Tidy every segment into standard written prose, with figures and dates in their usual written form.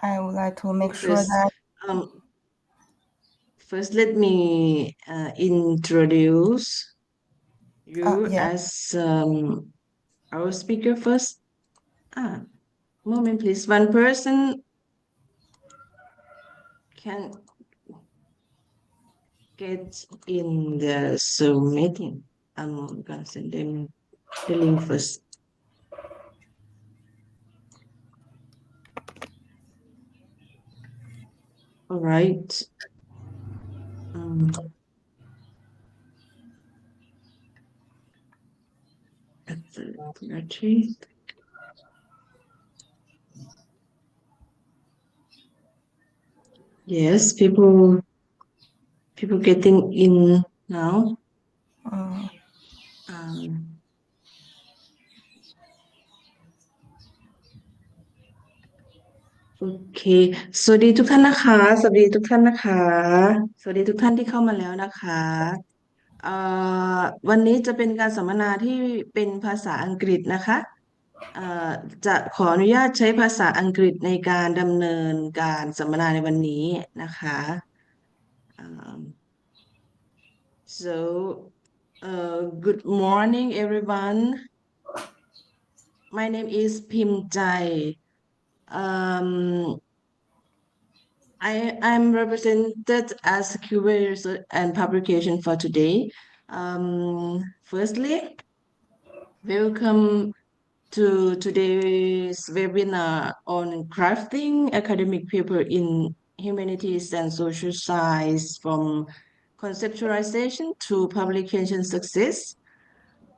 I would like to make sure that first let me introduce you yeah. as our speaker first. Moment, please. One person can get in the Zoom meeting. I'm gonna send them the link first. All right. Um, actually, yes, people getting in now. Mm. Um,โอเคสวัสดีทุกท่านนะคะสวัสดีทุกท่านนะคะสวัสดีทุกท่านที่เข้ามาแล้วนะคะเอ่วันนี้จะเป็นการสัมมนาที่เป็นภาษาอังกฤษนะคะเอ่อจะขออนุญาตใช้ภาษาอังกฤษในการดำเนินการสัมมนาในวันนี้นะคะอ่า so good morning everyone my name is Pim Jai um, I'm represented as Quvae Research and Publication for today. Firstly, welcome to today's webinar on crafting academic paper in humanities and social science from conceptualization to publication success.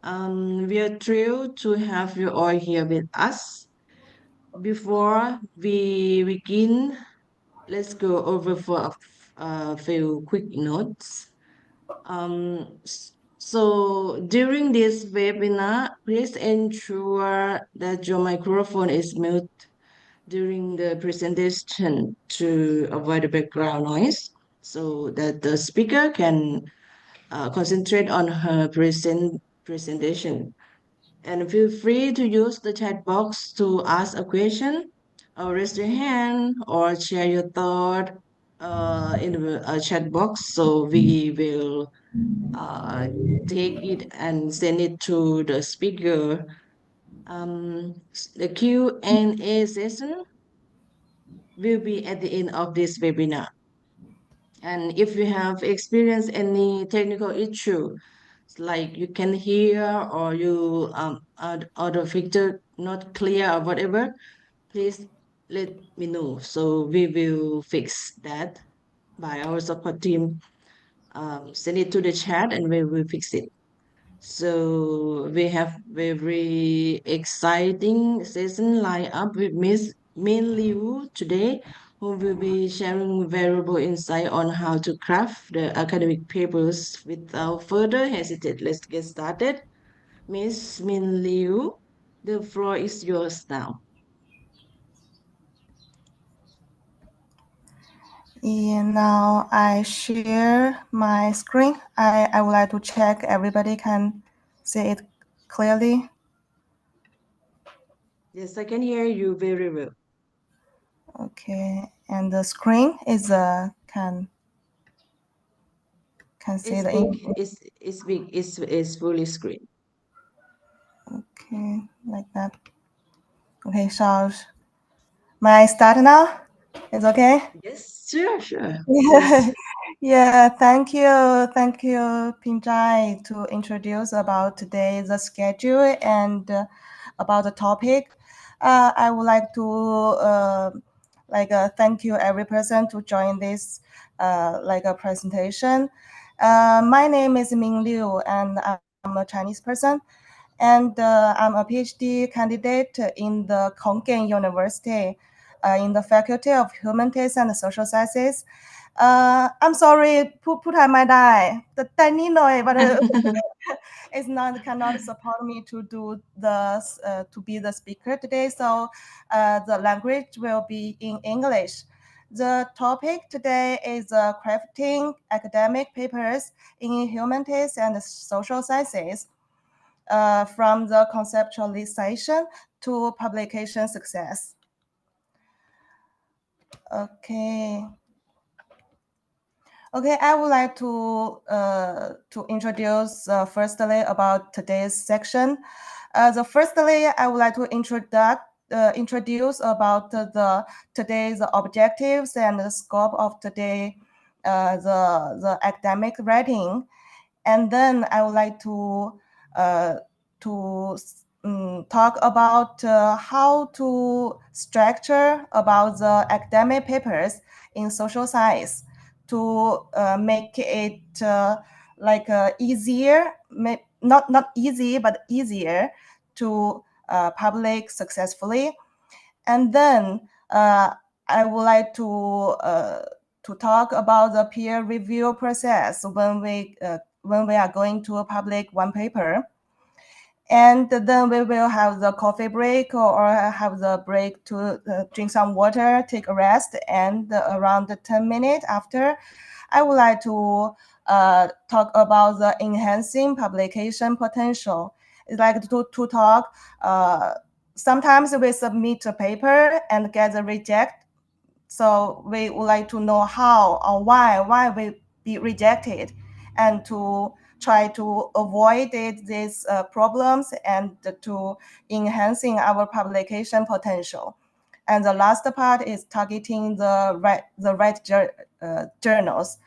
We are thrilled to have you all here with us. Before we begin, let's go over for a few quick notes. So during this webinar, please ensure that your microphone is mute during the presentation to avoid the background noise so that the speaker can concentrate on her presentation. And feel free to use the chat box to ask a question or raise your hand or share your thought in the chat box. So we will uh, take it and send it to the speaker. The Q&A session will be at the end of this webinar. And if you have experienced any technical issue, like you can hear or you or the picture not clear or whatever, please let me know. So we will fix that by our support team. Send it to the chat and we will fix it. So we have very exciting session lined up with Miss Min Liu today, who will be sharing valuable insight on how to craft the academic papers. Without further hesitation, let's get started. Miss Min Liu, the floor is yours now. And now I share my screen. I would like to check everybody can see it clearly. Yes, I can hear you very well. Okay, and the screen is can see It's the big. It's big. It's fully screen. okay, like that. Okay, so may I start now? It's okay. Yes, sure. Please. Yeah, thank you, Pinjai, to introduce about today the schedule and about the topic. I would like to thank you every person to join this like a presentation. My name is Ming Liu, and I'm a Chinese person, and I'm a PhD candidate in the Kongen University in the Faculty of Humanities and Social Sciences. I'm sorry, put I might die. The tiny noise, but it's not cannot support me to do the to be the speaker today. So the language will be in English. The topic today is crafting academic papers in humanities and social sciences from the conceptualization to publication success. Okay. Okay, I would like to introduce firstly about today's section. The firstly, I would like to introduce about the today's objectives and the scope of today the academic writing, and then I would like uh, to talk about how to structure about the academic papers in social science to make it easier, not easy but easier to public successfully. And then I would like to talk about the peer review process when we are going to public one paper. And then we will have the coffee break or have the break to drink some water, take a rest, and around 10 minutes after, I would like to talk about the enhancing publication potential. It's like to talk. Sometimes we submit a paper and get the reject. So we would like to know how or why we be rejected, and to try to avoid these problems and to enhancing our publication potential. And the last part is targeting the right journals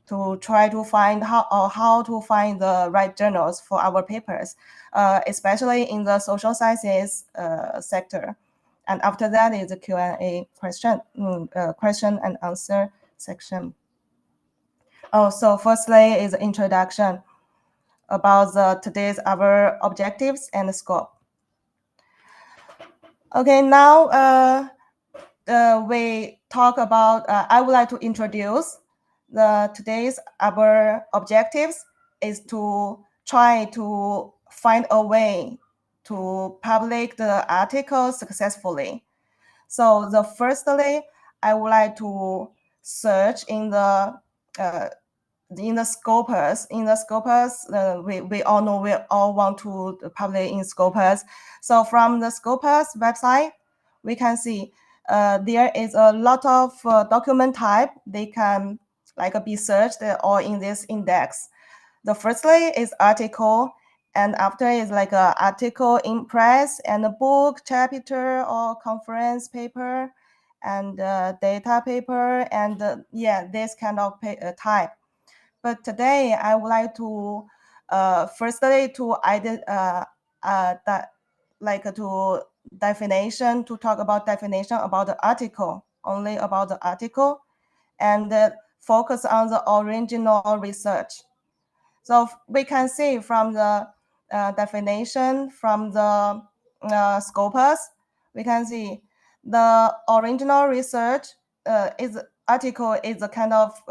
to try to find how to find the right journals for our papers, especially in the social sciences sector. And after that is a Q&A question and answer section. Oh, so firstly is introduction about today's our objectives and scope. Okay, now we talk about. I would like to introduce the today's our objectives is to try to find a way to publish the article successfully. So the firstly, I would like to search uh, in the Scopus. In the Scopus, we all know we all want to publish in Scopus. So from the Scopus website, we can see there is a lot of document type they can be searched or in this index. The firstly is article, and after is like a article in press and a book, chapter or conference paper, and data paper, and yeah, this kind of type. But today I would like to firstly to that to definition to talk about definition about the article, only about the article, and focus on the original research. So we can see from the definition from the scopus, we can see the original research is article is a kind of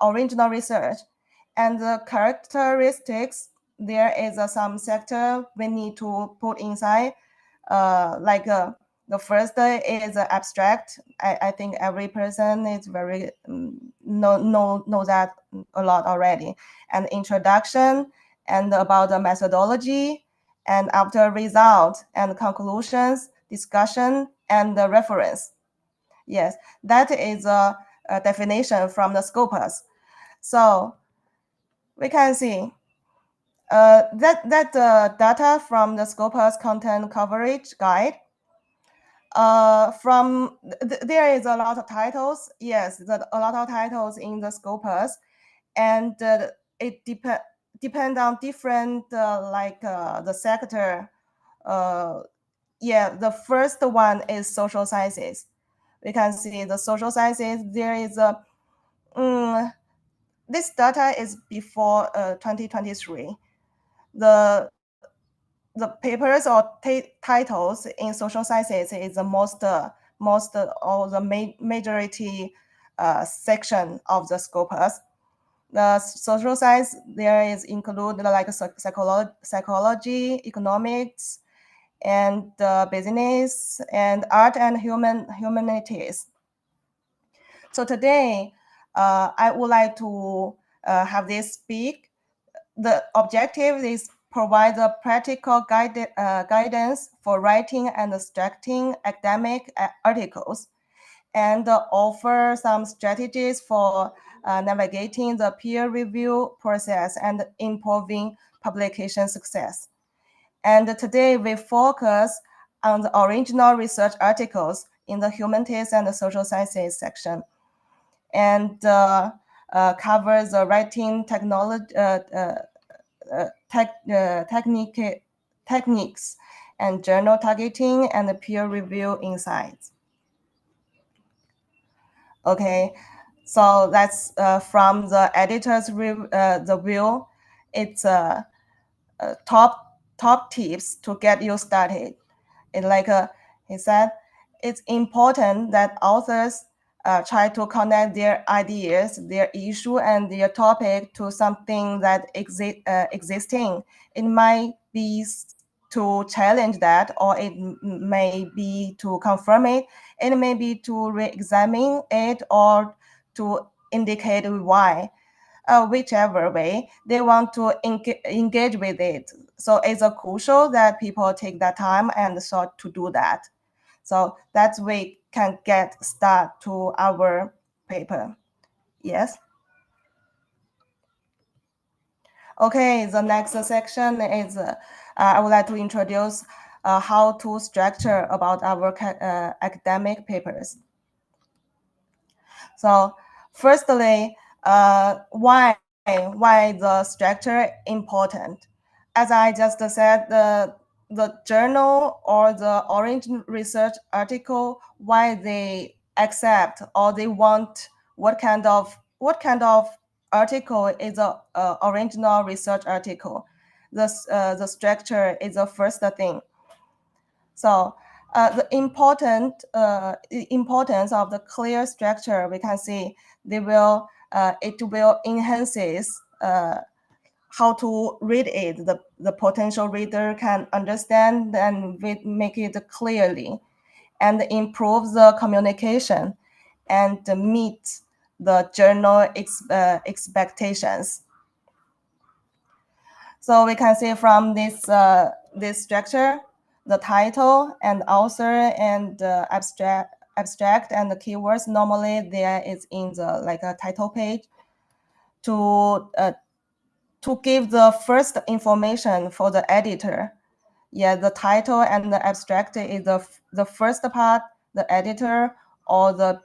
original research, and the characteristics there is some sector we need to put inside, the first is abstract. I think every person is very know that a lot already, and introduction, and about the methodology, and after result and conclusions, discussion, and the reference. Yes, that is a definition from the Scopus. So we can see that data from the Scopus content coverage guide. There is a lot of titles. Yes, a lot of titles in the Scopus, and it depend on different the sector. Yeah, the first one is social sciences. We can see the social sciences. There is a this data is before 2023. The the papers or titles in social sciences is the most or the majority section of the scopus. The social science there is include like psychology, economics, and business, and art and humanities. So today, I would like to have this speak. The objective is provide a practical guidance for writing and extracting academic articles, and offer some strategies for navigating the peer review process and improving publication success. And today we focus on the original research articles in the humanities and the social sciences section, and cover the writing technology, techniques and journal targeting and peer review insights. Okay, so that's from the editor's the view. It's top tips to get you started. It like he said, it's important that authors try to connect their ideas, their issue, and their topic to something that existing. It might be to challenge that, or it may be to confirm it. It may be to re-examine it, or to indicate why. Whichever way they want to engage with it. So it's a crucial that people take that time and sort to do that. So that we can get start to our paper. Yes. Okay, the next section is I would like to introduce how to structure about our academic papers. So firstly, why the structure important? As I just said, the journal or the origin research article, why they accept or they want what kind of article is a original research article. The structure is the first thing. So the importance of the clear structure, we can see it will enhances how to read it. The potential reader can understand and make it clearly, and improve the communication and meet the journal expectations. So we can see from this structure, the title and author and abstract and the keywords. Normally there is in the like a title page to give the first information for the editor. Yeah, the title and the abstract is the first part the editor or the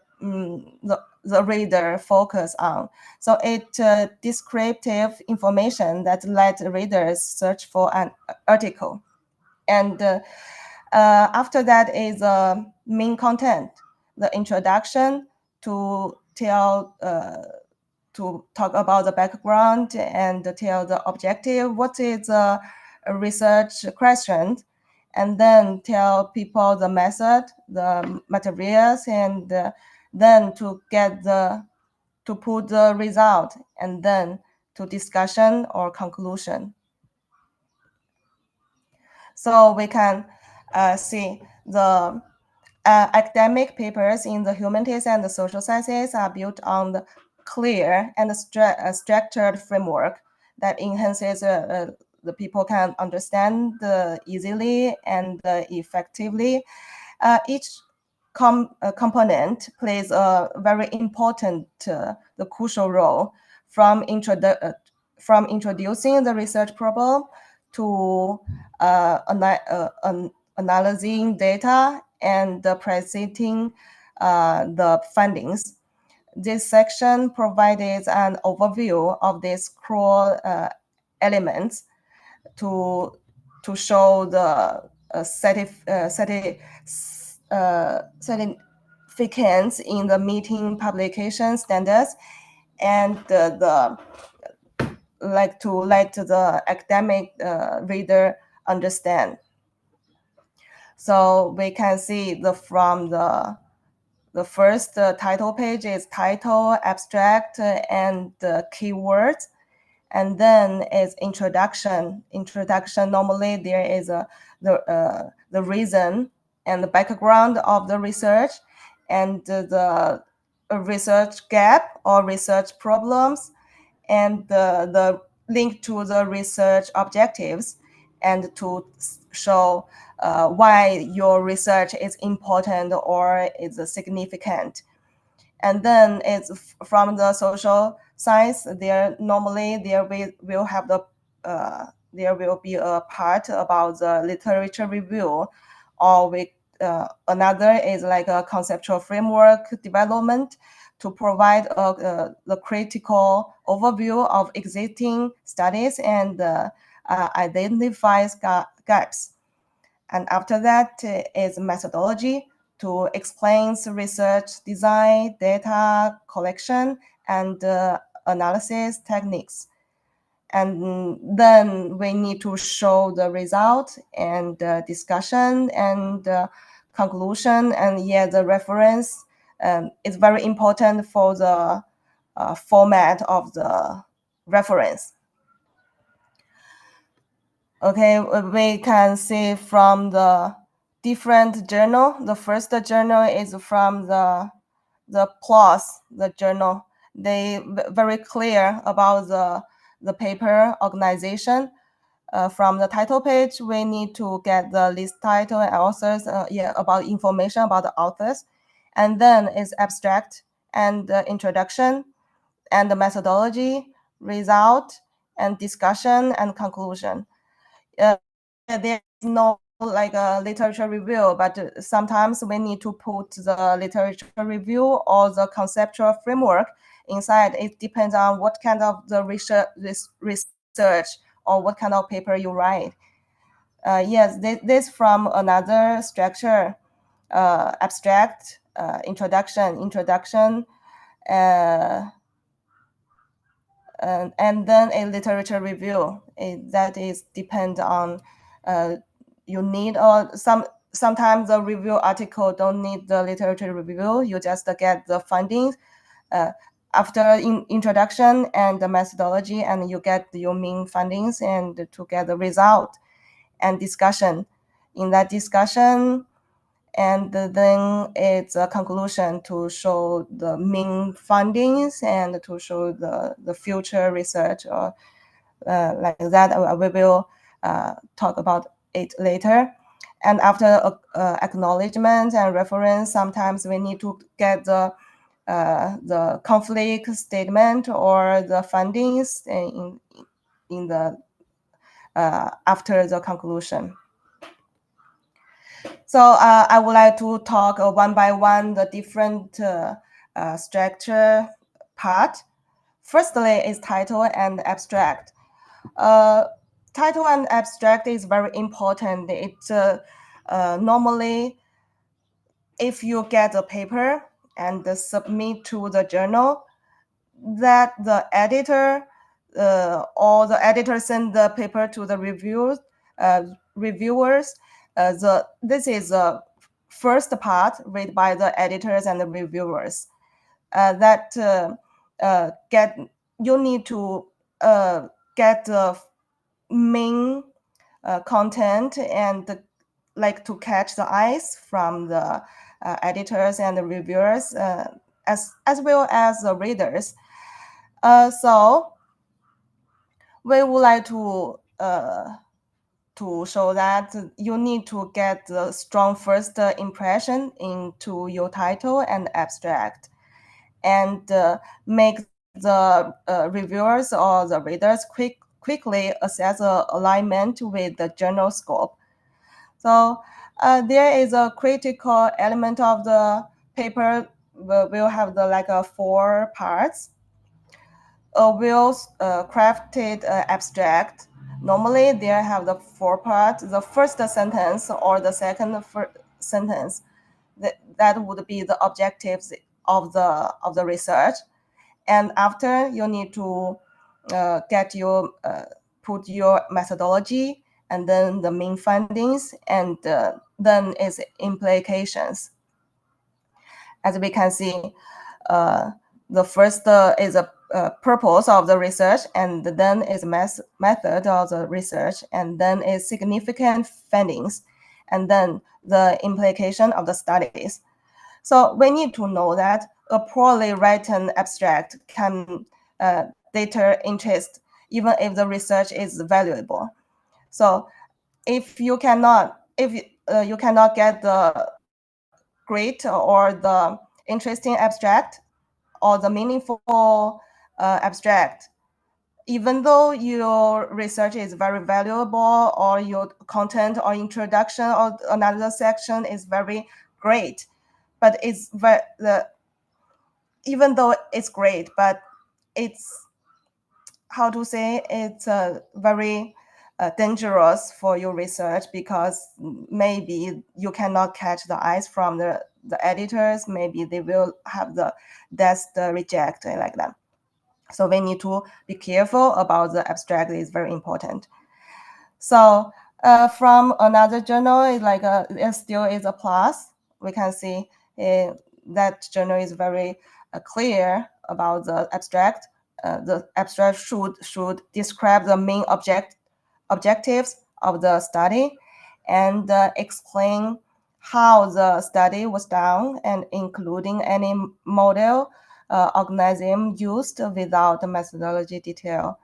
reader focus on. So it descriptive information that let readers search for an article. And after that is main content, the introduction to tell to talk about the background and tell the objective, what is a research question, and then tell people the method, the materials, and then to put the result, and then to discussion or conclusion. So we can see the academic papers in the humanities and the social sciences are built on the clear and structured framework that enhances the people can understand easily and effectively. Each component plays a very important, the crucial role from introducing the research problem to analyzing data and presenting the findings. This section provides an overview of these core elements to show the significance in the meeting publication standards, and the like to let the academic reader understand. So we can see from the first title page is title, abstract, and keywords. And then is introduction. Introduction, normally there is the reason and the background of the research, and the research gap or research problems, and the link to the research objectives, and to show why your research is important or is significant. And then it's from the social science. Will have there will be a part about the literature review, or another is like a conceptual framework development to provide the critical overview of existing studies and identify gaps. And after that is methodology to explain research design, data collection, and analysis techniques. And then we need to show the result and discussion and conclusion. And yeah, the reference is very important for the format of the reference. Okay, we can see from the different journal. The first journal is from the PLOS, the journal. They very clear about the paper organization. From the title page, we need to get the list title and authors, about information about the authors. And then is abstract and introduction and the methodology, result, and discussion and conclusion. There is no like a literature review, but sometimes we need to put the literature review or the conceptual framework inside. It depends on what kind of the research or what kind of paper you write. Yes, this from another structure, abstract, introduction, and then a literature review. That is depend on you need, or sometimes the review article don't need the literature review. You just get the findings after introduction and the methodology, and you get your main findings and to get the result and discussion. In that discussion, and then it's a conclusion to show the main findings and to show the future research, or like that. We will talk about it later. And after acknowledgement and reference, sometimes we need to get the conflict statement or the findings in the after the conclusion. So I would like to talk one by one the different structure part. Firstly is title and abstract. Title and abstract is very important. It normally, if you get a paper and submit to the journal, that the editor or the editor send the paper to the reviewers. This is the first part read by the editors and the reviewers. That you need to get the main content and like to catch the eyes from the editors and the reviewers, as well as the readers. So we would like to show that you need to get the strong first impression into your title and abstract, and make the reviewers or the readers quickly assess the alignment with the journal scope. So there is a critical element of the paper. Will have the like 4 parts. A well-crafted abstract. Normally, they have the 4 parts. The first sentence or the second sentence, that would be the objectives of the research. And after, you need to put your methodology, and then the main findings, and then its implications. As we can see, the first is a purpose of the research, and then is method of the research, and then is significant findings, and then the implication of the studies. So we need to know that a poorly written abstract can deter interest, even if the research is valuable. So if you cannot, if you cannot get the great or the interesting abstract or the meaningful abstract, even though your research is very valuable or your content or introduction or another section is very great, but it's very, even though it's great, but it's, how to say, it's very dangerous for your research, because maybe you cannot catch the eyes from the editors. Maybe they will have the that's the reject like that. So we need to be careful about the abstract. Is very important. So from another journal, it's like it still is a plus. We can see that journal is very clear about the abstract. The abstract should describe the main objectives of the study, and explain how the study was done, and including any model organism used without the methodology detail,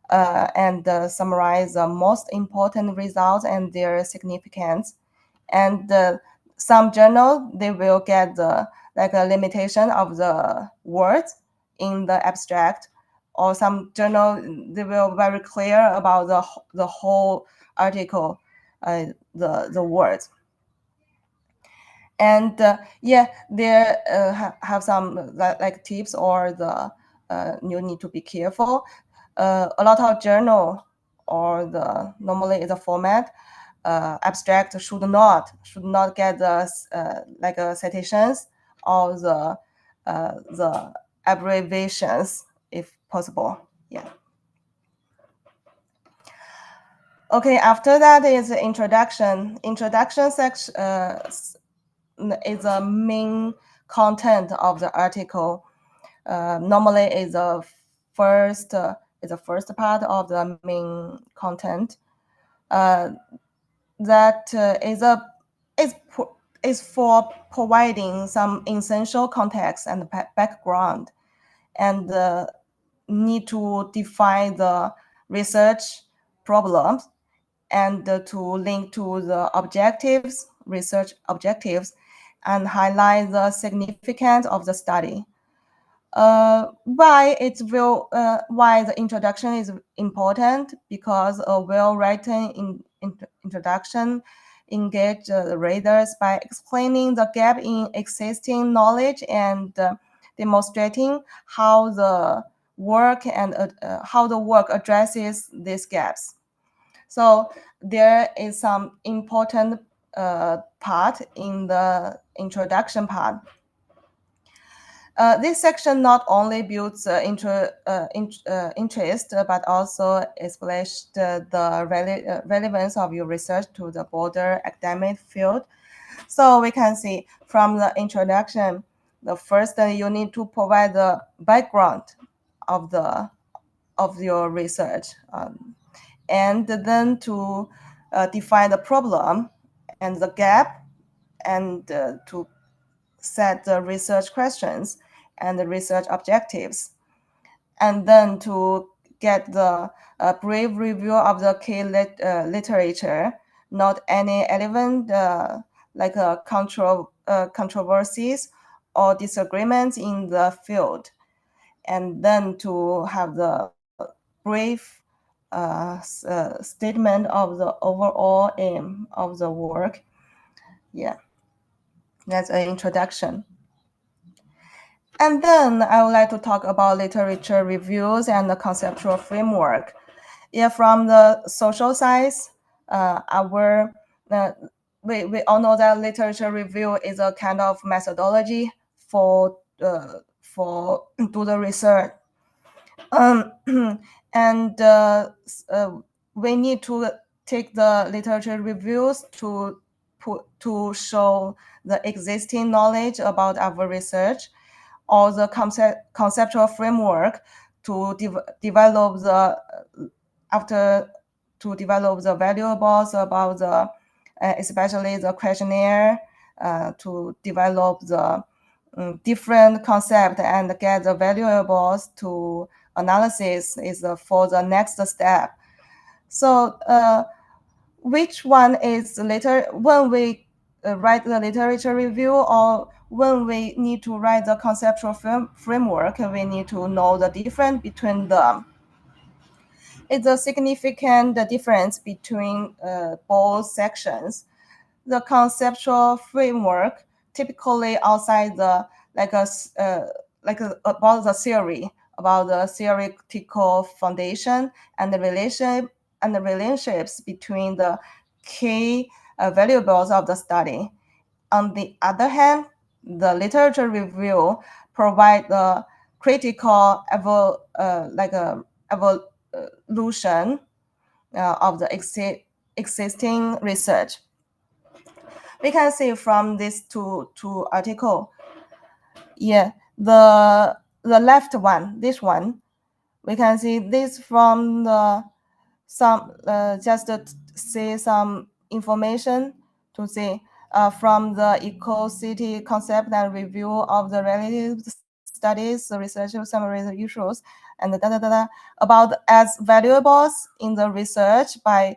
and summarize the most important results and their significance. And some journal, they will get the like a limitation of the words in the abstract, or some journal, they will very clear about the whole article, the words. And yeah, there have some like tips, or the you need to be careful. A lot of journal, or the normally is a format, abstract should not get the like citations or the abbreviations if possible. Yeah. Okay, after that is the introduction. Introduction section is the main content of the article. Normally is the first part of the main content. That is for providing some essential context and background, and need to define the research problems, and to link to the objectives, research objectives, and highlight the significance of the study. Why the introduction is important? Because a well-written introduction engage the readers by explaining the gap in existing knowledge, and demonstrating how the work addresses these gaps. So there is some important part in the introduction part. This section not only builds interest, but also establishes the relevance of your research to the broader academic field. So we can see from the introduction, the first you need to provide the background of your research, and then to define the problem and the gap, and to set the research questions and the research objectives, and then to get the brief review of the key literature, not any relevant like controversies or disagreements in the field, and then to have the brief statement of the overall aim of the work. Yeah, that's an introduction. And then I would like to talk about literature reviews and the conceptual framework. Yeah, from the social science, we all know that literature review is a kind of methodology for do the research. And we need to take the literature reviews to show the existing knowledge about our research, or the conceptual framework to develop the after to develop the valuables about the especially the questionnaire, to develop the different concept and get the valuables to analysis is for the next step. So which one is later when we write the literature review, or when we need to write the conceptual framework, we need to know the difference between them. It's a significant difference between both sections. The conceptual framework typically outside the about the theory, about the theoretical foundation and the relationships between the key variables of the study. On the other hand, the literature review provide the critical evolution of the existing research. We can see from these two article. Yeah, the left one, this one, we can see this from the some just to see some information to see from the eco-city concept and review of the relative studies, the research summary the issues, and about as valuables in the research by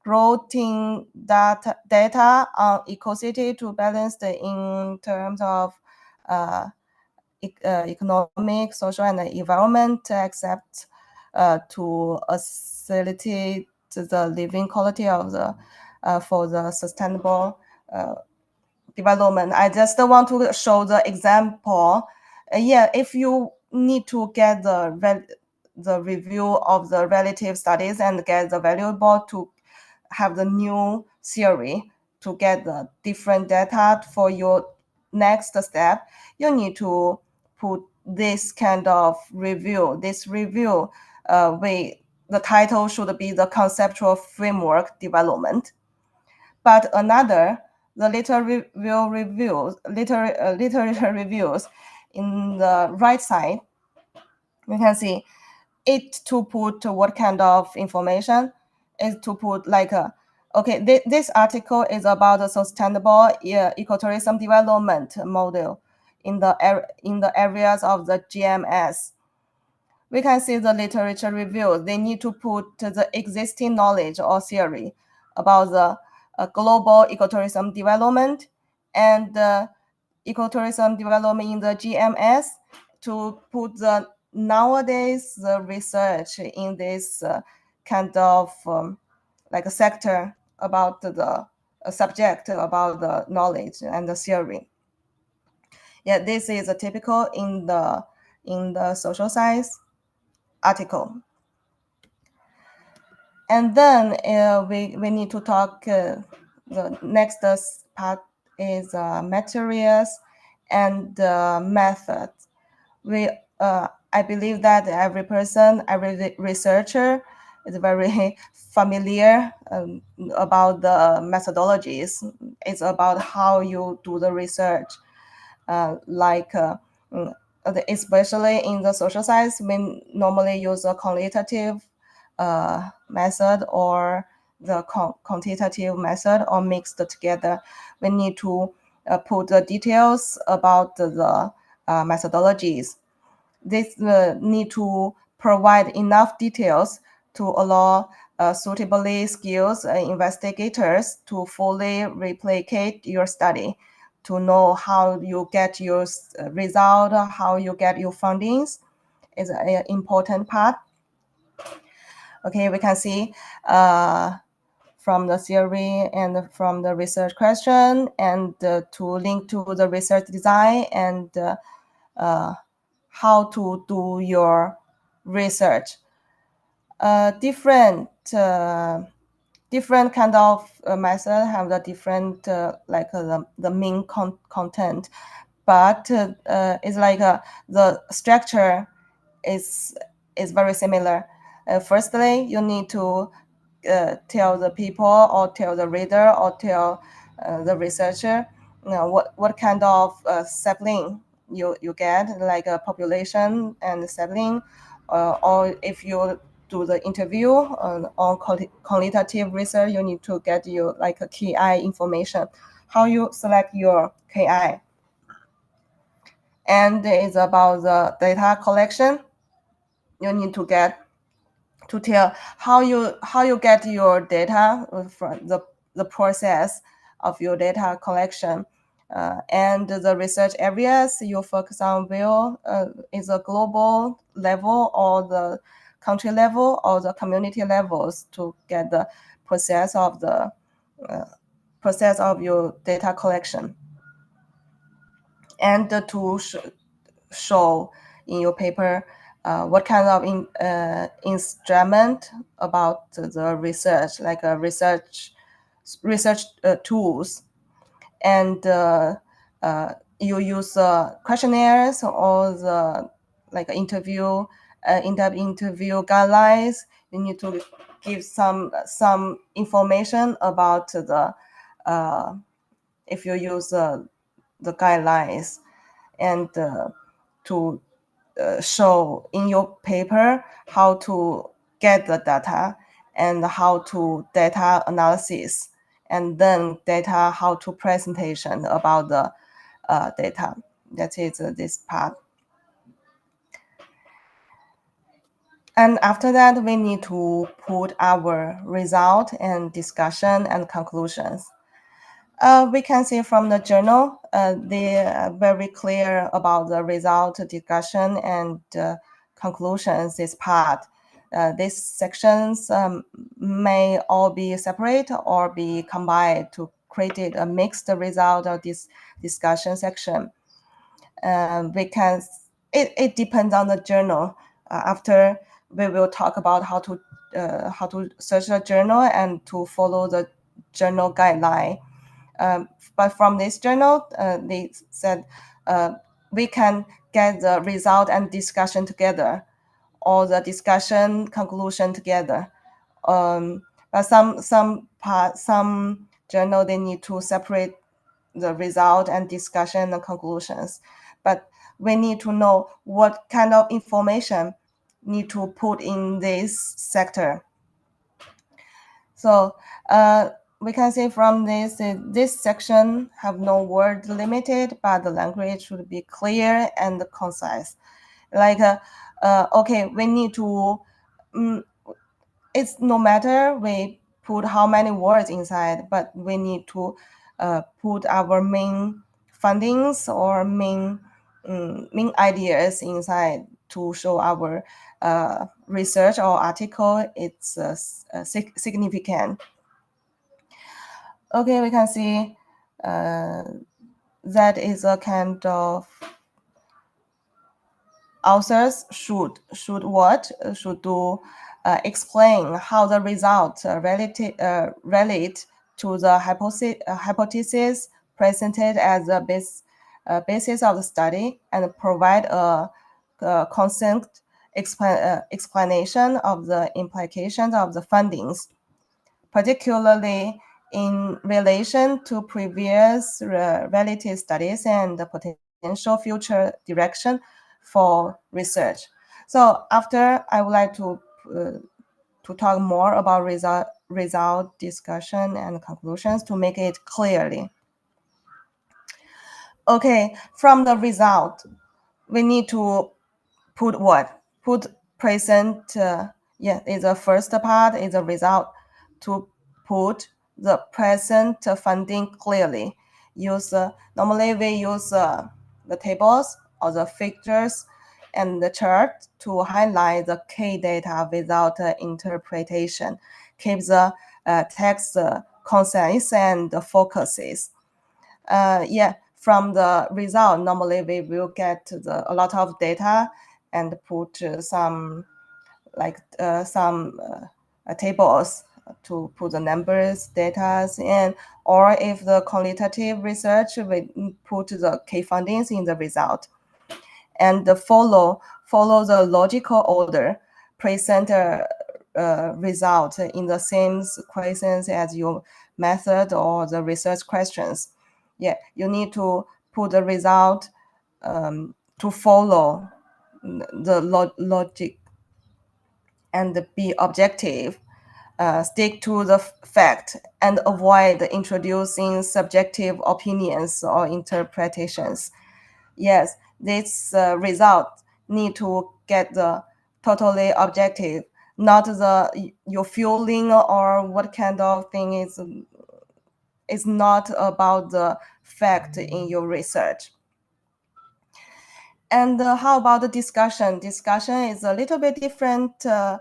growing data on eco-city to balance the in terms of uh, economic, social, and environment, except to facilitate the living quality of the for the sustainable development. I just want to show the example. Yeah, if you need to get the review of the relative studies and get the valuable to have the new theory to get the different data for your next step, you need to put this kind of review. This review, the title should be the conceptual framework development. But another, the literature reviews in the right side, you can see it to put what kind of information is to put like okay, this article is about the sustainable ecotourism development model in the areas of the GMS. We can see the literature review. They need to put the existing knowledge or theory about the global ecotourism development and ecotourism development in the GMS to put the nowadays the research in this kind of like a sector about the subject about the knowledge and the theory. Yeah, this is a typical in the social science article. And then we need to talk, the next part is materials and methods. I believe that every person, every researcher is very familiar about the methodologies. It's about how you do the research. Mm, Especially in the social science, we normally use a qualitative method or the quantitative method, or mixed together. We need to put the details about the methodologies. This need to provide enough details to allow suitably skilled investigators to fully replicate your study, to know how you get your result, how you get your fundings is an important part. Okay, we can see from the theory and from the research question, and to link to the research design and how to do your research. Different kind of method have the different the main content, but it's like the structure is very similar. Firstly, you need to tell the people or tell the reader or tell the researcher, what kind of sapling you get, like a population and sapling, or if you do the interview on qualitative research, you need to get you like a KI information, how you select your KI. And it's about the data collection. You need to to tell how you get your data from the process of your data collection. And the research areas you focus on will is a global level or the country level or the community levels to get the process of the uh, process of your data collection, and to show in your paper what kind of instrument about the research, like research tools, and you use questionnaires or the like in-depth interview guidelines. You need to give some information about the if you use the guidelines, and to show in your paper how to get the data and how to data analysis, and then data how to presentation about the data. That is this part. And after that, we need to put our result and discussion and conclusions. We can see from the journal, they are very clear about the result, discussion, and conclusions, this part. These sections may all be separate or be combined to create a mixed result of this discussion section. Because it depends on the journal. After we will talk about how to search the journal and to follow the journal guideline. But from this journal, they said we can get the result and discussion together, or the discussion conclusion together. But some journal, they need to separate the result and discussion and conclusions. But we need to know what kind of information need to put in this sector. So we can see from this section have no word limited, but the language should be clear and concise. Like, okay, we need to, it's no matter we put how many words inside, but we need to put our main findings or main ideas inside to show our research or article it's significant. Okay, we can see that is a kind of authors should do explain how the results relate to the hypothesis presented as a basis of the study, and provide a concise explanation of the implications of the findings, particularly in relation to previous related studies and the potential future direction for research. So after, I would like to talk more about result discussion and conclusions to make it clearly. Okay, from the result, we need to put what? Put present, is the first part, is a result. To put the present funding clearly. Normally we use the tables or the figures and the chart to highlight the key data without interpretation. Keep the text concise and focuses. From the result, normally we will get a lot of data and put some tables to put the numbers, data in, or if the qualitative research, we put the key findings in the result, and follow the logical order, present result in the same questions as your method or the research questions. You need to put the result to follow the logic and be objective. Stick to the fact and avoid introducing subjective opinions or interpretations. Yes, this result need to get the totally objective. not the your feeling or what kind of thing is not about the fact in your research. And how about the discussion? Discussion is a little bit different, uh,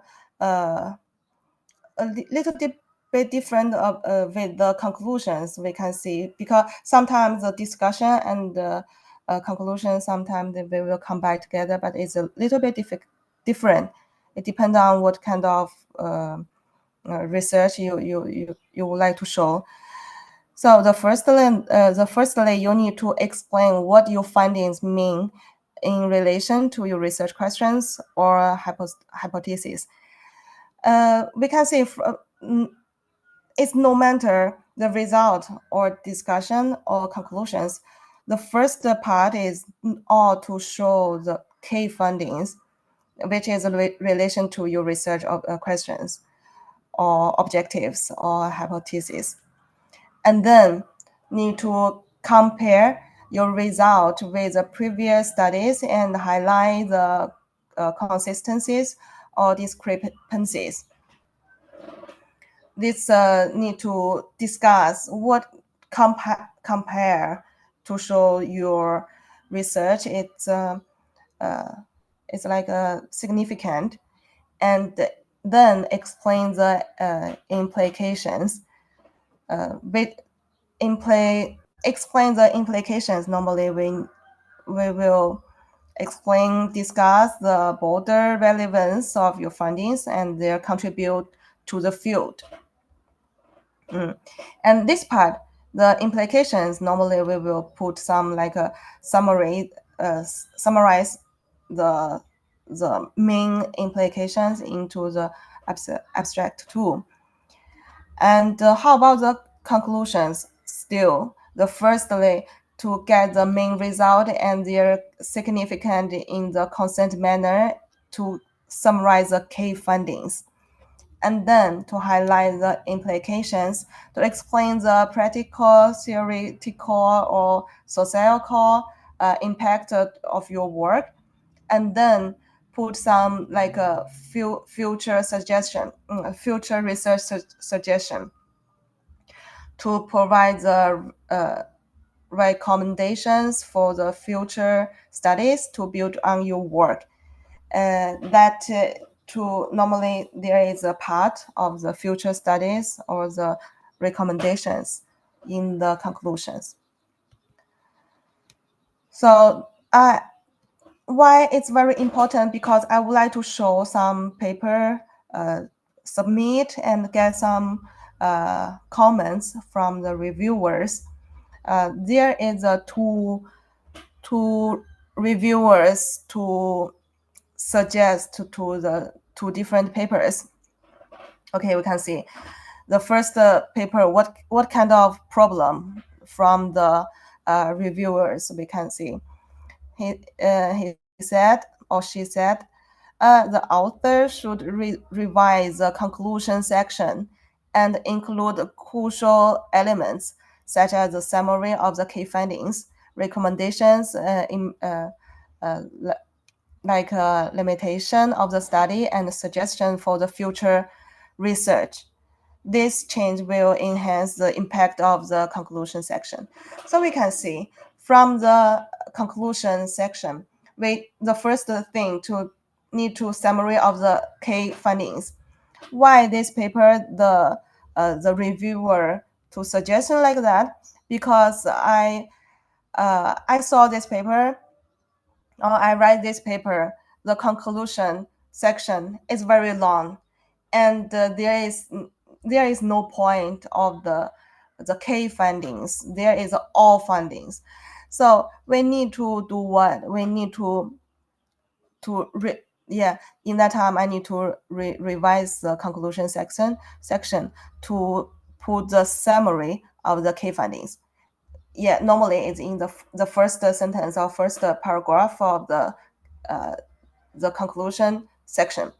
bit different with the conclusions we can see, because sometimes the discussion and conclusion sometimes they will come back together, but it's a little bit different. It depends on what kind of research you would like to show. So firstly, you need to explain what your findings mean in relation to your research questions or hypothesis. We can say it's no matter the result or discussion or conclusions. The first part is all to show the key findings, which is a relation to your research questions or objectives or hypotheses. And then need to compare your result with the previous studies and highlight the consistencies or discrepancies. This need to discuss what compare to show your research. It's like significant, and then explain the implications. With explain the implications. Normally, we will discuss the broader relevance of your findings and their contribute to the field. And this part, the implications, normally we will put some like a summary, summarize the main implications into the abstract too. And how about the conclusions? Still, the firstly, to get the main result and their significant in the constant manner to summarize the key findings, and then to highlight the implications, to explain the practical, theoretical, or sociological impact of your work, and then put some like a future suggestion, future research suggestion to provide the recommendations for the future studies to build on your work. That to normally there is a part of the future studies or the recommendations in the conclusions. So why it's very important, because I would like to show some paper submit and get some comments from the reviewers. There is a two reviewers to suggest to the two different papers. Okay, we can see the first paper. What kind of problem from the reviewers we can see. He said or she said, the author should revise the conclusion section and include crucial elements such as the summary of the key findings, recommendations uh, like limitation of the study, and suggestion for the future research. This change will enhance the impact of the conclusion section. So we can see from the conclusion section, the first thing to need to summary of the key findings. Why this paper, the reviewer to suggestion like that? Because I saw this paper, I read this paper. The conclusion section is very long, and there is no point of the key findings. There is all findings. So we need to do what? We need yeah, in that time I need to revise the conclusion section to put the summary of the key findings. Yeah, normally it's in the first sentence or first paragraph of the conclusion section,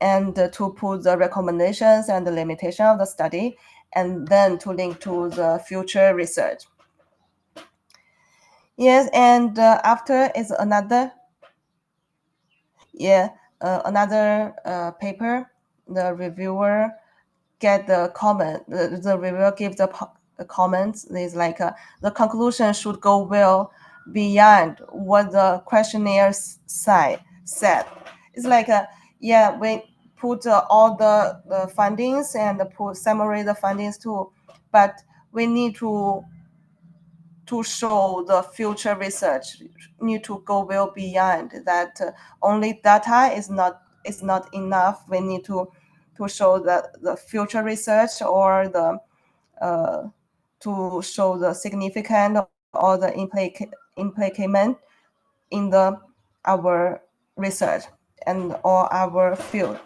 and to put the recommendations and the limitation of the study, and then to link to the future research. Yes, and after is another. Yeah, another paper, the reviewer get the comment. The reviewer gives the comments. Is like the conclusion should go well beyond what the questionnaire said. It's like yeah, we put all the findings and put summary the findings too, but we need to show the future research need to go well beyond that. Only data is not enough. We need to show the future research or the uh, to show the significant or the implicament in the our research and or our field.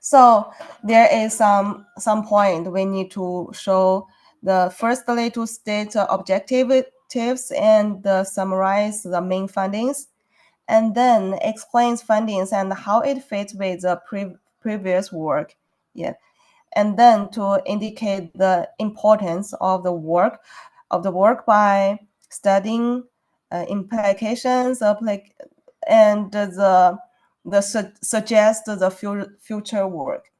So there is some point we need to show the firstly to state objectives and summarize the main findings, and then explains findings and how it fits with the previous work. Yeah, and then to indicate the importance of the work by studying implications and suggest the future work.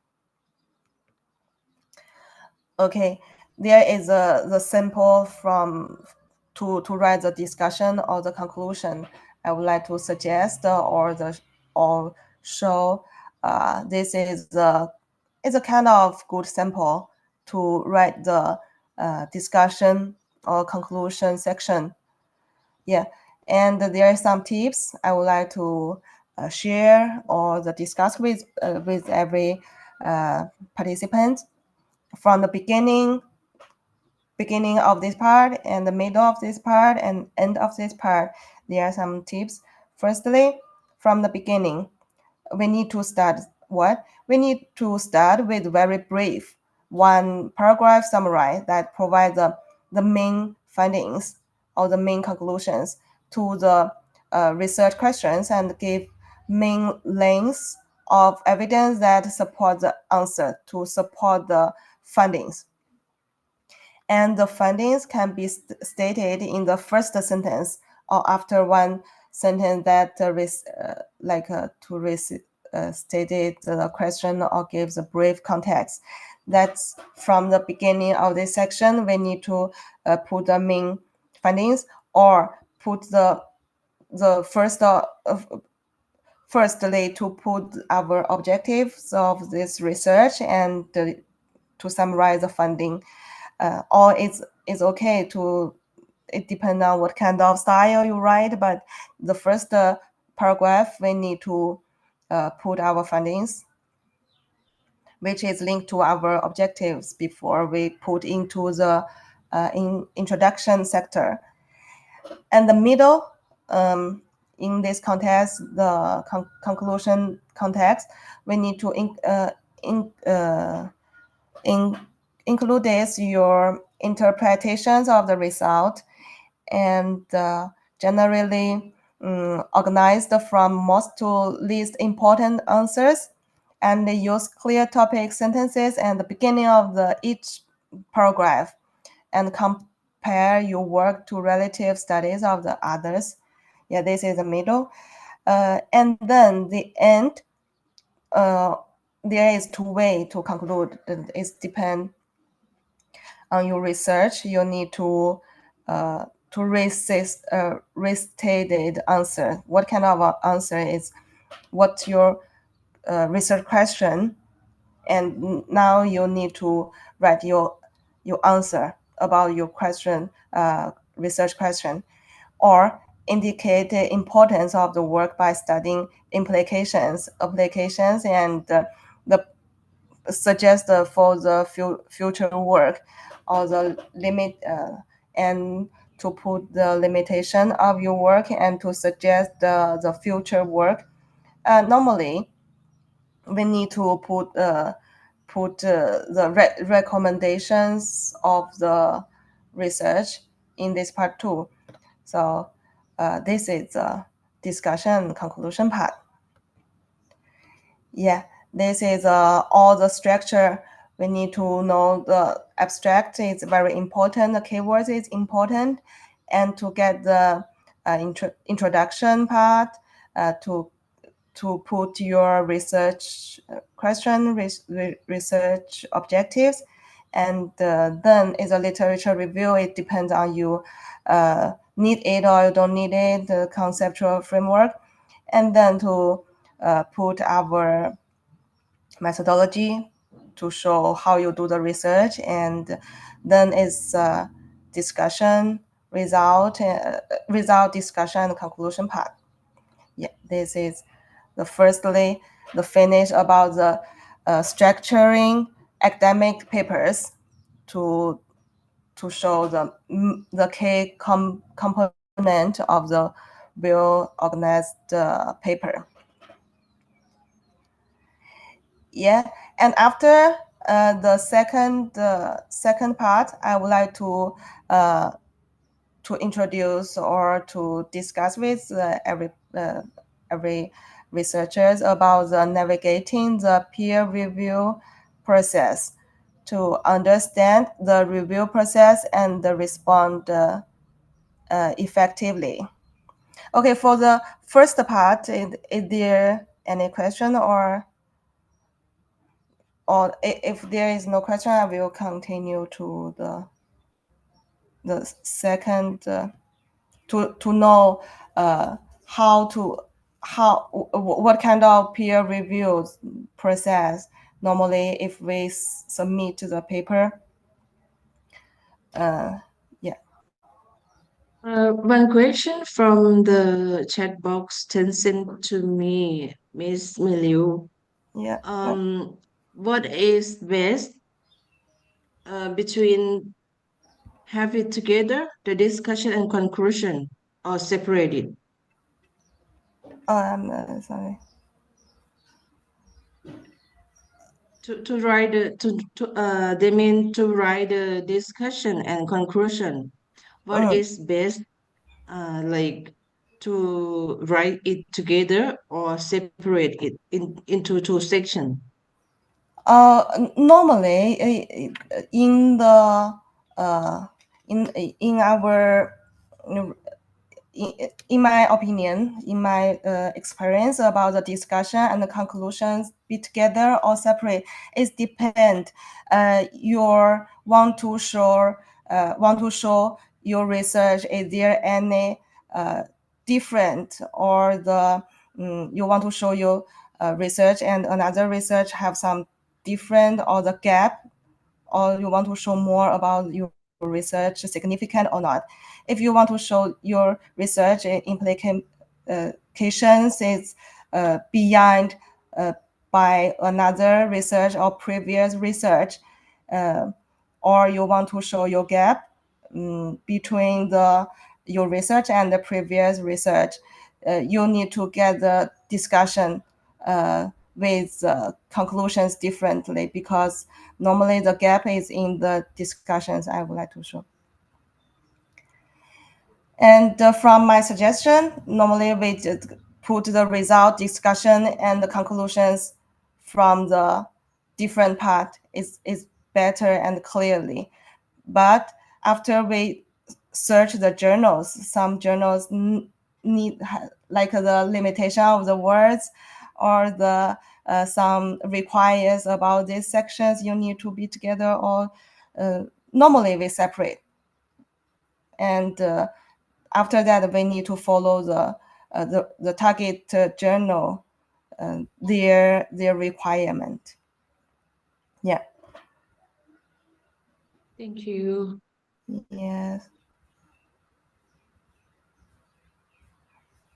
Okay, there is the sample from to write the discussion or the conclusion. I would like to suggest or show this is a kind of good sample to write the discussion or conclusion section. Yeah, and there are some tips I would like to share or discuss with every participant from the beginning of this part and the middle of this part and end of this part. There are some tips. Firstly, from the beginning, we need to start what? We need to start with very brief one paragraph summary that provides the main findings or the main conclusions to the research questions and give main links of evidence that support the answer to support the findings. And the findings can be stated in the first sentence or after one sentence that stated the question or gives a brief context. That's from the beginning of this section. We need to put the main findings or put the firstly to put our objectives of this research and to summarize the finding. Or it's okay to, it depends on what kind of style you write, but the first paragraph we need to put our findings, which is linked to our objectives before we put into the introduction sector. And the middle, in this context, the conclusion context, we need to include this your interpretations of the result and generally organized from most to least important answers, and use clear topic sentences at the beginning of each paragraph and compare your work to relative studies of the others. Yeah, this is the middle. And then the end, there is two ways to conclude. It depends on your research. You need to restated answer. What kind of answer is what's your research question, and now you need to write your answer about your question, research question, or indicate the importance of the work by studying implications, applications, and the suggest for the future work or the limit and to put the limitation of your work and to suggest the future work. Normally, we need to put the recommendations of the research in this part too. So this is the discussion conclusion part. Yeah, this is all the structure. We need to know the abstract is very important. The keywords is important, and to get the introduction part, to put your research question, research objectives, and then is a literature review. It depends on you need it or you don't need it, the conceptual framework, and then to put our methodology to show how you do the research, and then is discussion, result discussion, and conclusion part. Yeah, this is firstly the finish about the structuring academic papers to show the key component of the well organized paper. Yeah, and after the second part, I would like to introduce or to discuss with every researchers about the navigating the peer review process to understand the review process and respond effectively. Okay, for the first part, is there any question, or if there is no question, I will continue to the second to know how to what kind of peer reviews process normally if we submit the paper. Yeah. One question from the chat box turns into me, Miss Miliu. Yeah. Um, what is best between have it together, the discussion and conclusion, or separate it? Oh, I'm sorry. To write they mean to write the discussion and conclusion. What Mm. is best, like to write it together or separate it into two sections? Normally, in the in our in my opinion, in my experience about the discussion and the conclusions be together or separate, it depends. Your want to show your research. Is there any different, or you want to show your research and another research have some different, or the gap, or you want to show more about your research significant or not. If you want to show your research implications is beyond by another research or previous research, uh, or you want to show your gap between your research and the previous research, you need to get the discussion with conclusions differently, because normally the gap is in the discussions I would like to show. And from my suggestion, normally we just put the result discussion and the conclusions from the different part is better and clearly. But after we search the journals, some journals need like the limitation of the words, or the some requires about these sections you need to be together, or normally we separate. And after that, we need to follow the target journal, their requirement. Yeah. Thank you. Yes.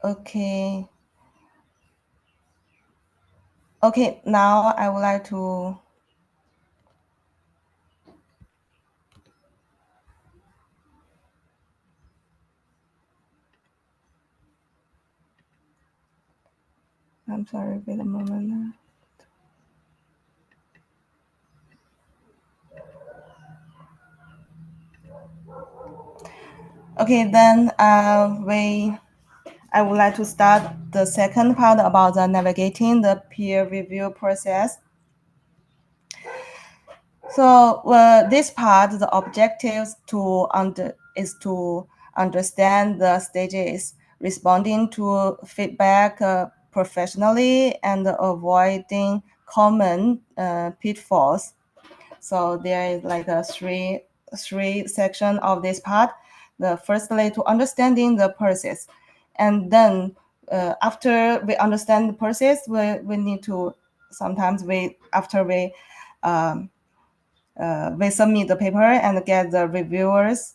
Okay. Okay. Now I would like to. I'm sorry. Wait a moment. Okay. Then I would like to start the second part about the navigating the peer review process. So this part, the objectives is to understand the stages responding to feedback professionally and avoiding common pitfalls. So there is like a three section of this part. The firstly to understanding the process, and then after we understand the process, we need to sometimes we after we submit the paper and get the reviewers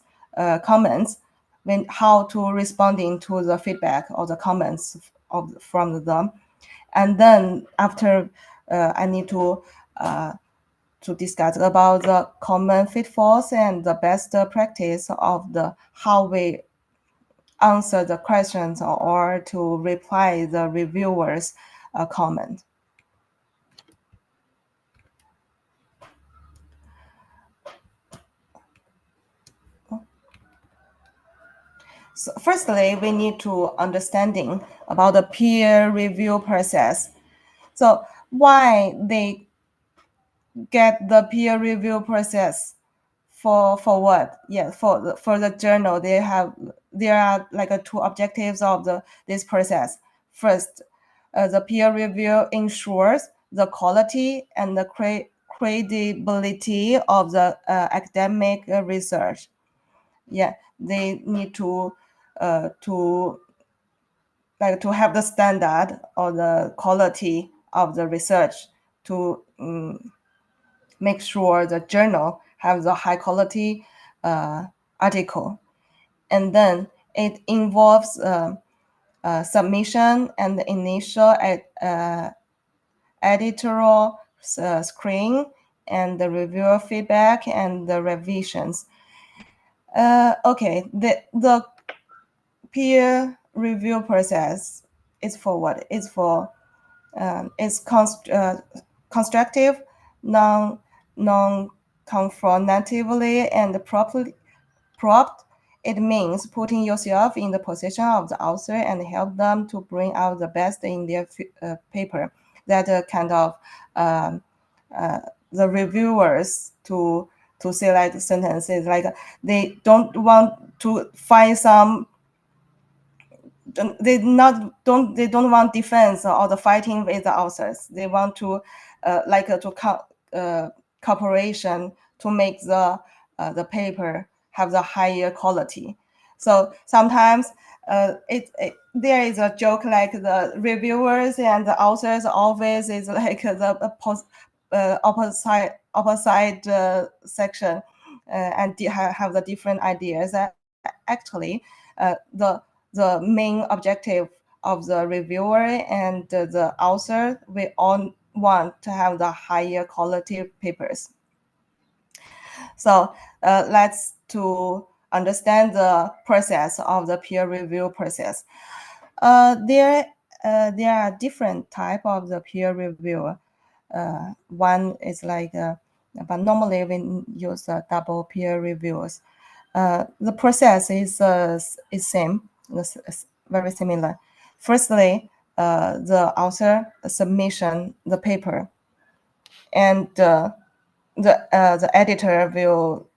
comments when how to responding to the feedback or the comments from them. And then after I need to discuss about the common pitfalls and the best practice of the how we answer the questions or to reply the reviewers comment. So firstly, we need to understanding about the peer review process. So why they get the peer review process for what? Yeah, for the journal, there are like two objectives of the this process. First, the peer review ensures the quality and the credibility of the academic research. Yeah, they need to like to have the standard or the quality of the research to make sure the journal has a high quality article. And then it involves submission and the initial editorial screen and the reviewer feedback and the revisions. Okay, the peer review process is for what? It's for constructive, non confrontatively and properly prompt. It means putting yourself in the position of the author and help them to bring out the best in their paper. That kind of um, the reviewers to select sentences like they don't want to find some they don't want defense or the fighting with the authors. They want to cooperation to make the paper have the higher quality. So sometimes there is a joke like the reviewers and the authors always is like opposite section and have the different ideas. Actually, the main objective of the reviewer and the author, we all want to have the higher quality papers. So let's to understand the process of the peer review process. There are different type of the peer review. One is like, but normally we use double peer reviews. The process is same, very similar. Firstly, the author submission the paper, and the editor will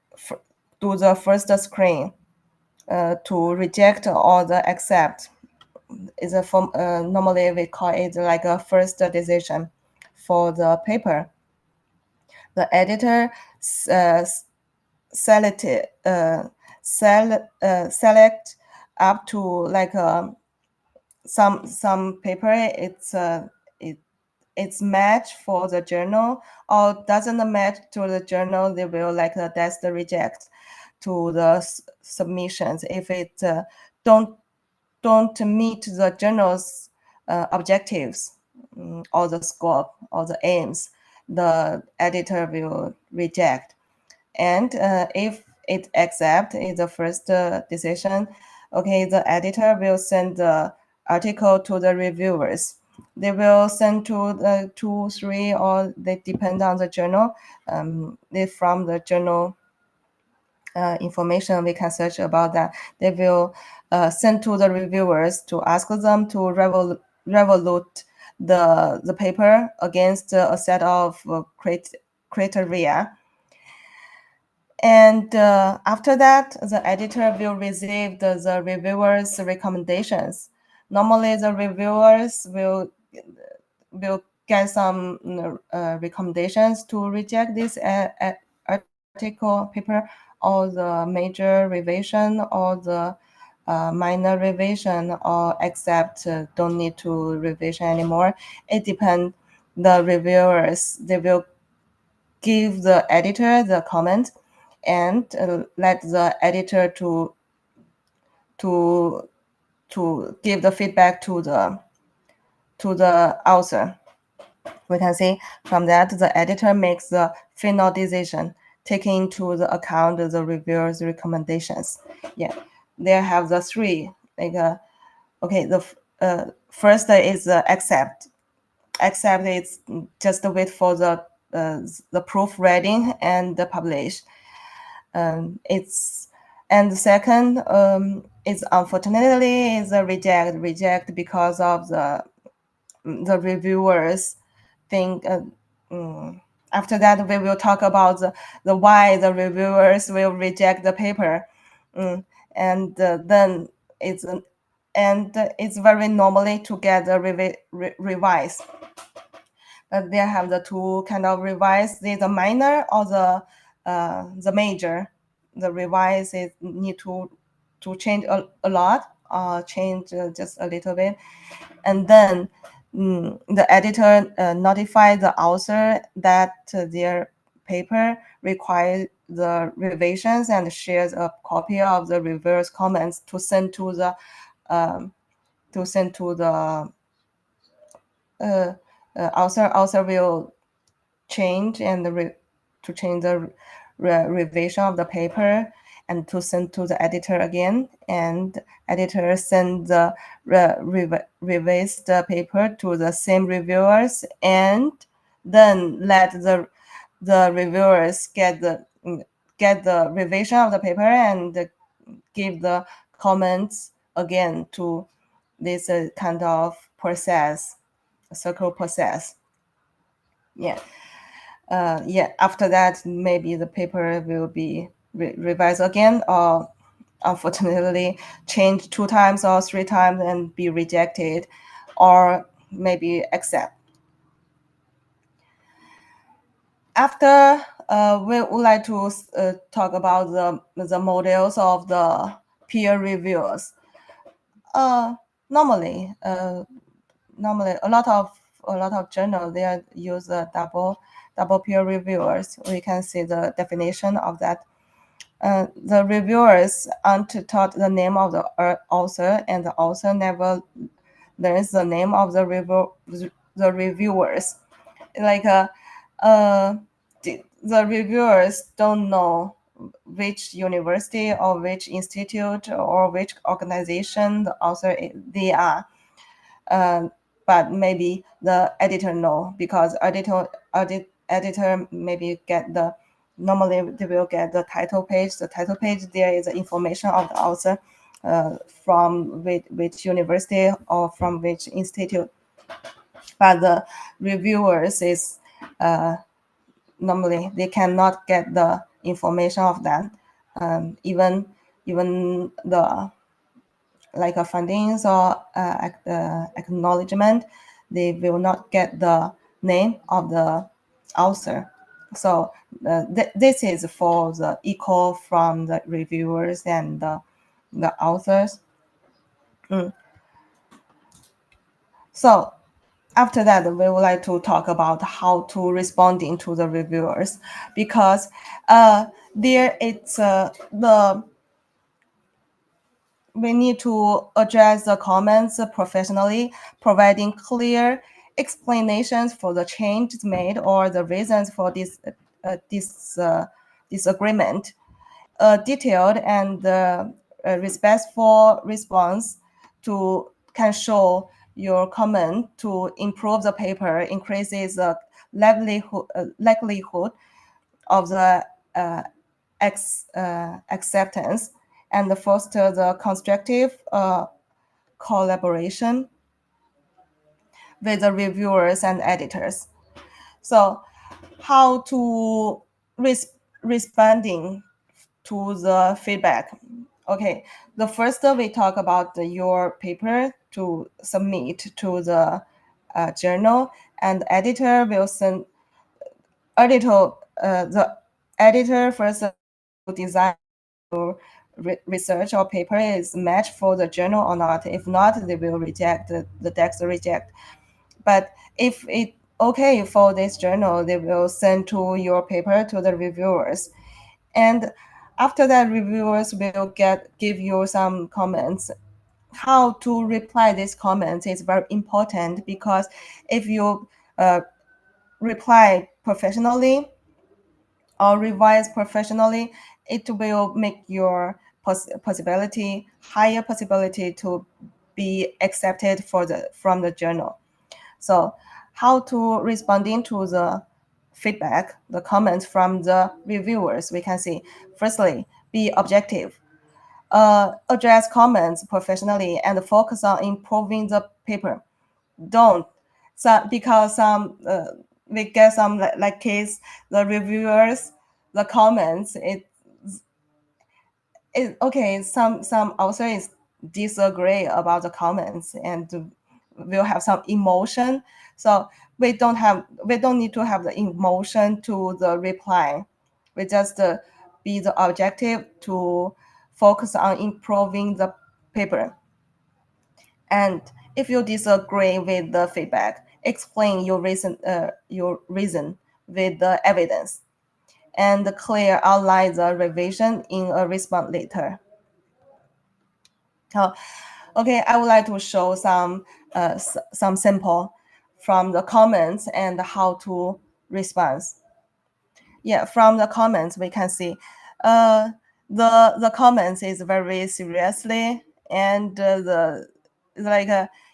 do the first screen to reject or the accept. Is a form. Normally we call it like a first decision for the paper. The editor uh, select select up to like some paper it it's match for the journal or doesn't match to the journal. They will like that's the reject to the submissions if it don't meet the journal's objectives, or the scope or the aims. The editor will reject. And if it accepts the first decision, okay, the editor will send the article to the reviewers. They will send to the 2, 3, or they depend on the journal. They from the journal information we can search about that. They will send to the reviewers to ask them to revolute the paper against a set of criteria. And after that, the editor will receive the reviewer's recommendations. Normally, the reviewers will get some recommendations to reject this article paper, or the major revision, or the minor revision, or accept don't need to revision anymore. It depends the reviewers. They will give the editor the comment, and let the editor to give the feedback to the author. We can see from that the editor makes the final decision, taking into the account the reviewer's recommendations. Yeah, there have the three. Like okay, the first is accept. Accept is just wait for the proofreading and the publish. It's and the second is unfortunately is a reject because of the reviewers think. After that, we will talk about the why the reviewers will reject the paper. And then it's and it's very normally to get a revise. But they have the two kind of revise. There's a minor or the major. The revise is need to change a lot, or change just a little bit, and then the editor notify the author that their paper requires the revisions, and shares a copy of the reverse comments to send to the um, author will change and to change the revision of the paper, and to send to the editor again, and editor send the revised paper to the same reviewers, and then let the reviewers get the revision of the paper, and give the comments again to this kind of process, circle process. Yeah. Yeah, after that, maybe the paper will be revised again, or unfortunately change 2 times or 3 times and be rejected, or maybe accept. After, we would like to talk about the models of the peer reviewers. Uh, normally, normally a lot of journals, they use double peer reviewers. We can see the definition of that. The reviewers aren't taught the name of the author, and the author never learns the name of the reviewers. Like the reviewers don't know which university or which institute or which organization the author they are. Uh, but maybe the editor know, because editor maybe get the normally they will get the title page. The title page, there is information of the author, from which university or from which institute. But the reviewers is normally they cannot get the information of that. Even the like a fundings or acknowledgement, they will not get the name of the author. So this is for the echo from the reviewers and the authors. So after that, we would like to talk about how to responding to the reviewers, because there it's the we need to address the comments professionally, providing clear explanations for the changes made or the reasons for this disagreement. A detailed and respectful response to can show your comment to improve the paper, increases the likelihood of the acceptance, and foster the constructive collaboration with the reviewers and editors. So, how to responding to the feedback? Okay, the first we talk about your paper to submit to the journal, and editor will send editor the editor first to decide research or paper is matched for the journal or not. If not, they will reject the text reject. But if it okay for this journal, they will send to your paper to the reviewers, and after that, reviewers will give you some comments. How to reply these comments is very important, because if you reply professionally or revise professionally, it will make your possibility higher possibility to be accepted for the from the journal. So how to responding to the feedback, the comments from the reviewers, we can see firstly, be objective, address comments professionally and focus on improving the paper. Don't so because some we get some like case, the reviewers, the comments it okay, some authors disagree about the comments and will have some emotion. So we don't need to have the emotion to the reply. We just be the objective to focus on improving the paper. And if you disagree with the feedback, explain your reason with the evidence, and clear outline the revision in a response letter. Uh, okay, I would like to show some sample from the comments and how to respond. Yeah, from the comments we can see, uh, the comments is very seriously, and the like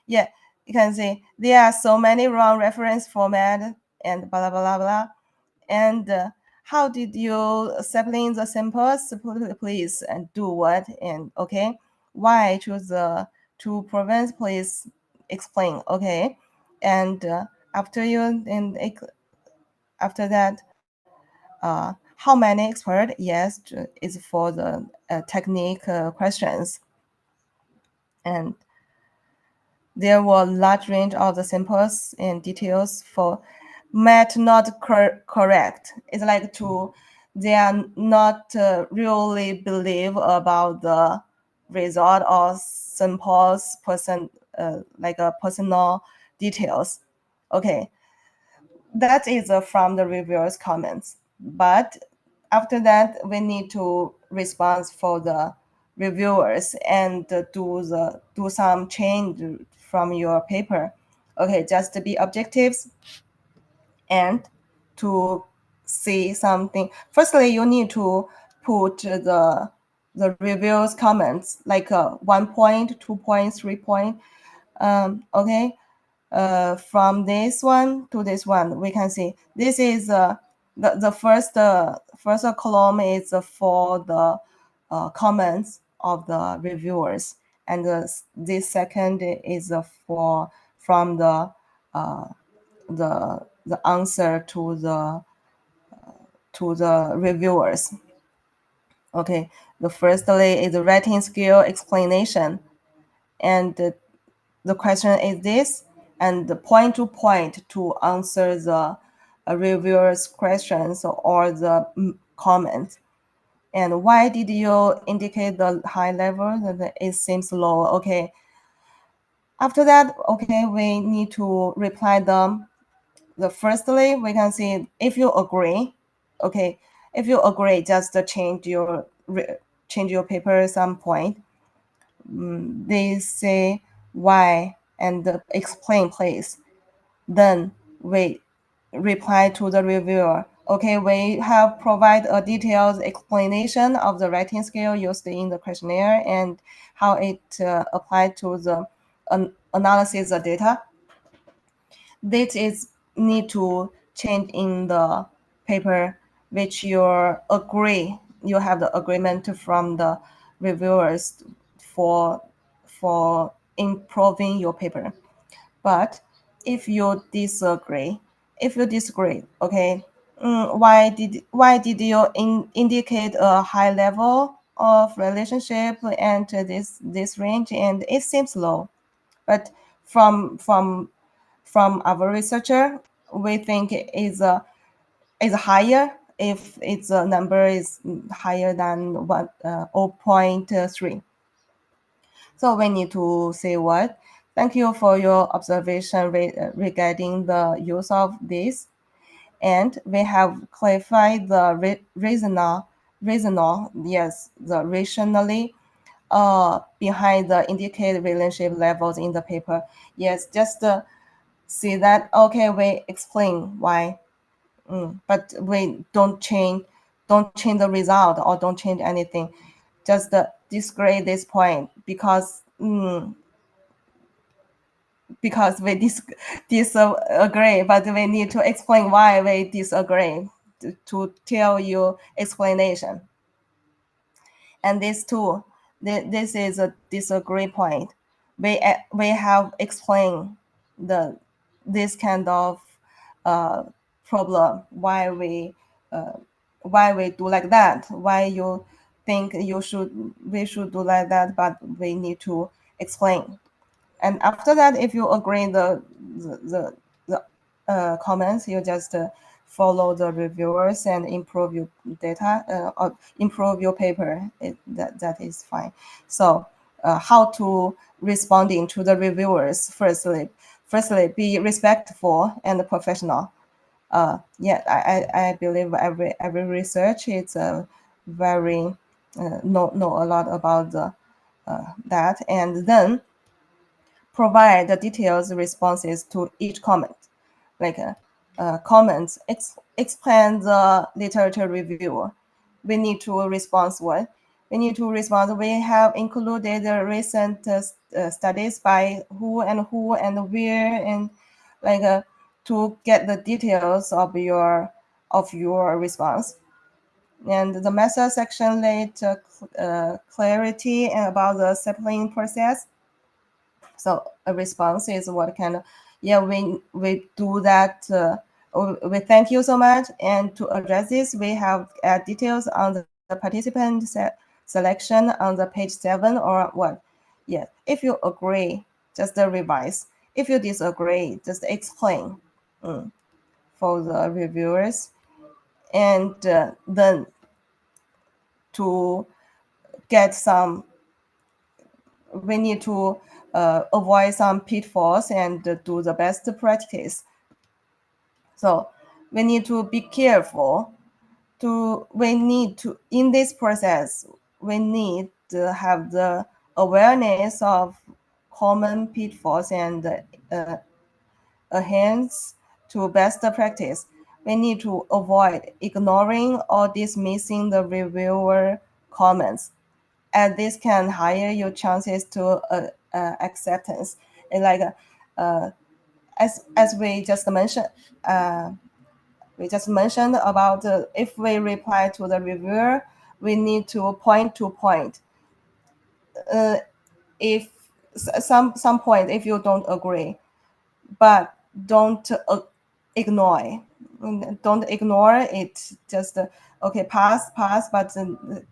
yeah, you can see there are so many wrong reference format and blah blah blah blah. And how did you sapling the samples, please, and do what? And okay, why choose the two province, please explain. Okay, and after you and after that, how many expert? Yes, is for the technique questions. And there were large range of the samples and details for met not correct. It's like to they are not really believe about the result or samples like a personal details. Okay, that is from the reviewers comments. But after that, we need to respond for the reviewers and do some change from your paper. Okay, just to be objectives and to see something. Firstly, you need to put the reviews comments like 1 point, 2 point, 3 point. Okay, from this one to this one, we can see this is the first column is for the comments of the reviewers, and this second is for from uh, the answer to the reviewers. Okay, the firstly is the writing skill explanation, and the question is this, and the point to point to answer the reviewer's questions or the comments. And why did you indicate the high level that it seems low? Okay. After that, okay, we need to reply them. The firstly, we can see if you agree. Okay, if you agree, just change your paper some point. They say why and explain, please. Then we reply to the reviewer. Okay, we have provide a detailed explanation of the writing scale used in the questionnaire and how it applied to the analysis of data. This is need to change in the paper, which you have the agreement from the reviewers for for improving your paper. But if you disagree, okay, why did you indicate a high level? of relationship enter this range, and it seems low. But from from from our researcher, we think is higher if its number is higher than one 0.3. So we need to say what. Thank you for your observation regarding the use of this, and we have clarified the reasonal, yes, the rationally behind the indicated relationship levels in the paper. Yes, just see that. Okay, we explain why, but we don't change the result or don't change anything. Just discredit this point because we disagree, but we need to explain why we disagree to tell you explanation. And this too, this is a disagree point. We have explained the this kind of uh, problem, why we do like that, why you think we should do like that, but we need to explain. And after that, if you agree the comments, you just follow the reviewers and improve your data or improve your paper. That is fine. So how to responding to the reviewers? Firstly, be respectful and professional. Yeah, I believe every research is very know a lot about that, and then provide the detailed responses to each comment. Like comments explain the literature review. We need to respond what? We need to respond. We have included the recent studies by who and where, and like to get the details of your response. And the method section laid clarity about the sampling process. So a response is what kind of, yeah, we do that. We thank you so much. And to address this, we have details on the participant selection on the page 7 or what. Yeah, if you agree, just revise. If you disagree, just explain for the reviewers. And then to get some, we need to avoid some pitfalls and do the best practice. So we need to be careful. We need to, in this process, we need to have the awareness of common pitfalls and adherence to best practice. We need to avoid ignoring or dismissing the reviewer comments, and this can higher your chances to acceptance. And like as we just mentioned about if we reply to the reviewer, we need to point to point. If some point, if you don't agree, but don't ignore. Don't ignore it. Just okay, pass, but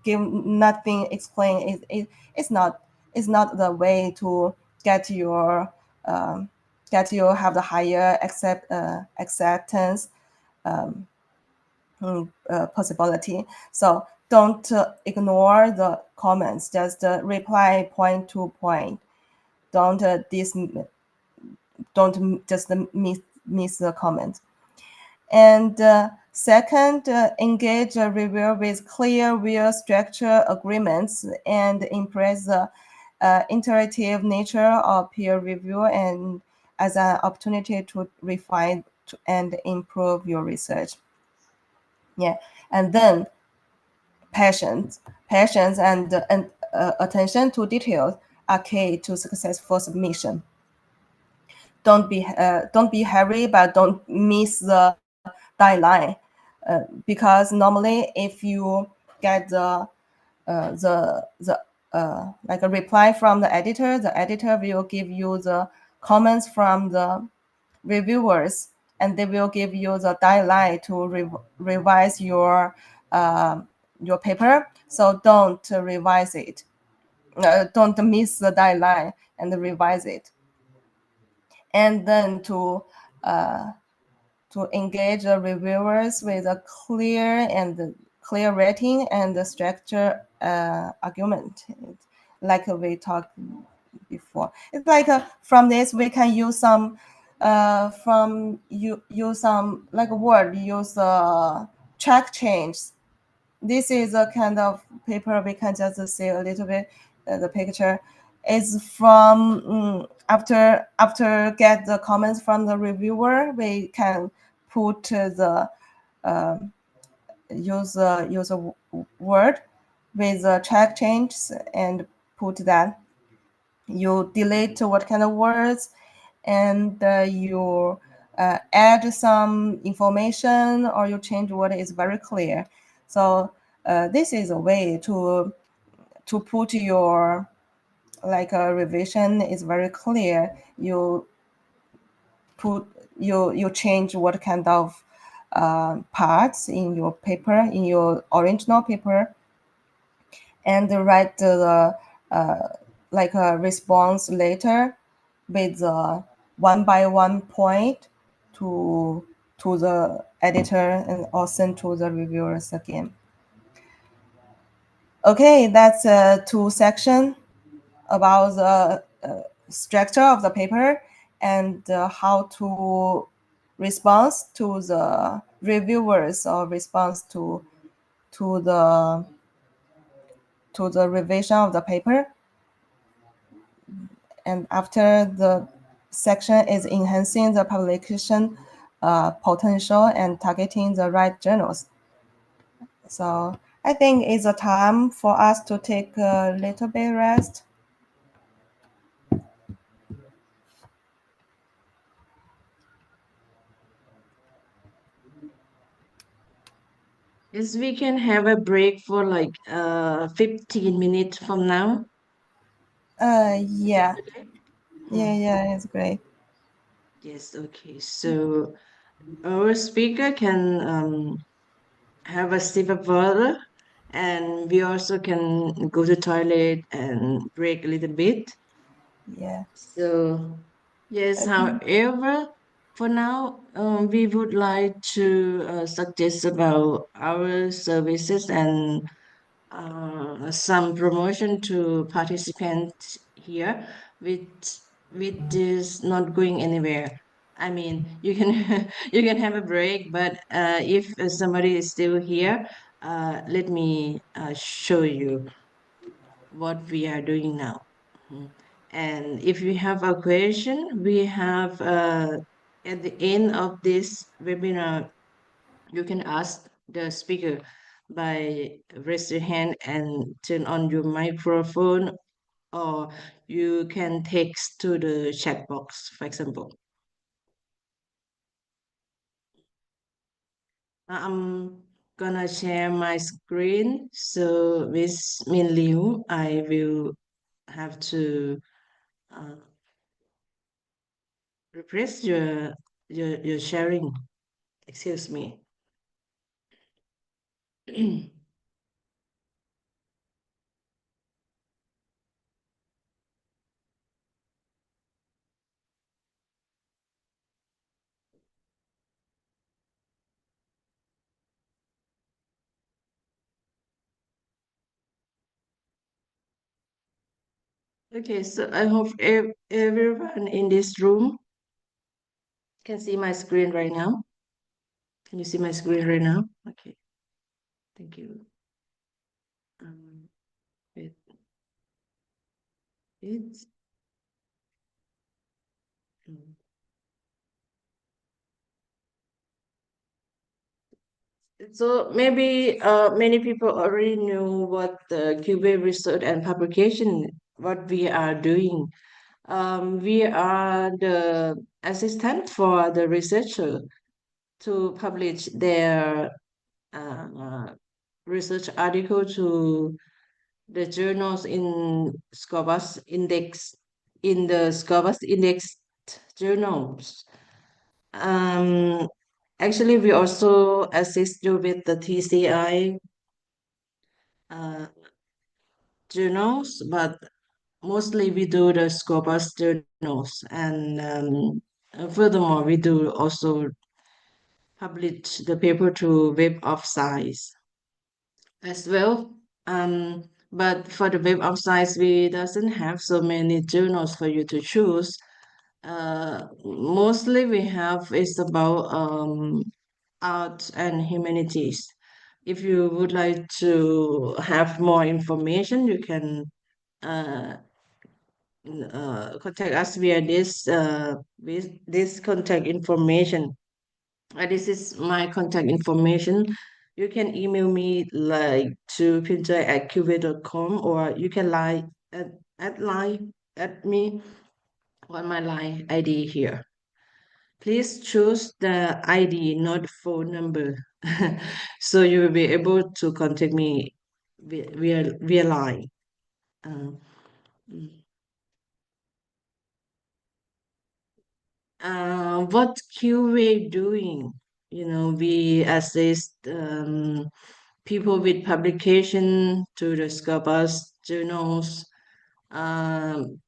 give nothing. Explain it's not the way to get your get you have the higher acceptance possibility. So don't ignore the comments. Just reply point to point. Don't don't just miss the comment. And second, engage a reviewer with clear, real structure agreements and embrace the interactive nature of peer review and as an opportunity to refine and improve your research. Yeah, and then patience and attention to details are key to successful submission. Don't be hurry, but don't miss the deadline, because normally if you get the like a reply from the editor will give you the comments from the reviewers, and they will give you the deadline to revise your your paper, so don't revise it. Don't miss the deadline and revise it. And then to engage the reviewers with a clear rating and the structure argument, like we talked before. It's like from this we can use some from you use some like word use track change. This is a kind of paper we can just see a little bit. The picture is from after get the comments from the reviewer, we can put the use a word with the track changes and put that. You delete what kind of words, and you add some information, or you change what is very clear. So this is a way to put your like a revision is very clear. You put you change what kind of parts in your paper, in your original paper, and write the like a response later with the one by one point to the editor and also send to the reviewers again. Okay, that's two section about the structure of the paper and how to respond to the reviewers or response to the to the revision of the paper. And after the section is enhancing the publication potential and targeting the right journals. So I think it's a time for us to take a little bit rest. Yes, we can have a break for like 15 minutes from now. Is Yeah, it okay? yeah, Hmm. yeah, it's great. Yes, okay. So our speaker can have a sip of water, and we also can go to toilet and break a little bit. Yeah. So yes, Okay. however, for now, we would like to suggest about our services and some promotion to participants here, which is not going anywhere. I mean, you can you can have a break, but if somebody is still here, let me show you what we are doing now. Mhm. And if you have a question, we have at the end of this webinar, you can ask the speaker by raise your hand and turn on your microphone, or you can text to the chat box, for example. I'm gonna share my screen. So with Min Liu, I will have to uh, repress your sharing. Excuse me. Okay, so I hope everyone in this room can see my screen right now. Can you see my screen right now? Okay, thank you. Um, wait, wait. Mm. So maybe many people already know what the Quvae research and publication, what we are doing. We are the assistant for the researcher to publish their uh, research article to the journals in the Scopus Index journals. Um, Actually, we also assist you with the TCI uh, journals, but mostly we do the Scopus journals, and furthermore, we do also publish the paper to Web of Science as well. But for the Web of Science, we doesn't have so many journals for you to choose. Mostly we have is about art and humanities. If you would like to have more information, you can uh, contact us via this with this contact information. This is my contact information. You can email me like to pinjai@qvae.com, or you can line at me on my line ID here. Please choose the ID, not phone number, so you will be able to contact me via line. Uh, what QA doing? We assist people with publication to the Scopus journals. Um,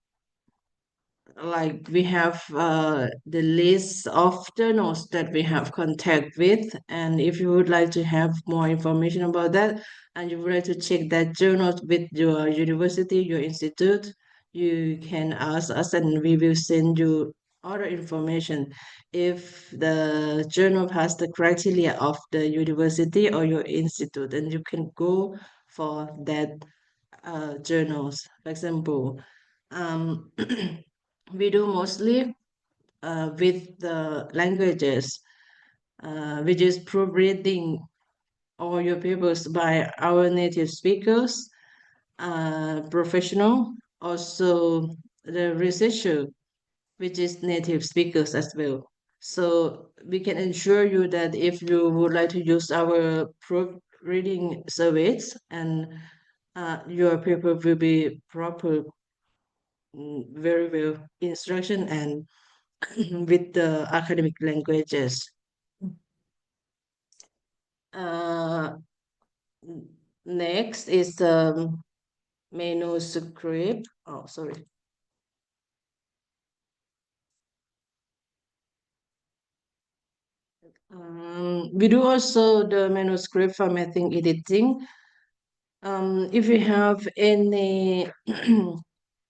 like we have the list of journals that we have contact with, and if you would like to have more information about that, and you would like to check that journal with your university, your institute, you can ask us and we will send you other information if the journal has the criteria of the university or your institute, and you can go for that journals. For example, um, we do mostly with the languages, which is proofreading all your papers by our native speakers, professional, also the researcher, which is native speakers as well. So we can ensure you that if you would like to use our proofreading service, and your paper will be proper, very well instruction and with the academic languages. Uh, Next is manuscript. Oh, sorry. We do also the manuscript formatting editing. If you have any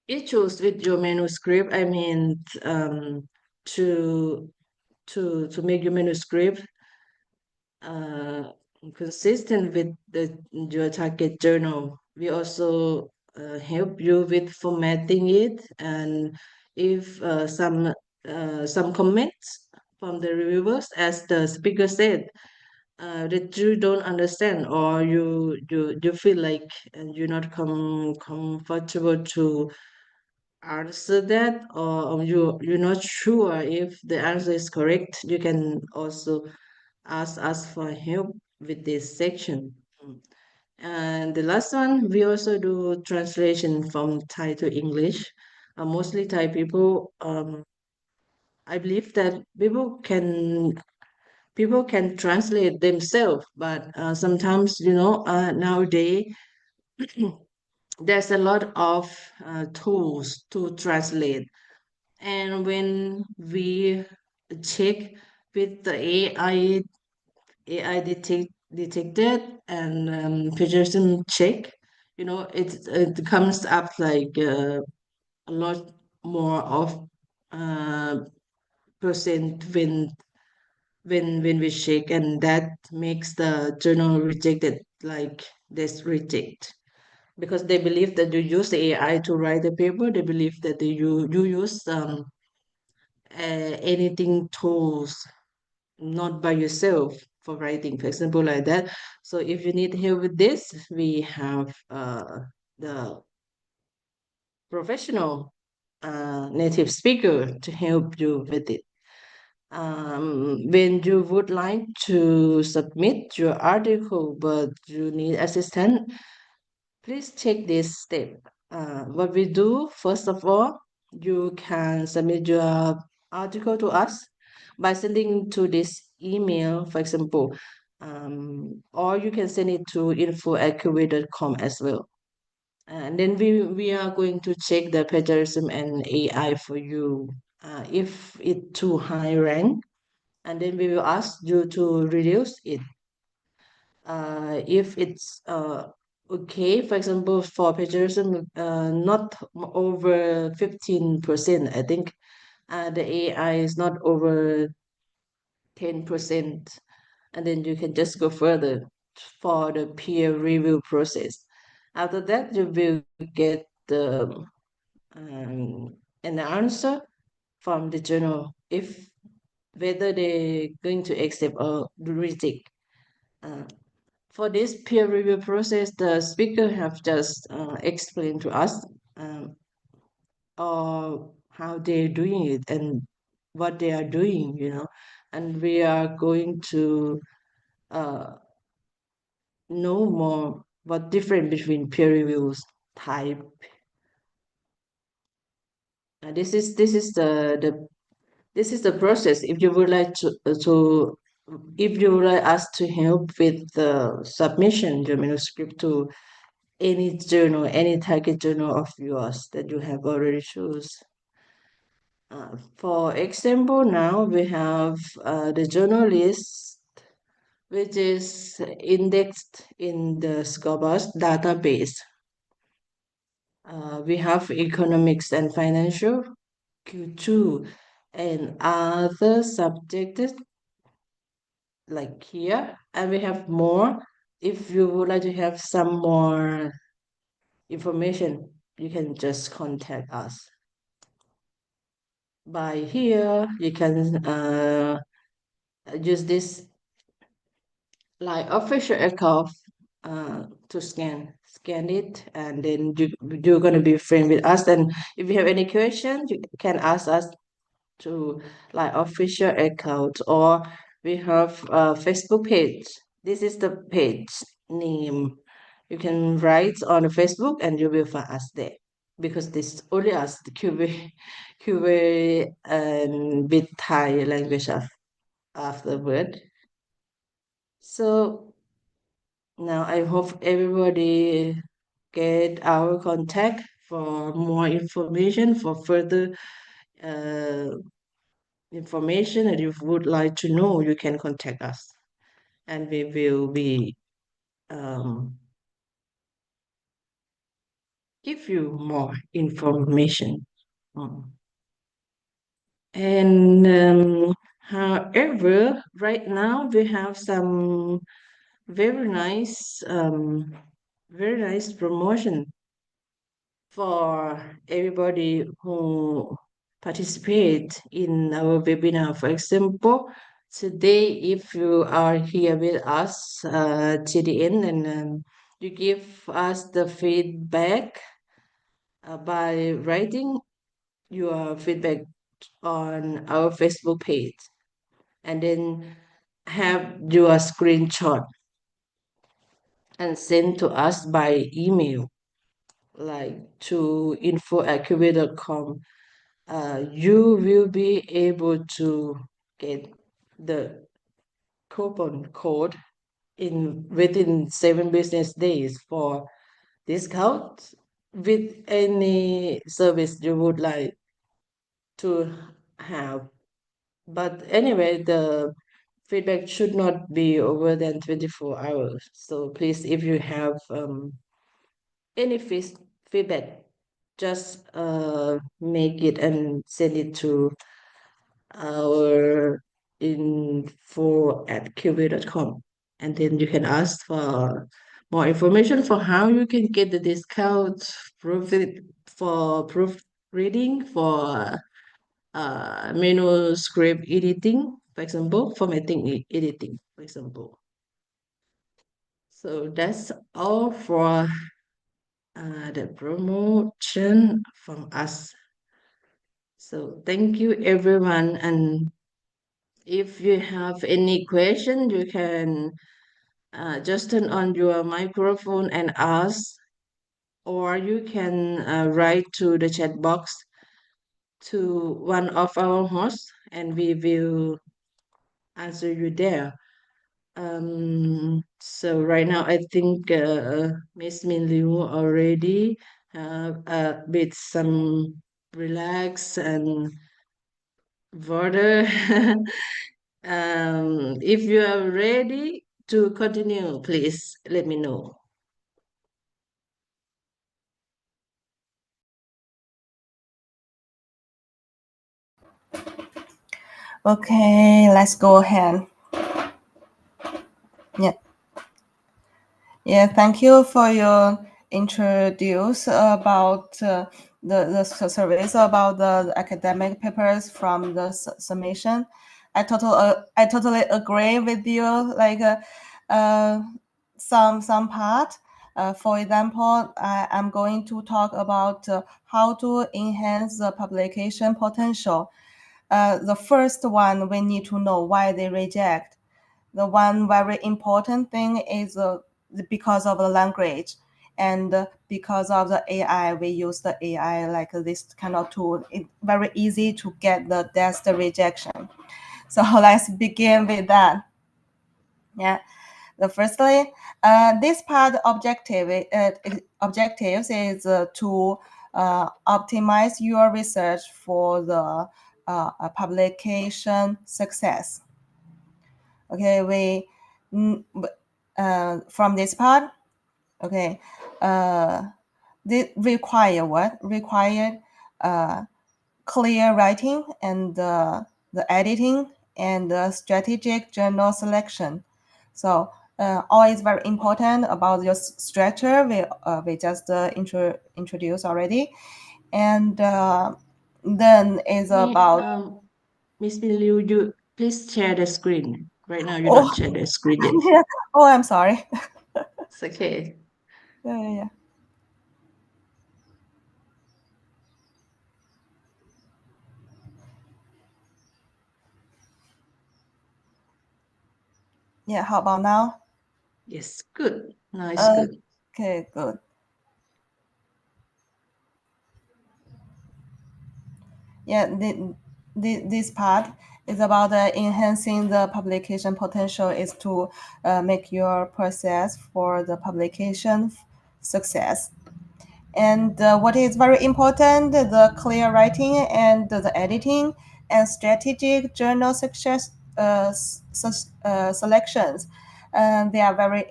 issues with your manuscript, I mean, to to make your manuscript uh, consistent with your target journal. We also help you with formatting it, and if some comments from the reviewers, as the speaker said, that you don't understand, or you feel like you're not comfortable to answer that, or you're not sure if the answer is correct, you can also ask us for help with this section. And the last one, we also do translation from Thai to English. Mostly Thai people, I believe that people can translate themselves, but sometimes, nowadays there's a lot of tools to translate. And when we check with the AI detected and Peterson check, it comes up like a lot more of uh, percent when we check, and that makes the journal rejected, like this reject, because they believe that you use the AI to write the paper. They believe that you use anything tools, not by yourself, for writing, for example, like that. So if you need help with this, we have the professional native speaker to help you with it. When you would like to submit your article but you need assistance, please take this step. What we do, first of all, you can submit your article to us by sending to this email, for example. or you can send it to info@quvae.com as well. And then we are going to check the plagiarism and AI for you. If it too high rank, and then we will ask you to reduce it. If it's okay, for example, for plagiarism, not over 15%, I think the AI is not over 10%, and then you can just go further for the peer review process. After that, you will get the an answer from the journal if whether they're going to accept or reject. Uh, for this peer review process, the speaker have just explained to us um, how they're doing it and what they are doing, and we are going to uh, know more what difference between peer reviews type. This is the this is the process. If you would like to if you would like us to help with the submission your manuscript to any journal, any target journal of yours that you have already choose. For example, now we have the journal list, which is indexed in the Scopus database. We have economics and financial, Q2, and other subjects like here. And we have more. If you would like to have some more information, you can just contact us. By here, you can use this like official account to scan it, and then you're going to be friend with us. And if you have any questions, you can ask us to like official account, or we have a Facebook page. This is the page name. You can write on the Facebook and you will find us there, because this only us the QA and bit Thai language afterward. So now I hope everybody get our contact for more information, for further uh, information, and if you would like to know, you can contact us, and we will be um, give you more information. Mm. And however, right now we have some very nice, very nice promotion for everybody who participate in our webinar. For example, today, if you are here with us to the end, and you give us the feedback by writing your feedback on our Facebook page, and then have your screenshot and send to us by email, like to info@quvae.com. You will be able to get the coupon code in within 7 business days for discount with any service you would like to have. But anyway, the feedback should not be over than 24 hours. So please, if you have any feedback, just make it and send it to our info@qb.com, and then you can ask for more information for how you can get the discount, profit for proofreading, for manuscript editing, for example, formatting editing, for example. So that's all for the promotion from us. So thank you everyone, and if you have any question, you can just turn on your microphone and ask, or you can write to the chat box to one of our hosts, and we will answer you there. So right now, I think Miss Min Liu already have a bit some relax and water. If you are ready to continue, please let me know. Okay, let's go ahead. Yeah. Yeah, thank you for your introduce about the surveys about the academic papers from the summation. I totally agree with you. Like uh, some part. For example, I am going to talk about how to enhance the publication potential. The first one, we need to know why they reject. The one very important thing is because of the language and because of the AI. We use the AI like this kind of tool. It's very easy to get the test rejection. So let's begin with that. Yeah. The firstly, this part objectives is to optimize your research for the publication success. Okay, from this part, okay, they require what? Require clear writing and the editing and the strategic journal selection. So all is very important about your structure. We just introduced already, and then is Me, about Miss Min Liu, you please share the screen. Right now, you oh don't share the screen yet. yeah, oh I'm sorry. It's okay. Yeah, yeah, yeah. Yeah, how about now? Yes, good. Nice, good. Okay, good. Yeah, this part is about enhancing the publication potential is to make your process for the publication success. And what is very important, the clear writing and the editing and strategic journal success selections. They are very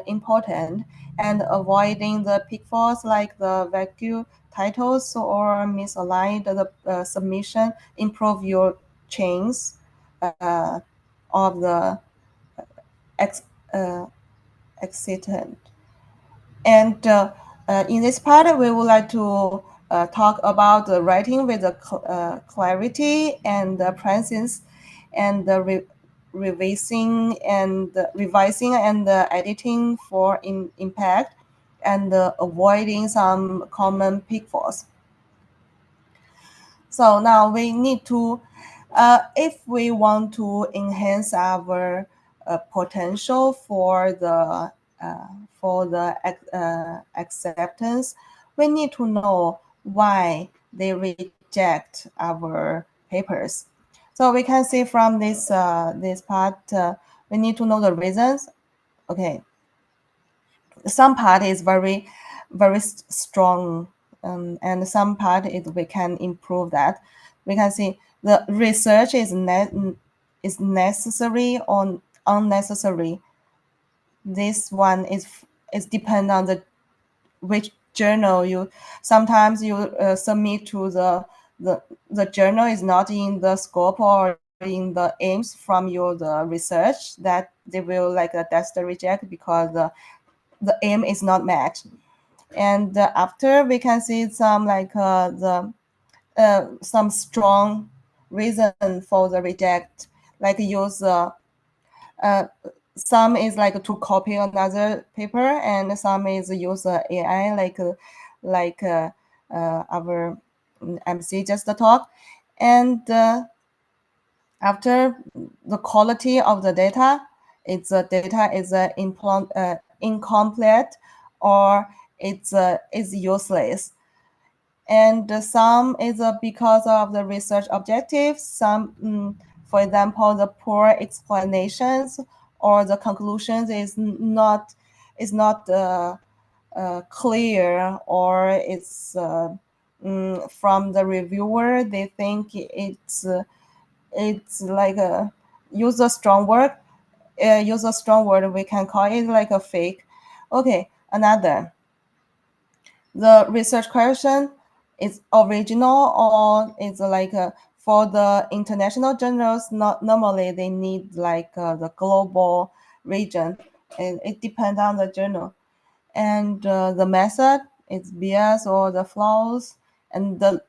important, and avoiding the pitfalls like the vacuum titles or misaligned the submission improve your chains uh, of the ex, uh, excitant. And in this part, we would like to talk about the writing with the clarity and the presence and the revising and editing for impact and avoiding some common pitfalls. So now we need to, if we want to enhance our potential for the acceptance, we need to know why they reject our papers. So we can see from this part, we need to know the reasons. Okay, some part is very strong, and some part is we can improve that. We can see the research is necessary or unnecessary. This one is depend on the which journal you. Sometimes you submit to the journal is not in the scope or in the aims from your the research, that they will like test the reject because the aim is not matched. And after we can see some like the some strong reason for the reject, like use uh, some is like to copy another paper, and some is use AI like our MC just talk. And after the quality of the data, its data is incomplete or it's is useless. And some is because of the research objectives. Some, for example, the poor explanations or the conclusions is not clear, or from the reviewer they think it's like a use a strong word we can call it like a fake. Okay, another, the research question is original or it's like for the international journals, not normally they need like the global region. It depends on the journal. And the method is bias or the flaws. And the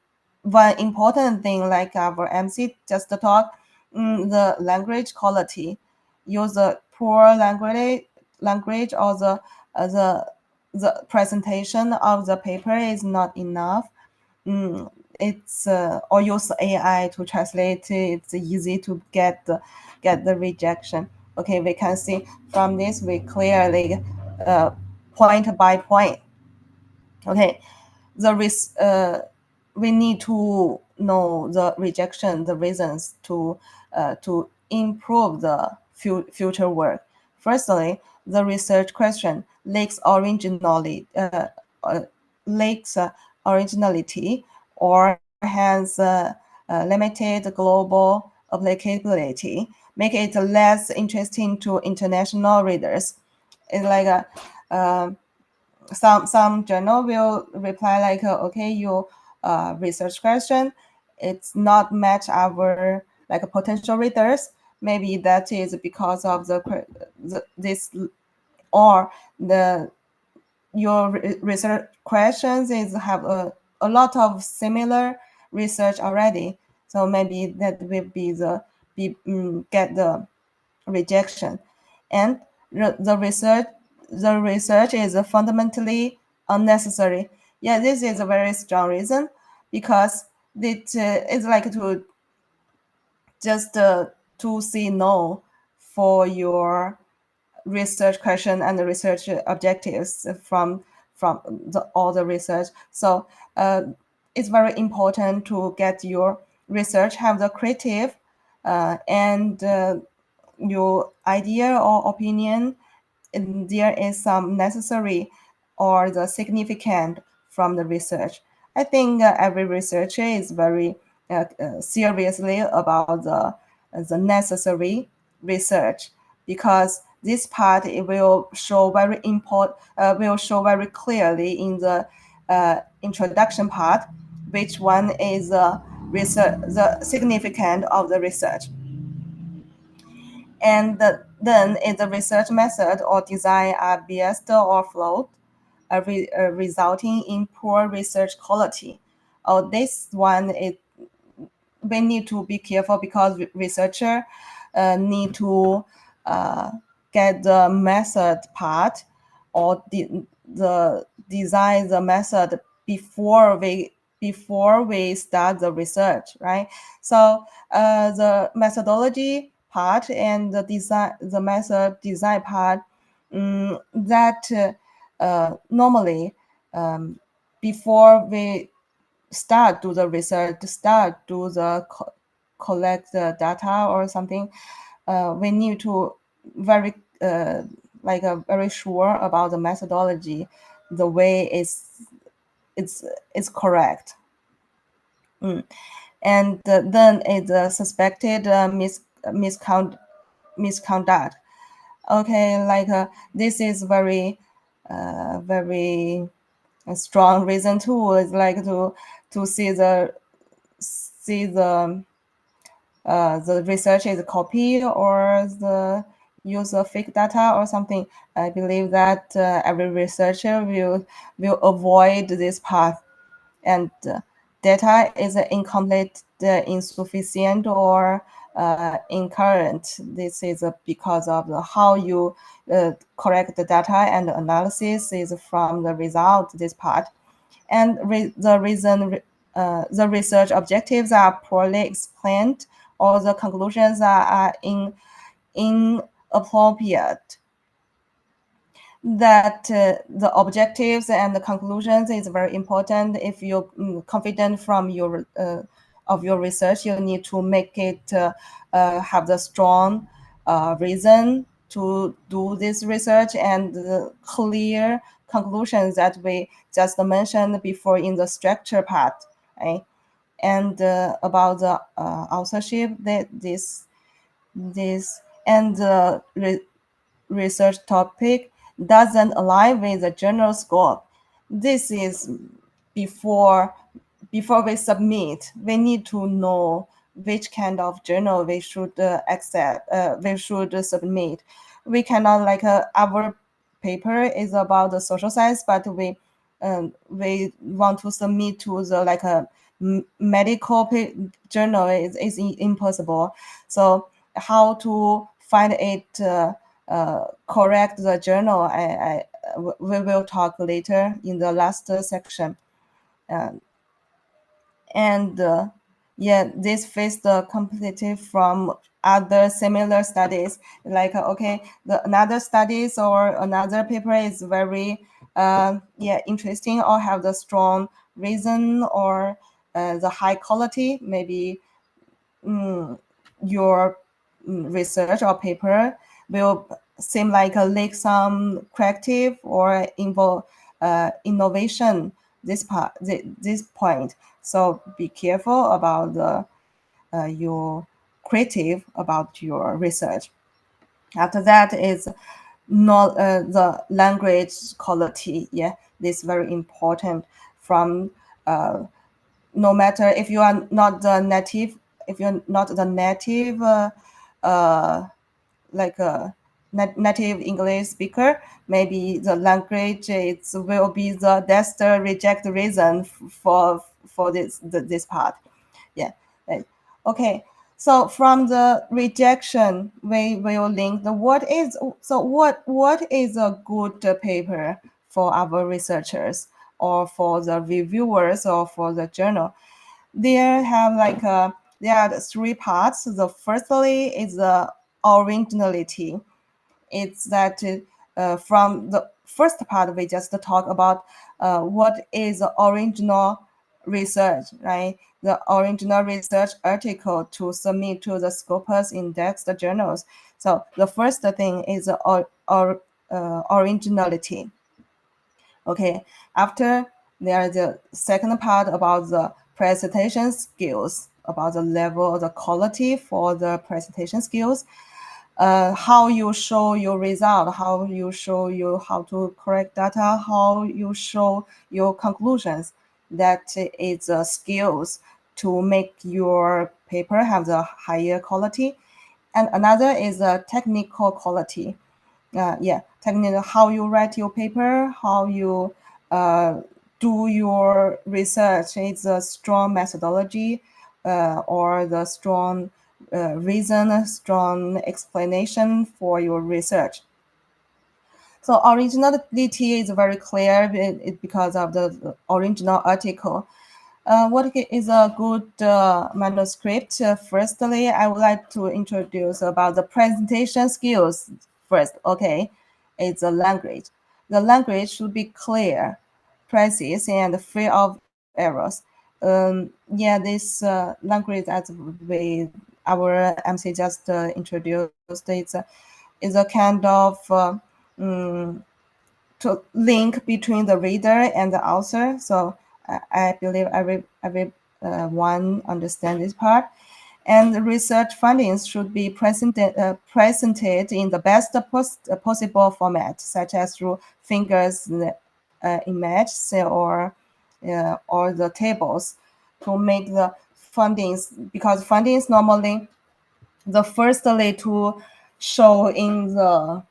one important thing, like our MC just talk, the language quality. Use a poor language, or the presentation of the paper is not enough. It's or use AI to translate it. It's easy to get the rejection. Okay, we can see from this we clearly point by point. Okay, we need to know the rejection, the reasons to improve the future work. Firstly, the research question uh, originality, or has limited global applicability, make it less interesting to international readers. It's like some journal will reply like, okay, your research question, it's not match our like potential readers. Maybe that is because of this, or the your research questions is have a lot of similar research already. So maybe that will get the rejection. And the research is fundamentally unnecessary. Yeah, this is a very strong reason, because it's like to just to say no for your research question and the research objectives from all the research. So it's very important to get your research have the creative and your idea or opinion, and there is some necessary or the significant from the research. I think every researcher is very seriously about the necessary research, because this part it will show will show very clearly in the introduction part, which one is the significant of the research. And then is the research method or design are biased or flawed, resulting in poor research quality. This one is we need to be careful, because researcher need to uh, get the method part, or the design the method before we start the research, right? So the methodology part and the method design part, that normally, before we start do the research, start do the collect the data or something, we need to very very sure about the methodology, the way it's correct. And then it's suspected misconduct. Okay, like this is very strong reason too. Is like to see the research is copied, or the use of fake data or something. I believe that every researcher will avoid this path. And data is incomplete, insufficient, or incurrent. This is because of how you correct the data, and analysis is from the result, this part. And the reason the research objectives are poorly explained, or the conclusions are inappropriate. That the objectives and the conclusions is very important. If you're confident from your of your research, you need to make it have the strong reason to do this research and the clear conclusions that we just mentioned before in the structure part, right? And about the authorship, that this and the research topic doesn't align with the journal scope. This is before before we submit, we need to know which kind of journal we should accept, we should submit. We cannot like our paper is about the social science, but we want to submit to the like a medical journal is impossible. So how to find it correct the journal, we will talk later in the last section. Uh, and yeah, this face the competitive from other similar studies, like okay, the another studies or another paper is very yeah, interesting or have the strong reason or the high quality, maybe your research or paper will seem like a like some creative or innovation this part this point. So be careful about the your creative about your research. After that is not the language quality. Yeah, this is very important. From no matter if you are not the native, if you're not the native uh, like a native English speaker, maybe the language it will be that's the reject reason for this part. Yeah. Right. Okay. So from the rejection, we will link the what is a good paper for our researchers or for the reviewers or for the journal. There have like there are three parts. The firstly is the originality. It's that from the first part we just talk about what is the original research, right? The original research article to submit to the Scopus indexed journals. So the first thing is originality. Okay, after there is the second part about the presentation skills, about the level, the quality for the presentation skills, how you show your result, how you show you how to correct data, how you show your conclusions. That is skills to make your paper have the higher quality. And another is a technical quality. Yeah, technical, how you write your paper, how you do your research. It's a strong methodology or the strong reason, strong explanation for your research. So originality is very clear because of the original article. What is a good manuscript? Firstly, I would like to introduce about the presentation skills first. Okay, it's a language. The language should be clear, precise, and free of errors. Yeah, this language as we our MC just introduced, is a kind of to link between the reader and the author. So I believe everyone understand this part. And the research findings should be presented in the best possible format, such as through fingers images or the tables to make the findings, because findings normally the firstly to show in the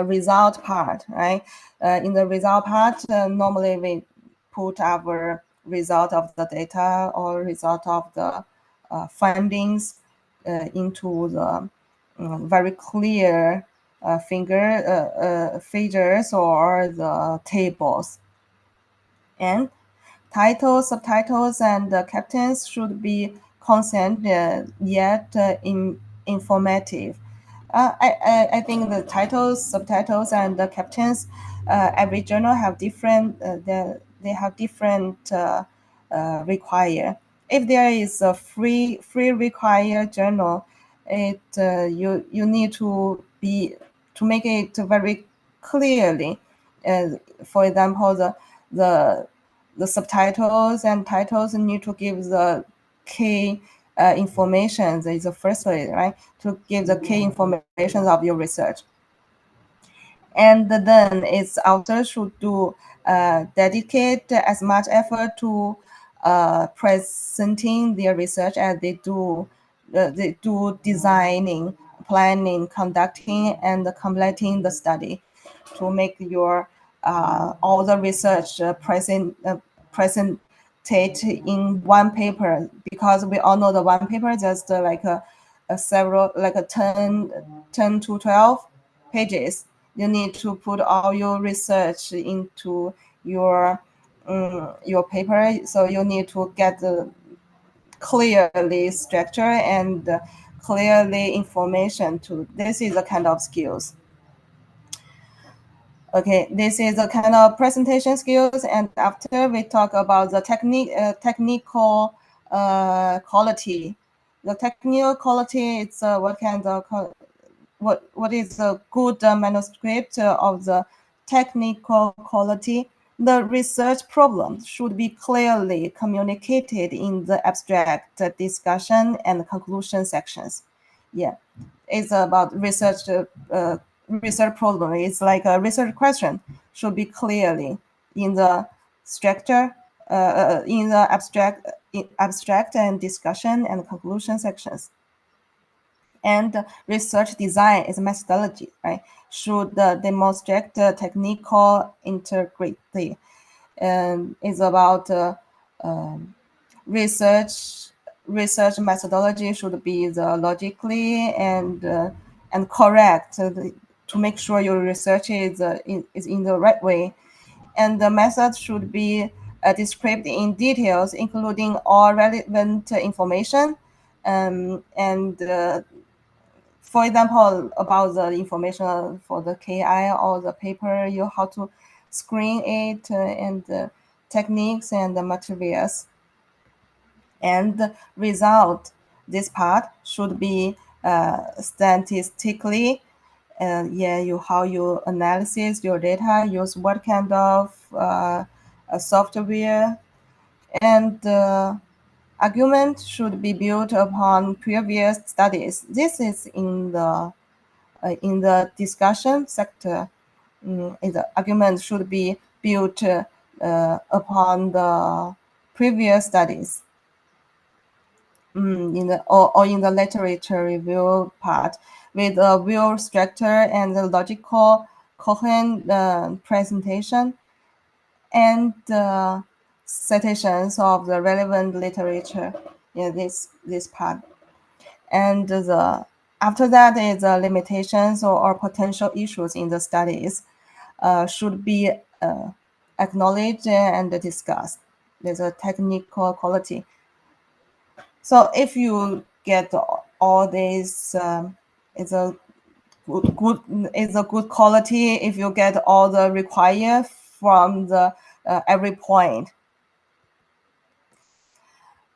result part, right? In the result part, normally we put our result of the data or result of the findings into the very clear figures or the tables. And titles, subtitles, and captains should be constant yet informative. I think the titles, subtitles, and the captains, every journal have different. They have different require. If there is a free require journal, it you need to be to make it very clearly. For example, the the subtitles and titles need to give the key information. That is the first way, right? To give the key information of your research. And then its author should do dedicate as much effort to presenting their research as they do designing, planning, conducting, and completing the study to make your all the research presentate in one paper, because we all know the one paper just a several like a 10 to 12 pages. You need to put all your research into your paper, so you need to get the clearly structure and clearly information to this is a kind of skills. Okay, this is a kind of presentation skills, and after we talk about the technical quality. The technical quality is what kind of what is a good manuscript of the technical quality. The research problem should be clearly communicated in the abstract discussion and conclusion sections. Yeah, it's about research problem. It's like a research question should be clearly in the structure, in the abstract and discussion and conclusion sections. And research design is methodology, right? Should demonstrate technical integrity, and is about um, research methodology should be the logically and correct to make sure your research is in the right way, and the method should be described in details, including all relevant information, and for example, about the information for the KI or the paper, you how to screen it and techniques and the materials. And the result, this part should be statistically, yeah, you how you analysis your data, use what kind of software, and argument should be built upon previous studies. This is in the discussion sector. The argument should be built upon the previous studies. In the or in the literature review part, with a well structure and a logical coherent presentation, and citations of the relevant literature. Yeah, this part. And the after that is limitations or potential issues in the studies should be acknowledged and discussed. There's a technical quality. So if you get all these, it's a good it's a good quality if you get all the required from the every point.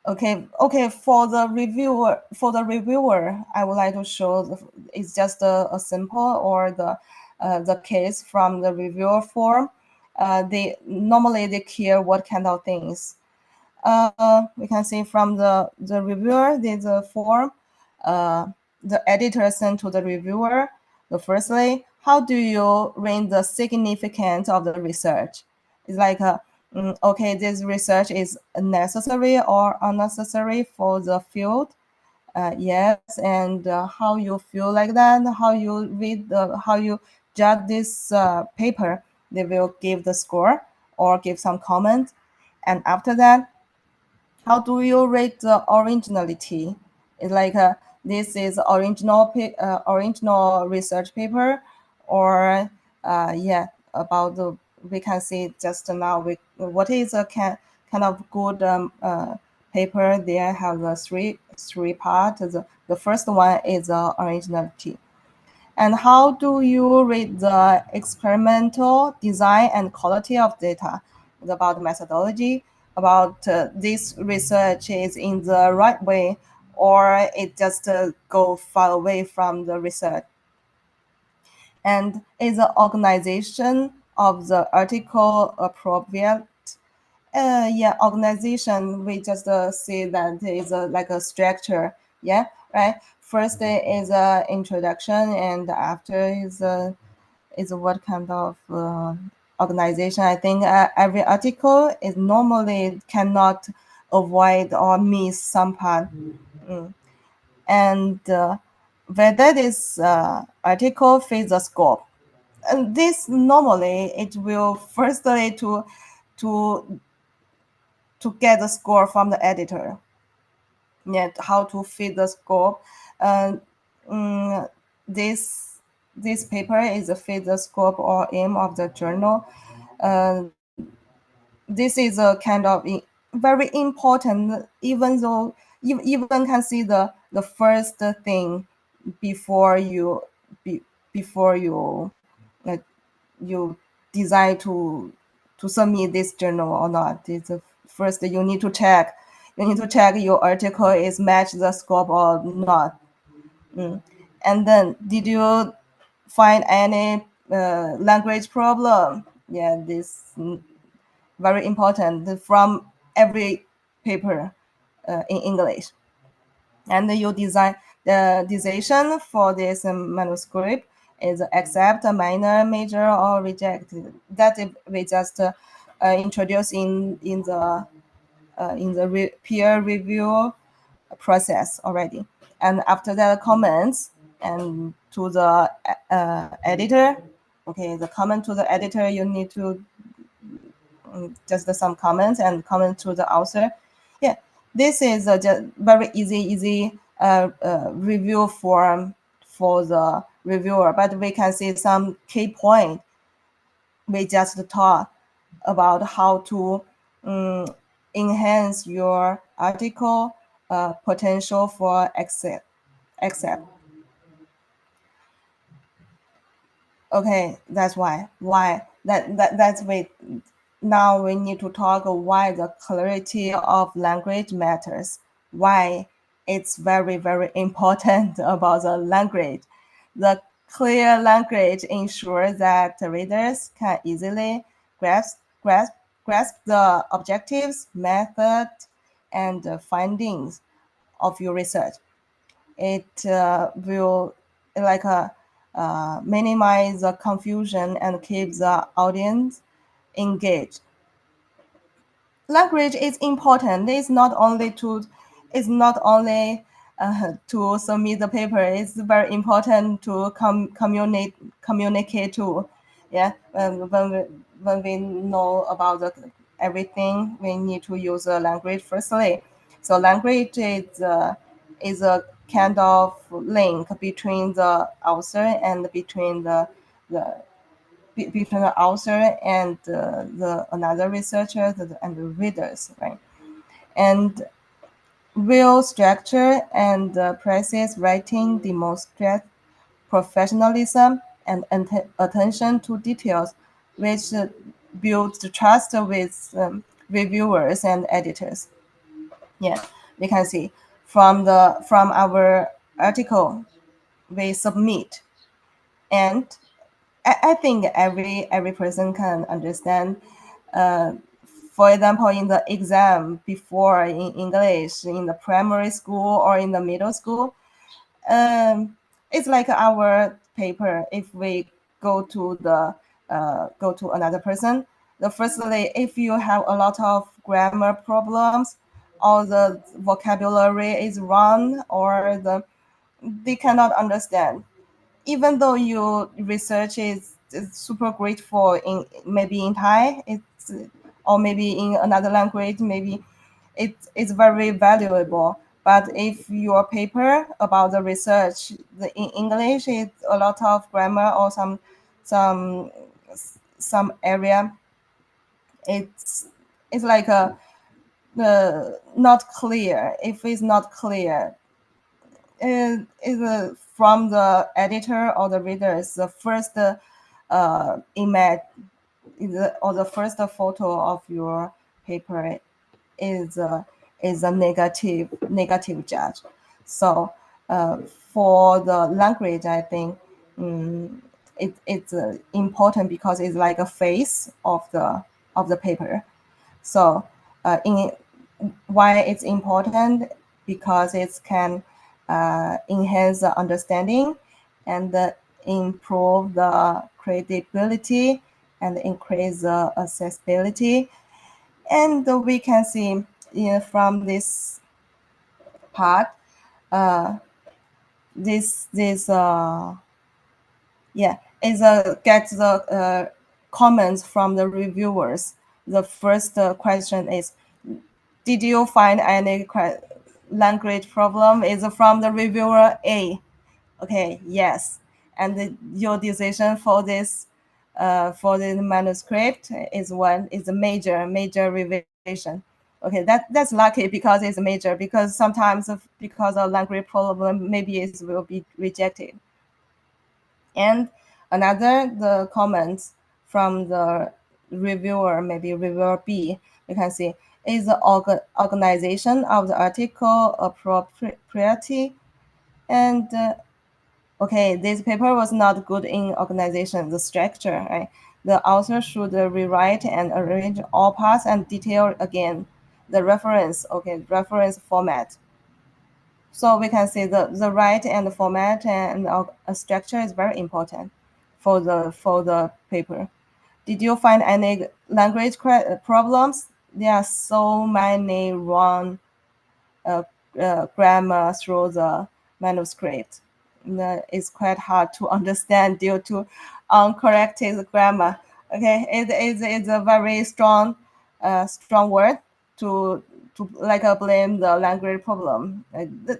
Okay, for the reviewer, I would like to show it's just a simple or the case from the reviewer form. They normally they care what kind of things. We can see from the reviewer, there's a form. Uh, the editor sent to the reviewer. The firstly, how do you rate the significance of the research? It's like, okay, this research is necessary or unnecessary for the field. Yes, and how you feel like that, how you read how you judge this paper. They will give the score or give some comment, and after that, how do you rate the originality? It's like this is original research paper, or yeah, about the we can see just now what is a kind of good paper. There have the three parts. The first one is originality. And how do you rate the experimental design and quality of data? It's about methodology, about this research is in the right way, or it just go far away from the research. And is the organization of the article appropriate? Yeah, organization, we just see that is like a structure. Yeah, right. First is a introduction, and after is what kind of organization. I think every article is normally cannot avoid or miss some part. Mm. And whether this article fits the scope. And this normally it will firstly to to get the score from the editor. Yeah, how to fit the scope. And this this paper is a fit the scope or aim of the journal. Uh, this is a kind of very important, even though you even can see the first thing before be, before uh, you decide to submit this journal or not. It's first you need to check. You need to check your article is match the scope or not. Mm. And then, did you find any language problem? Yeah, this very important from every paper in English. And you design the decision for this manuscript is accept, minor, major, or reject. That we just introduce in the peer review process already. And after that, comments and to the editor. Okay, the comment to the editor, you need to just some comments and comment to the author. Yeah, this is just very easy review form for the reviewer, but we can see some key point. We just talk about how to um, enhance your article potential for accept. Okay, that's why that's why now we need to talk why the clarity of language matters, why it's very important about the language. The clear language ensures that readers can easily grasp grasp the objectives, method, and findings of your research. It will like minimize the confusion and keep the audience engaged. Language is important. It's not only to submit the paper. It's very important to communicate too. Yeah, when we know about everything, we need to use a language firstly. So language is a kind of link between the author and the between the author and the another researcher and the readers, right? And real structure and precise writing demonstrate professionalism and attention to details, which builds trust with reviewers and editors. Yeah, we can see from our article we submit, and I think every person can understand. Uh, for example, in the exam before in English in the primary school or in the middle school, um, it's like our paper. If we go to another person, the firstly, if you have a lot of grammar problems, or the vocabulary is wrong, or they cannot understand, even though your research is super grateful in maybe in Thai, it's or maybe in another language, maybe it's very valuable. But if your paper about the research in English is a lot of grammar or some some area, it's it's like a not clear. If it's not clear, is from the editor or the readers, the first image or the first photo of your paper is is a negative judge. So for the language, I think um, it's important because it's like a face of the paper. So in why it's important, because it can enhance the understanding and improve the credibility and increase the accessibility. And we can see, from this part, this yeah, is get the comments from the reviewers. The first question is, did you find any language problem? Is from the reviewer A. Okay, yes. And your decision for the manuscript is a major revision. Okay, that's lucky because it's major, because sometimes because of language problem, maybe it will be rejected. And another, the comments from the reviewer, maybe reviewer B, you can see, is the organization of the article appropriate. And okay, this paper was not good in organization, the structure, right? The author should rewrite and arrange all parts and detail again the reference, okay, reference format. So we can see the right and the format and a structure is very important for the paper. Did you find any language problems? There are so many wrong uh, grammar through the manuscript. It's quite hard to understand due to uncorrected grammar. Okay, it's a very strong word to like blame the language problem.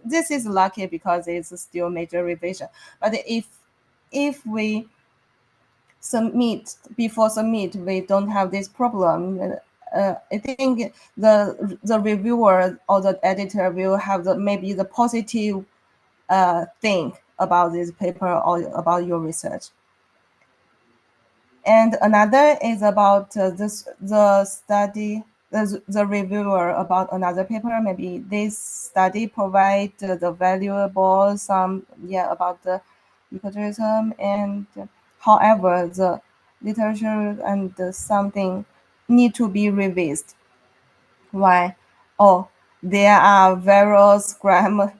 This is lucky because it's still major revision. But if we submit, we don't have this problem. I think the reviewer or the editor will have maybe the positive thing about this paper or about your research. And another is about the study, the reviewer about another paper. Maybe this study provide the valuable some about the ecologism, and however the literature and something need to be revised. Why? Oh, there are various grammatical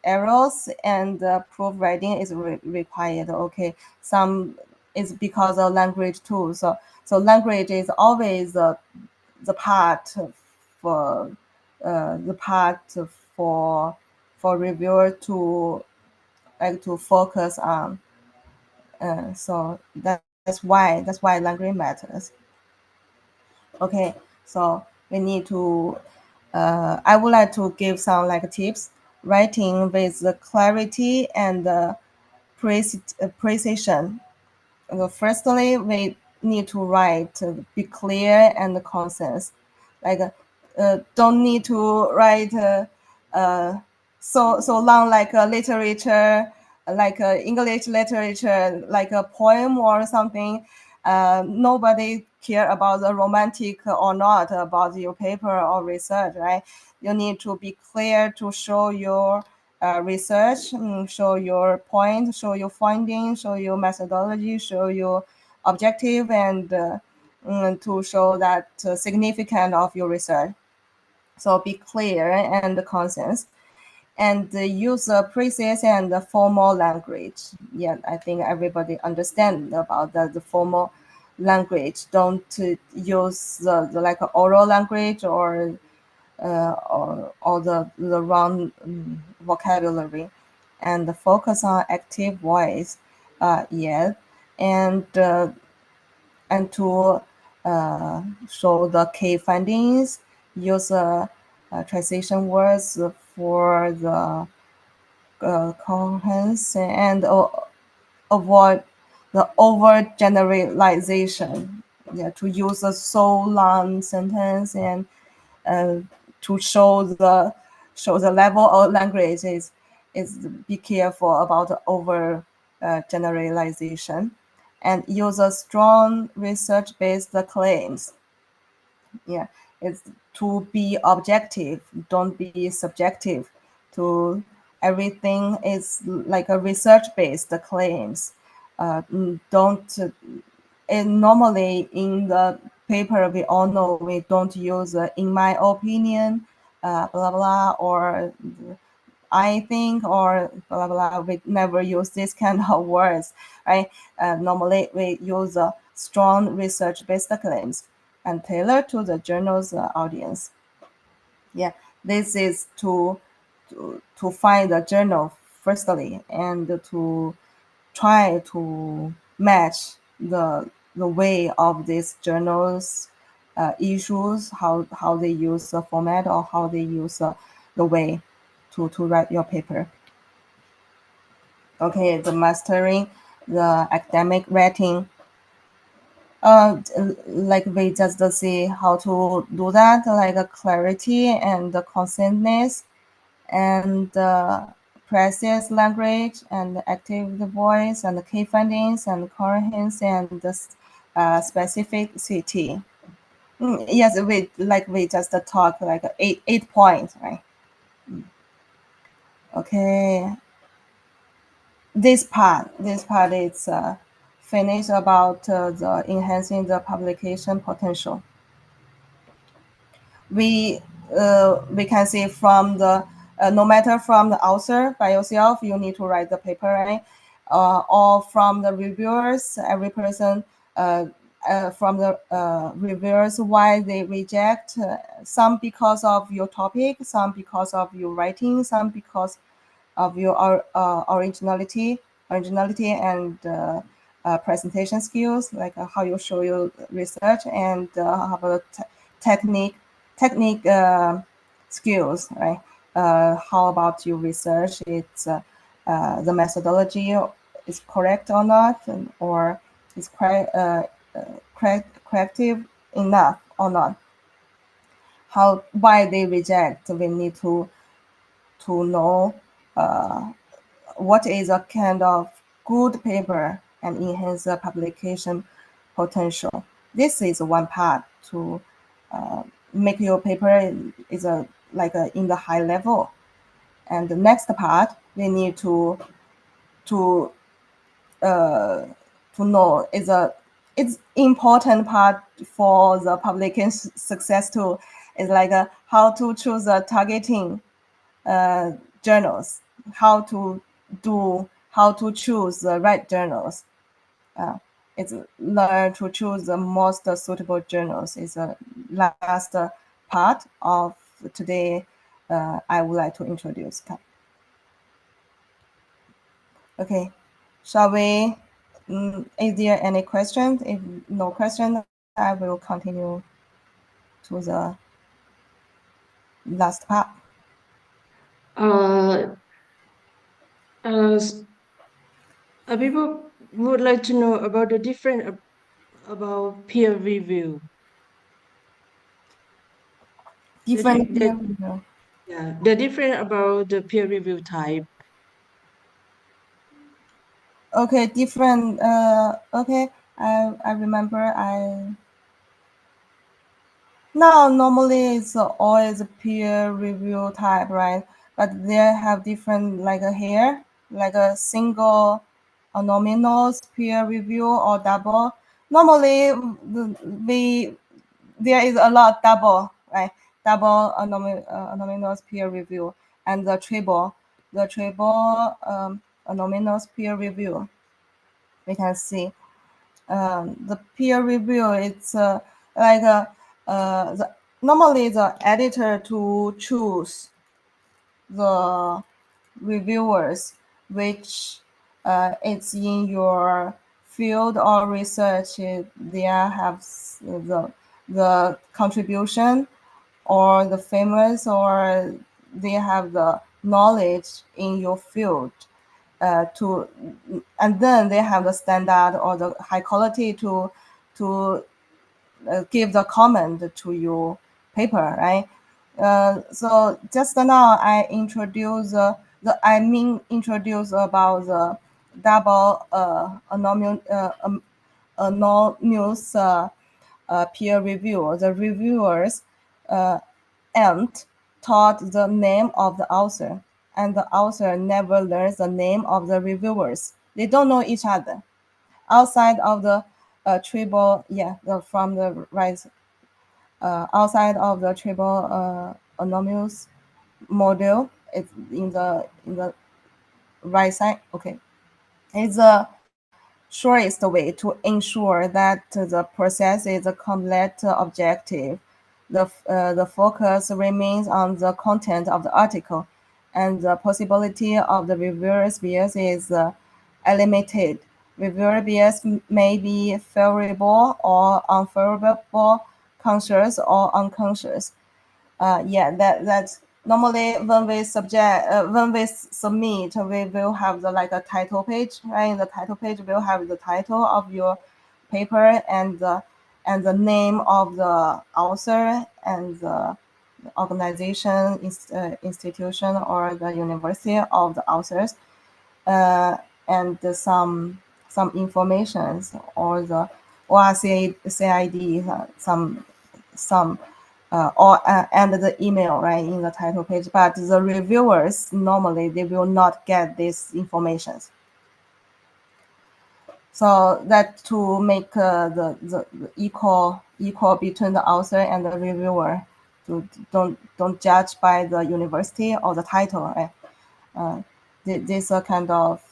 errors, and proof reading is required. Okay, some is because of language too. So language is always the part for the part for reviewer to like to focus on. So that's why language matters. Okay, so we need to I would like to give some like tips. Writing with the clarity and precision. Firstly, we need to write be clear and concise. Like don't need to write so long like literature, like English literature, like a poem or something. Nobody care about the romantic or not about your paper or research, right? You need to be clear to show your research, show your point, show your findings, show your methodology, show your objective, and to show that significance of your research. So be clear and concise, and use precise and formal language. Yeah, I think everybody understand about the formal language. Don't use the like oral language or the wrong vocabulary, and focus on active voice. Yeah, and to show the key findings, use translation words for the coherence, and avoid the overgeneralization. Yeah, to use a so long sentence, and uh, to show the level of language is be careful about over generalization, and use a strong research-based claims. Yeah, it's to be objective, don't be subjective, to everything is like a research-based claims. Don't and normally in the paper we all know we don't use in my opinion, blah blah, or I think, or blah blah. We never use this kind of words, right? Normally we use strong research-based claims and tailor to the journal's audience. Yeah, this is to find a journal firstly, and to try to match the way of these journals issues, how they use the format, or how they use the way to write your paper. Okay, the mastering, the academic writing. Like we just see how to do that, like clarity and the conciseness, and precise language, and active voice, and the key findings, and coherence, and the specificity. Yes, we just talk like eight points, right? Okay, this part is finished about the enhancing the publication potential. We can see from the no matter from the author by yourself, you need to write the paper, right? Or from the reviewers, every person from the reviewers, why they reject, some because of your topic, some because of your writing, some because of your originality and presentation skills, like how you show your research, and how about technique skills, right? How about your research? It's the methodology is correct or not, or is corrective enough or not? How why they reject? We need to know what is a kind of good paper and enhance the publication potential. This is one part to make your paper is a like a, in the high level. And the next part we need to to know is a it's important part for the publication success too, is like how to choose a targeting journals, how to how to choose the right journals. Uh, it's learn to choose the most suitable journals is the last part of today. I would like to introduce. Okay, shall we? Is there any questions? If no question, I will continue to the last part. Uh, s- People would like to know about the different about peer review. The, Different di- the peer review. yeah, the different about the peer review type. Okay, different. Okay, I remember. Now normally it's always a peer review type, right? But they have different, like a here, like a single anonymous peer review or double. Normally we there is a lot double, right? Double anonymous peer review, and the triple anonymous peer review. We can see the peer review. It's like normally the editor to choose the reviewers which it's in your field or research. They have the contribution, or the famous, or they have the knowledge in your field to, and then they have the standard or the high quality to give the comment to your paper, right? So just now I introduce introduce about the double anonymous peer review. The reviewers uh, and taught the name of the author and the author never learns the name of the reviewers. They don't know each other. Outside of the tribal, from the right, outside of the tribal anonymous model, it's in the right side. Okay, it's a surest way to ensure that the process is a complete objective. The focus remains on the content of the article, and the possibility of the reviewer's bias is limited. Reviewer bias may be favorable or unfavorable, conscious or unconscious. That's normally when we submit, we will have the like a title page, right? In the title page will have the title of your paper and the name of the author and the organization, institution or the university of the authors, uh, and some informations or the CID, some or and the email right in the title page. But the reviewers normally they will not get these informations. So that to make the equal between the author and the reviewer, to don't judge by the university or the title, right? Uh, this kind of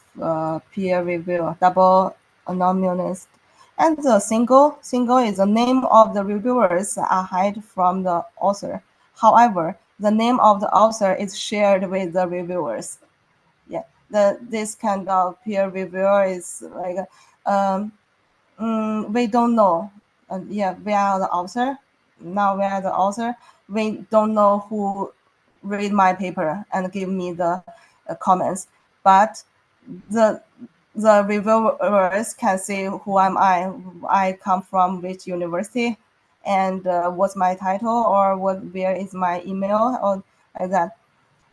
peer review, double anonymous, and the single is the name of the reviewers are hide from the author. However, the name of the author is shared with the reviewers. Yeah, this kind of peer reviewer is like um, we don't know. We are the author. Now we are the author. We don't know who read my paper and give me the comments, but the the reviewers can see who am I come from which university, and what's my title or where is my email or like that.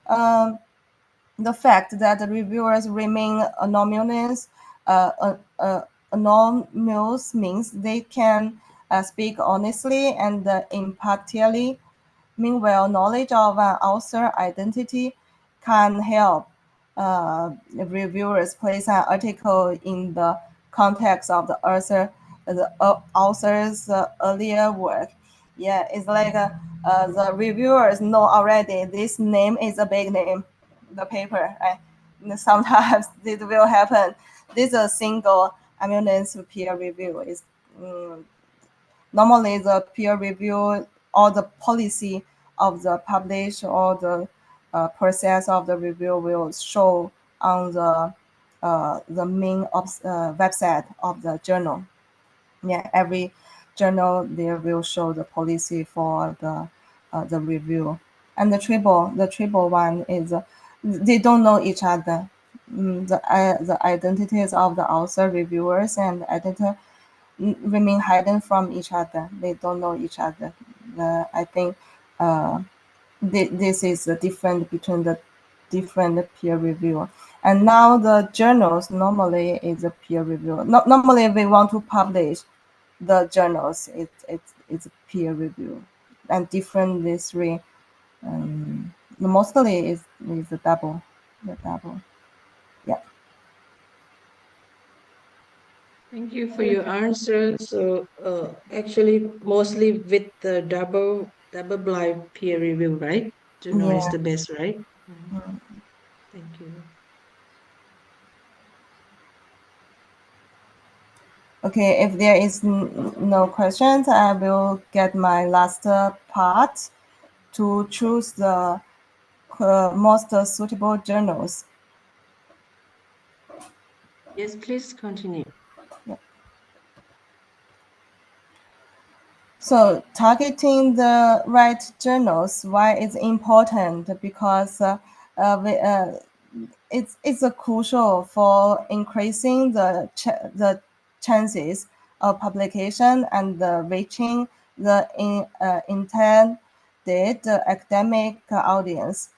Um, the fact that the reviewers remain anonymous means they can speak honestly and impartially. Meanwhile, knowledge of an author identity can help reviewers place an article in the context of the author's earlier work. Yeah, it's like the reviewers know already this name is a big name, the paper. Right? Sometimes this will happen. This is a single eminence peer review. Is normally the peer review or the policy of the publish or the process of the review will show on the main website of the journal. Yeah, every journal there will show the policy for the review. And the triple one is they don't know each other. The identities of the author, reviewers, and editor remain hidden from each other. They don't know each other. I think uh, this is the difference between the different peer review. And now the journals normally is a peer review. Normally we want to publish the journals. It's a peer review, and different these three. Mostly is the double. Yeah. Thank you for your answer. So, actually, mostly with the double blind peer review, right? Journal is Yeah. the best, right? Mhm. Thank you. Okay, if there is no questions, I will get my last part to choose the most suitable journals. Yes, please continue. Yeah. So targeting the right journals, why it's important? Because it's a crucial for increasing the chances of publication and reaching the intended academic audience.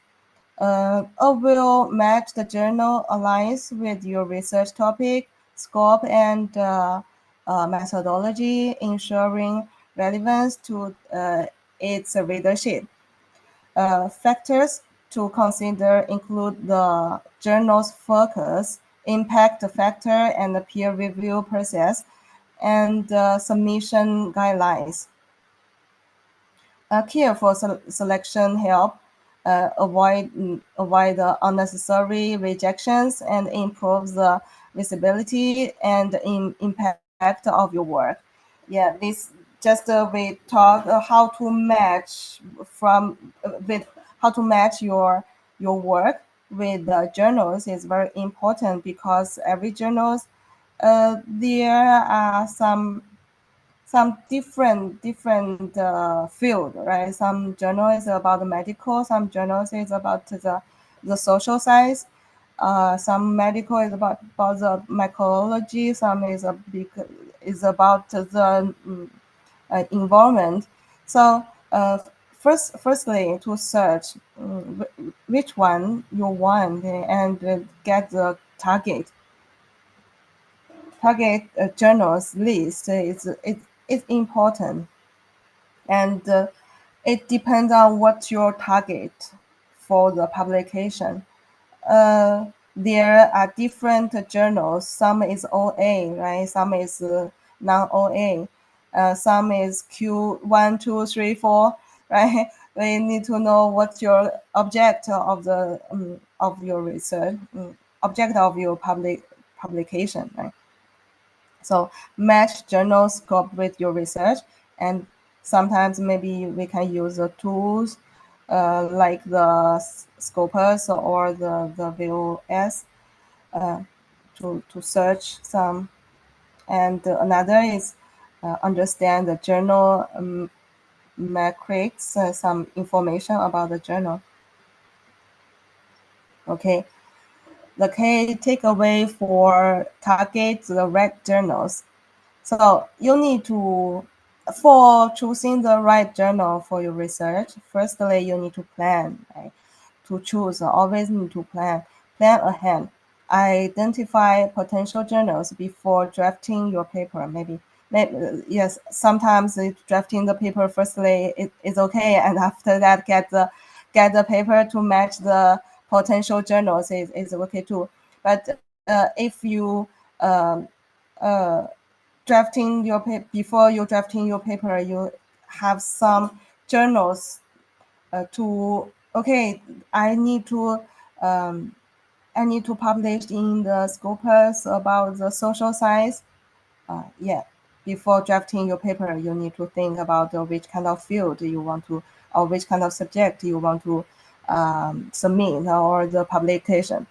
A well-matched journal aligns with your research topic, scope, and methodology, ensuring relevance to its readership. Factors to consider include the journal's focus, impact factor, and the peer review process, and submission guidelines. Careful selection help avoid unnecessary rejections and improve the visibility and impact of your work. Yeah, this just we talk how to match with how to match your work with the journals is very important because every journals there are some different field, right? Some journal is about the medical, some journals is about the social science, some medical is about the mycology, some is about the environment. So firstly, to search which one you want and get the target journals list is important, and it depends on what your target for the publication. Uh, there are different journals. Some is OA, right? Some is non-OA. Some is Q1, 2, 3, 4, right? We need to know what's your object of your research, object of your publication, right? So match journal scope with your research, and sometimes maybe we can use the tools like the Scopus or the VOS uh, to search some. And another is understand the journal metrics, some information about the journal. Okay, the key takeaway for target the right journals. So you need to, for choosing the right journal for your research, firstly, you need to plan, right? To choose, always need to plan ahead. Identify potential journals before drafting your paper. Maybe yes, sometimes drafting the paper firstly is okay, and after that get the paper to match the potential journals is okay too. But if you um, uh, drafting your paper before you drafting your paper, you have some journals to okay. I need to um, I need to publish in the Scopus about the social science. Yeah, before drafting your paper, you need to think about which kind of field you want to, or which kind of subject you want to submit or the publication.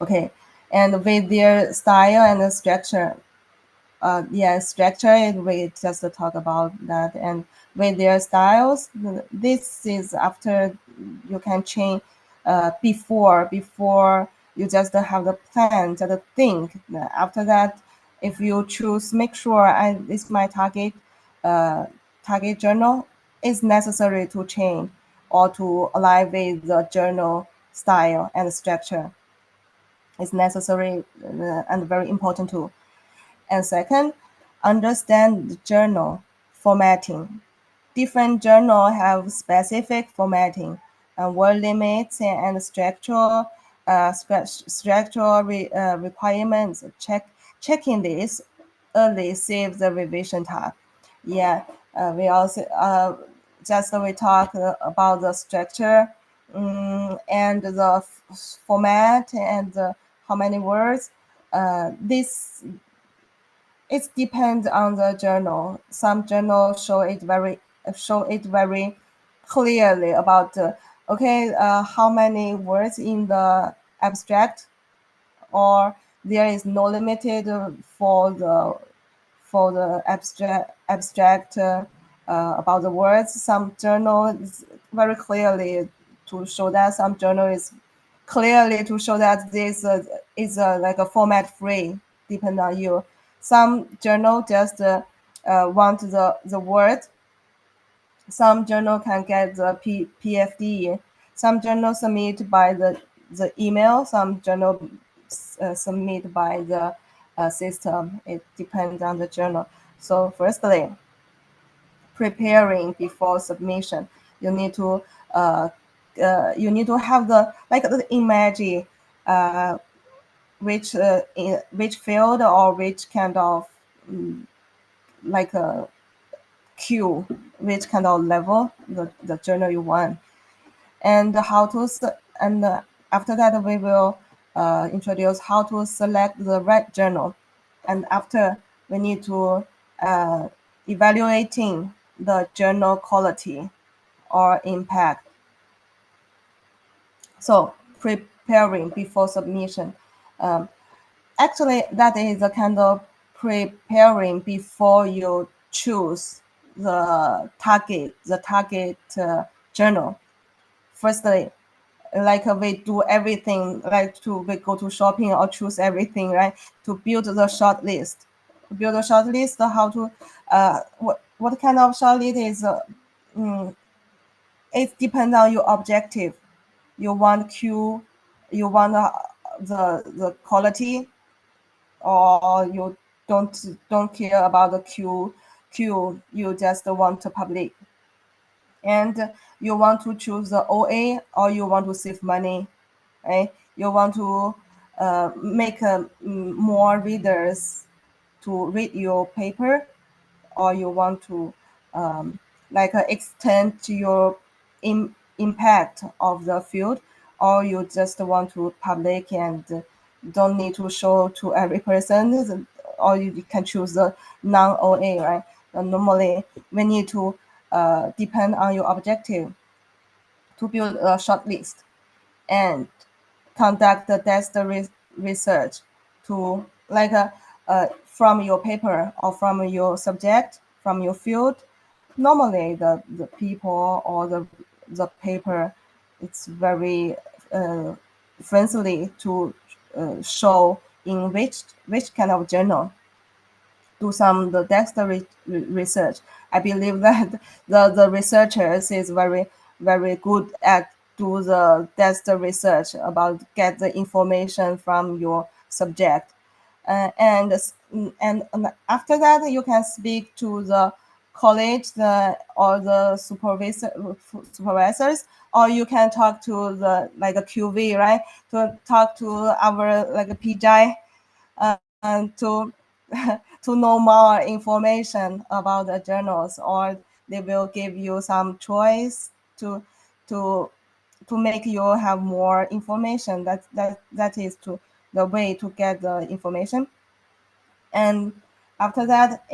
Okay, and with their style and structure, yeah, structure, we just talk about that. And with their styles, this is after you can change before you just have the plan, just think. After that, if you choose, make sure this my uh, target journal is necessary to change or to align with the journal style and structure. It's necessary and very important too. And second, understand the journal formatting. Different journal have specific formatting and word limits and structural requirements. Checking this early saves the revision time. Yeah, we also just we talk about the structure and the format and how many words. This it depends on the journal. Some journals show it very clearly about okay how many words in the abstract, or there is no limited for the abstract about the words. Some journal is very clearly to show that, some journal is clearly to show that this is like a format free, depend on you. Some journal just want the word. Some journal can get the PFD. Some journal submit by the email. Some journal submit by the system. It depends on the journal. So firstly, preparing before submission, you need to you need to have the like the imagine which field or which kind of like a queue, which kind of level the journal you want, and how to and after that we will introduce how to select the right journal, and after we need to uh, evaluating the journal quality or impact. So preparing before submission. Um, Actually, that is a kind of preparing before you choose the target journal. Firstly, like we do everything, like we go to shopping or choose everything, right? To build the short list. To build a short list, how to what kind of short list is mm, it depends on your objective. You want Q, you want the quality, or you don't care about the Q. You just want to public, and you want to choose the OA, or you want to save money, right? You want to make more readers to read your paper, or you want to like extend your impact of the field, or you just want to public and don't need to show to every person, or you can choose the non-OA, right? Normally, we need to depend on your objective to build a short list and conduct the test research to like from your paper or from your subject, from your field. Normally, the people or the paper, it's very uh, friendly to show in which kind of journal do some the dexter research. I believe that the researchers is very good at do the dexter research about get the information from your subject, and after that you can speak to the college or the supervisors, or you can talk to the like a QV, right? To talk to our like a PJ to to know more information about the journals, or they will give you some choice to to to make you have more information. That is to the way to get the information. And after that,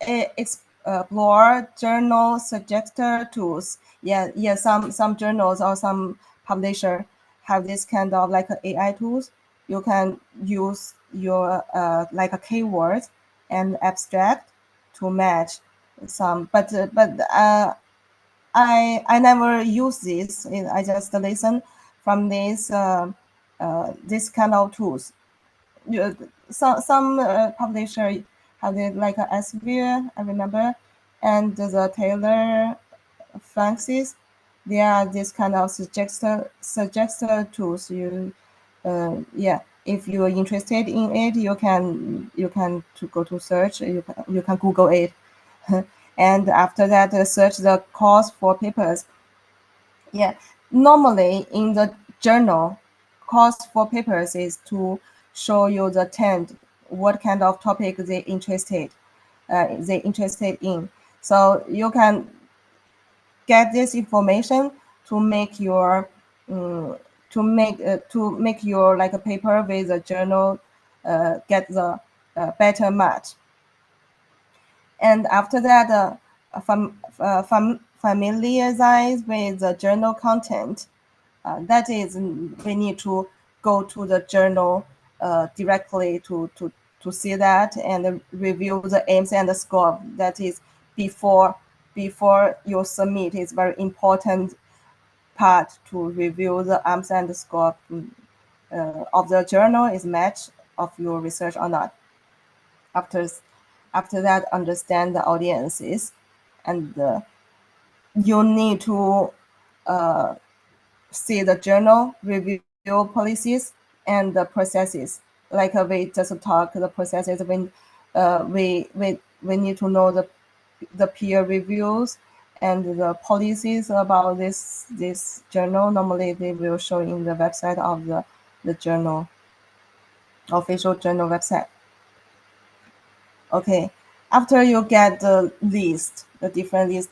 explore journal suggestor tools. Yeah, some journals or some publisher have this kind of like AI tools. You can use your like a keyword and abstract to match some, but I never use this. I just listen from this kind of tools. Some publisher have it like a Elsevier, I remember, and the Taylor Francis. They are this kind of suggester tools. Yeah, if you are interested in it, you can to go to search. You can Google it, and after that search the cause for papers. Yeah, normally in the journal, cost for papers is to show you the trend, what kind of topic they interested in. So you can get this information to make your to make your like a paper with a journal get the better match. And after that, familiarize with the journal content. That is, we need to go to the journal directly to see that and review the aims and the scope. That is before you submit. It's very important part to review the aims and the scope of the journal is match of your research or not. After after that, understand the audiences, and you need to see the journal, review policies, and the processes. Like we just talk the processes when we need to know the peer reviews and the policies about this journal normally they will show in the website of the journal, official journal website. Okay, after you get the list, the different list,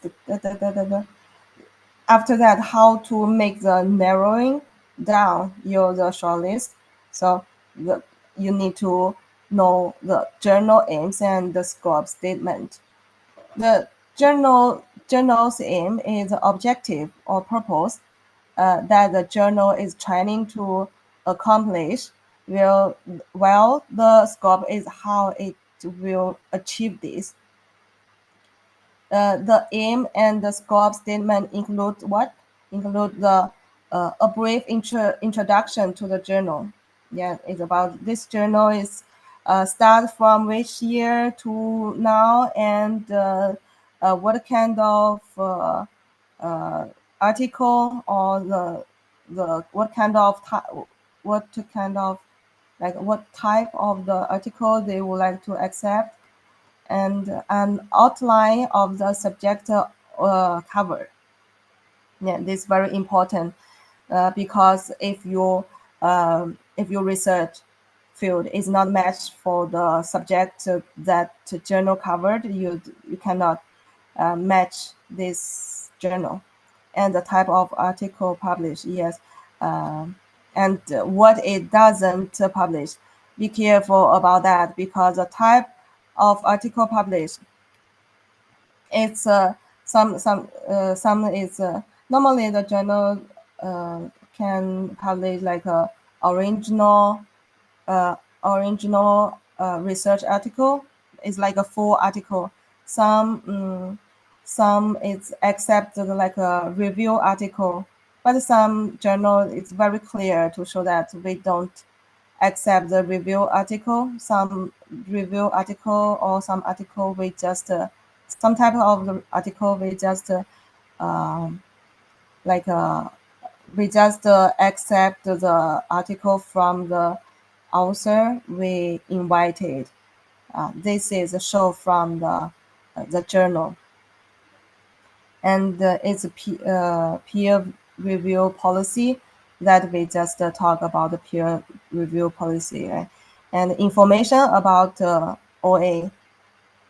after that, how to make the narrowing down your the short list. So the, you need to know the journal aims and the scope statement. The journal's aim is objective or purpose that the journal is trying to accomplish, while, while the scope is how it will achieve this. The aim and the scope statement include what? Include the a brief introduction to the journal. Yeah, it's about this journal is start from which year to now, and what kind of uh, article or the what kind of like what type of the article they would like to accept, and an outline of the subject cover. Yeah, this is very important because if your research field is not matched for the subject that journal covered, you cannot match this journal and the type of article published. Yes, and what it doesn't publish. Be careful about that because the type of article published, it's some is normally the journal uh, can publish like a original uh, research article. It's like a full article. Some it's accepted like a review article, but some journal it's very clear to show that we don't accept the review article. Some review article or some article we just some type of the article we just um, like we just accept the article from the author we invited. This is a show from the journal, and it's a peer review policy that we just talk about the peer review policy, right? And information about OA.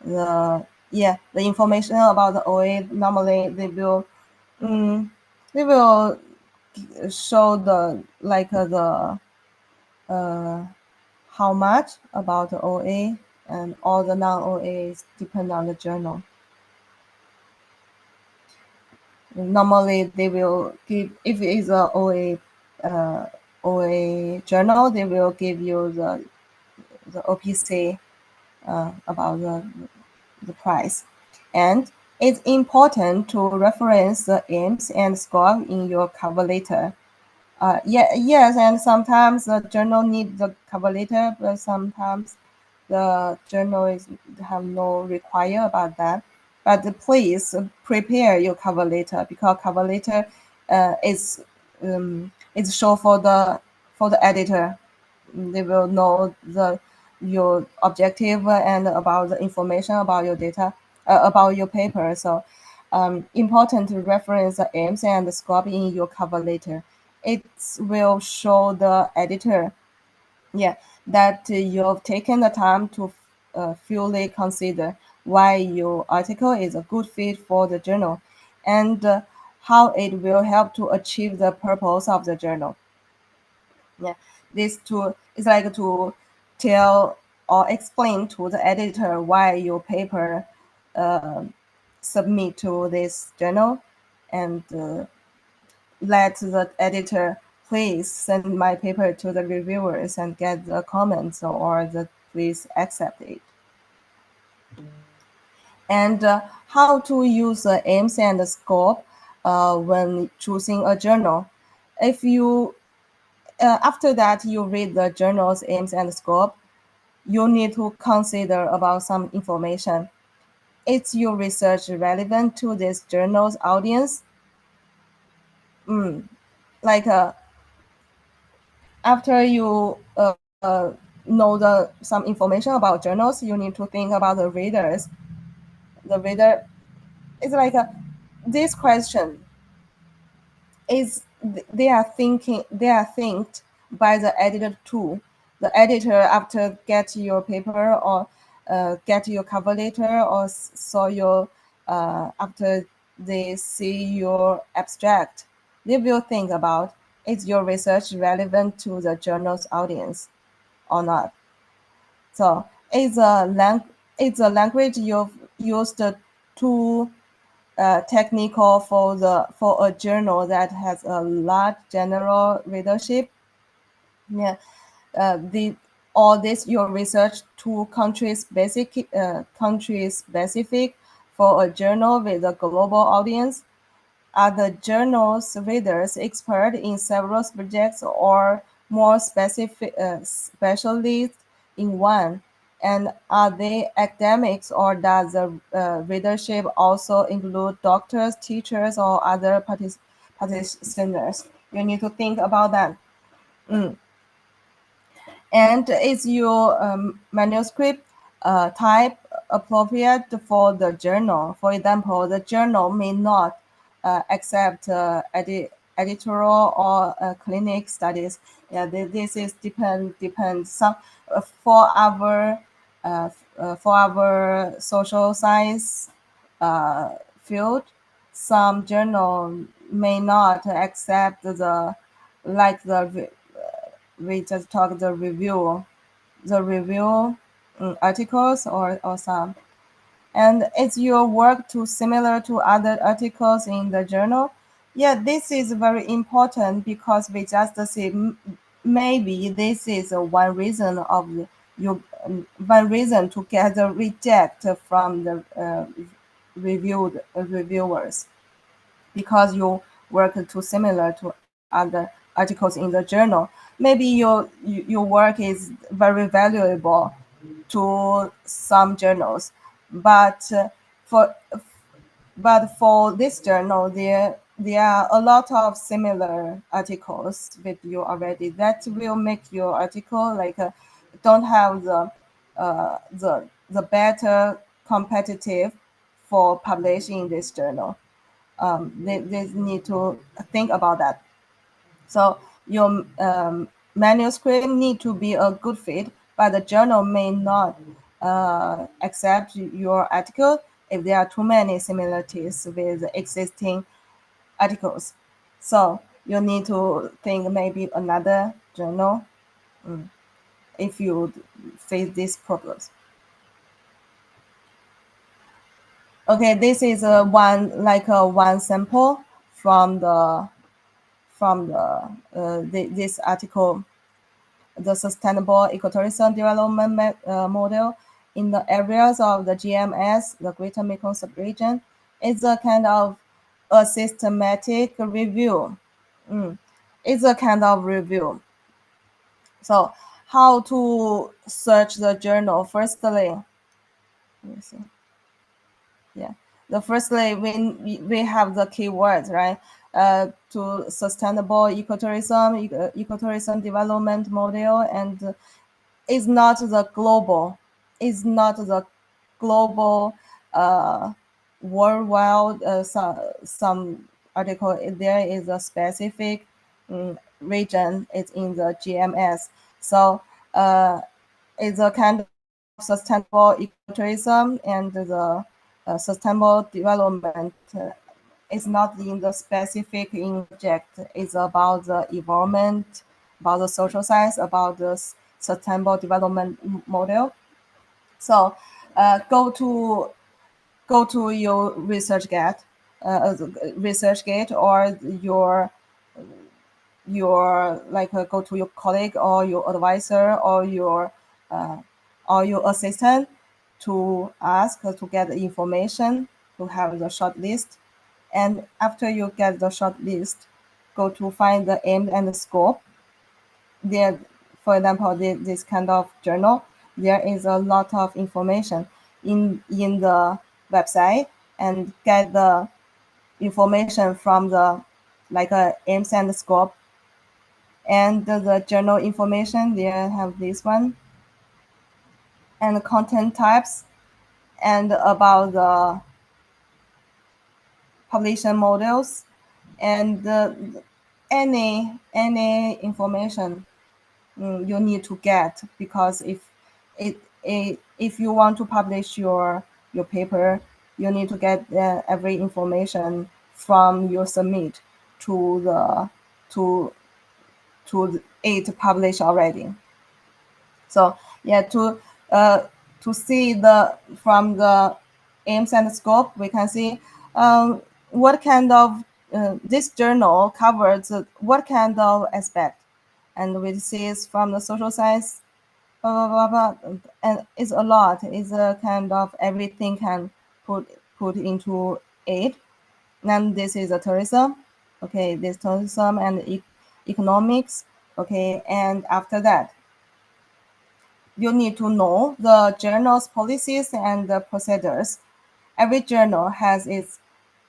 The yeah, the information about the OA normally mm, they will show the like the uh, how much about the OA, and all the non-OAs depend on the journal. Normally they will give, if it is a OA journal, they will give you the OPC about the price. And it's important to reference the aims and score in your cover letter. Yes, and sometimes the journal need the cover letter, but sometimes the journal is have no require about that. But please prepare your cover letter because cover letter is show for the editor. They will know the your objective and about the information about your data about your paper. So important to reference the aims and the scope in your cover letter. It will show the editor, yeah, that you've taken the time to fully consider why your article is a good fit for the journal, and how it will help to achieve the purpose of the journal. Yeah, this tool is like to tell or explain to the editor why your paper uh, submit to this journal, and let the editor please send my paper to the reviewers and get the comments or the please accept it. And how to use the aims and the scope when choosing a journal. If you after that you read the journal's aims and scope, you need to consider about some information. Is your research relevant to this journal's audience? Like after you know some information about journals, you need to think about the readers. The reader is like this question is they are thinked by the editor too. The editor after get your paper or get your cover letter or saw your after they see your abstract, they will think about is your research relevant to the journal's audience or not. So it's a language you've used to technical for a journal that has a large general readership. Yeah, the all this your research to country specific for a journal with a global audience. Are the journal's readers expert in several subjects or more specialists in one? And are they academics or does the readership also include doctors, teachers, or other participants? You need to think about that. Mm. And is your manuscript type appropriate for the journal? For example, the journal may not accept editorial or clinic studies. Yeah, this is depends. Some for our social science field, some journal may not accept the like the we just talk the review articles or some. And is your work too similar to other articles in the journal? Yeah, this is very important because we just see maybe this is one reason of you one reason to get a reject from the reviewers because you work too similar to other articles in the journal. Maybe your work is very valuable to some journals, but for for this journal, there are a lot of similar articles with you already. That will make your article like don't have the better competitive for publishing in this journal. They need to think about that. So your manuscript need to be a good fit, but the journal may not accept your article if there are too many similarities with existing articles. So you need to think maybe another journal if you face these problems. Okay, this is one sample from this article, the sustainable ecotourism development model in the areas of the GMS, the Greater Mekong subregion, is a kind of a systematic review. Mm. It's a kind of review. So how to search the journal? Firstly, let me see. Yeah. The firstly, we have the keywords, right? To sustainable ecotourism development model, and is not the global, is not the global uh, worldwide. Some article there is a specific region. It's in the GMS. So it's a kind of sustainable ecotourism and the sustainable development is not in the specific in subject. It's about the environment, about the social science, about the sustainable development model. So go to your research gate or your like go to your colleague or your advisor uh, or your assistant to ask to get information to have the short list. And after you get the short list, go to find the aim and the scope. There, for example, this kind of journal, there is a lot of information in the website, and get the information from the like aims and scope, and the journal information. There have this one, and content types, and about the publication models, and any information you need to get, because if you want to publish your paper, you need to get every information from your submit to the to it published already. So yeah, uh, to see the from the aims and scope, we can see what kind of this journal covers what kind of aspect, and we see is from the social science, blah, blah, blah, blah, and it's a lot. It's a kind of everything can put into it. And this is a tourism, okay. This tourism and economics, okay. And after that, you need to know the journal's policies and the procedures. Every journal has its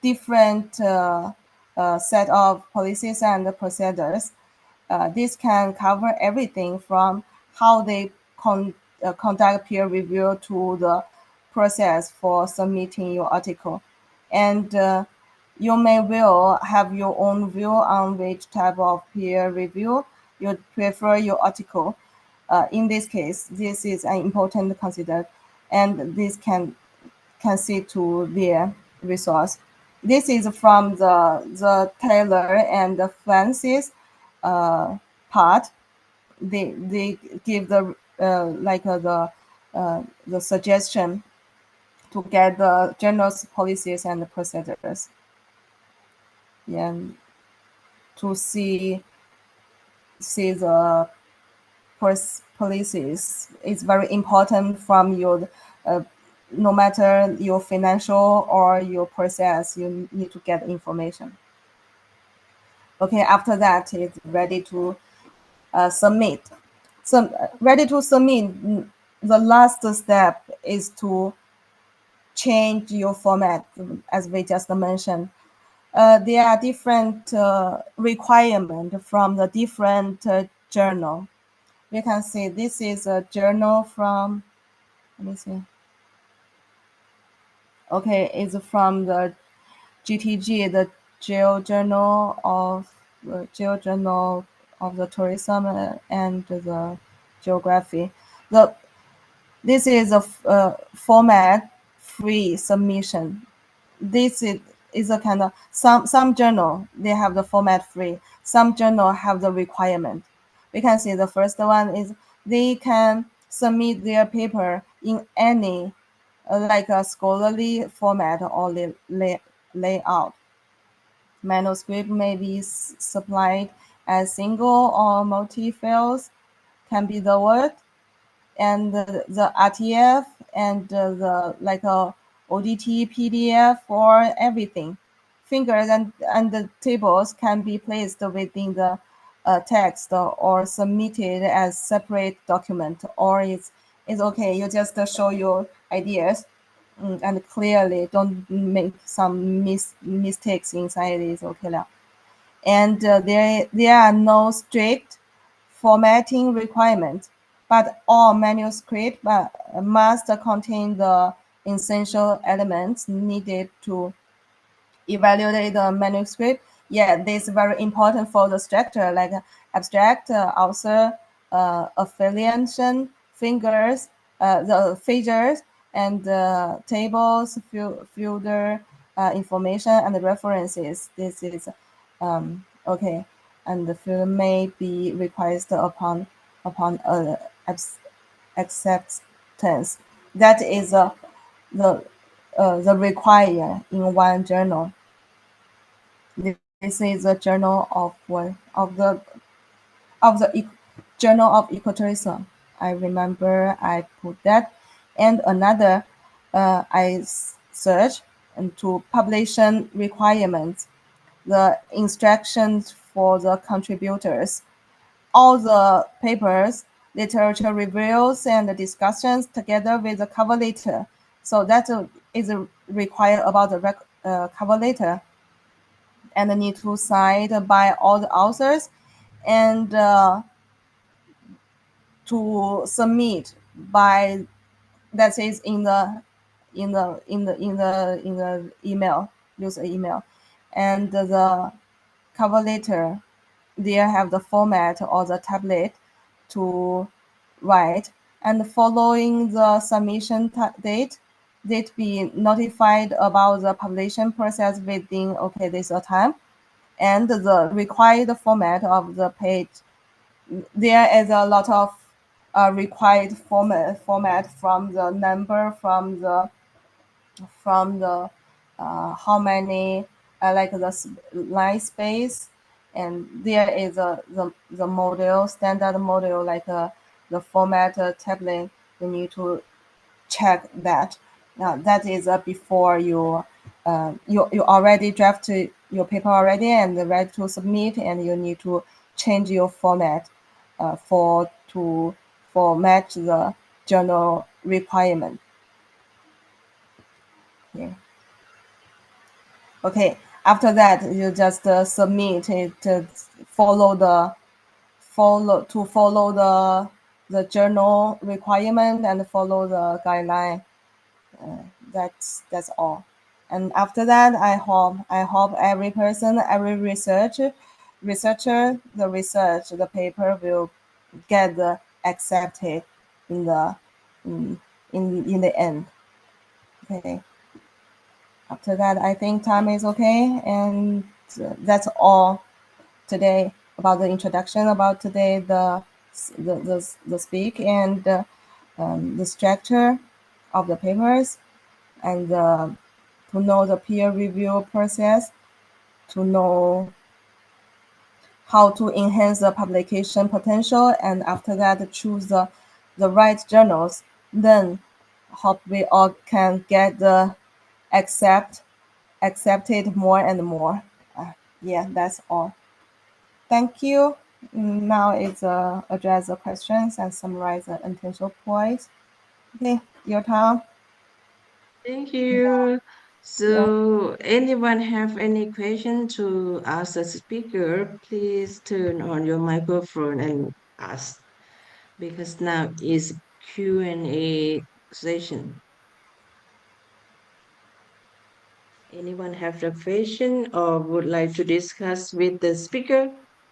different set of policies and procedures. This can cover everything from how they conduct peer review to the process for submitting your article. And you may well have your own view on which type of peer review you prefer your article. In this case, this is an important consider, and this can see to their resource. This is from the Taylor and the Francis part. They give the the suggestion to get the journal's policies and procedures. Yeah, to see the policies is very important from your no matter your financial or your process, you need to get information. Okay, after that, it's ready to submit. So ready to submit, the last step is to change your format, as we just mentioned. There are different requirements from the different journal. We can see this is a journal from, let me see. Okay, it's from the GTG, the Geo Journal of the Tourism and the Geography. The This is a format free submission. This is a kind of some journal they have the format free. Some journal have the requirement. We can see the first one is they can submit their paper in any like a scholarly format or layout. Manuscript may be supplied as single or multi files, can be lowered, and the RTF and the like a ODT, PDF, or everything. Fingers and the tables can be placed within the text or submitted as separate document, or it's okay. You just show your ideas and clearly don't make some mistakes inside. Is okay now. And there are no strict formatting requirements, but all manuscripts must contain the essential elements needed to evaluate the manuscript. Yeah, this is very important for the structure, like abstract, author, affiliation, fingers, the figures, and tables, folder information, and references. This is okay, and the field may be requested upon acceptance. That is the the require in one journal. This is a journal of the journal of ecotourism. I remember I put that, and another I search into publication requirements, the instructions for the contributors, all the papers, literature reviews, and the discussions together with the cover letter. So that is required about the cover letter, and need to signed by all the authors, and to submit by, that is in the email, user email. and the cover letter there have the format or the tablet to write, and following the submission date, date be notified about the publication process within this time, and the required format of the page. There is a lot of required format from the number, from the how many like the line space, and there is the model, standard model, like the format tablet. You need to check that. Now that is before you already draft your paper already and ready to submit, and you need to change your format for match the journal requirement. Yeah. Okay, after that you just submit it, follow the journal requirement and follow the guideline. That's all. And after that, I hope every person, every researcher, the research, the paper will get accepted in the in in the end. Okay. After that, I think time is okay, and that's all today about the introduction about today, the speak, and the structure of the papers, and to know the peer review process, to know how to enhance the publication potential, and after that choose the right journals. Then hope we all can get the accept accepted more and more. Yeah, that's all. Thank you. Now it's address the questions and summarize the intention points. Okay, your turn. Thank you. Yeah. So, anyone have any question to ask the speaker, please turn on your microphone and ask because now is Q&A session. Anyone have a question or would like to discuss with the speaker?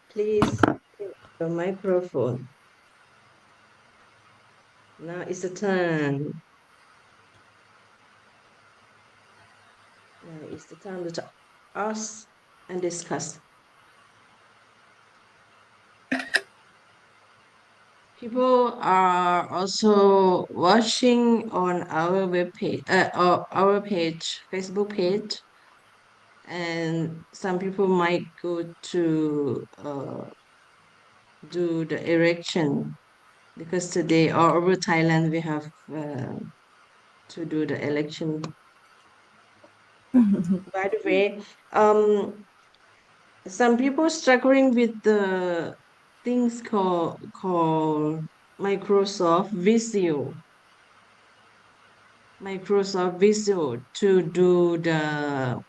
Please turn on your microphone. Now is the turn. Now is the time to ask and discuss. People are also watching on our web page, our page, Facebook page, and some people might go to do the erection because today all over Thailand we have to do the election. By the way, some people struggling with the things called Microsoft Visio. Microsoft Visio to do the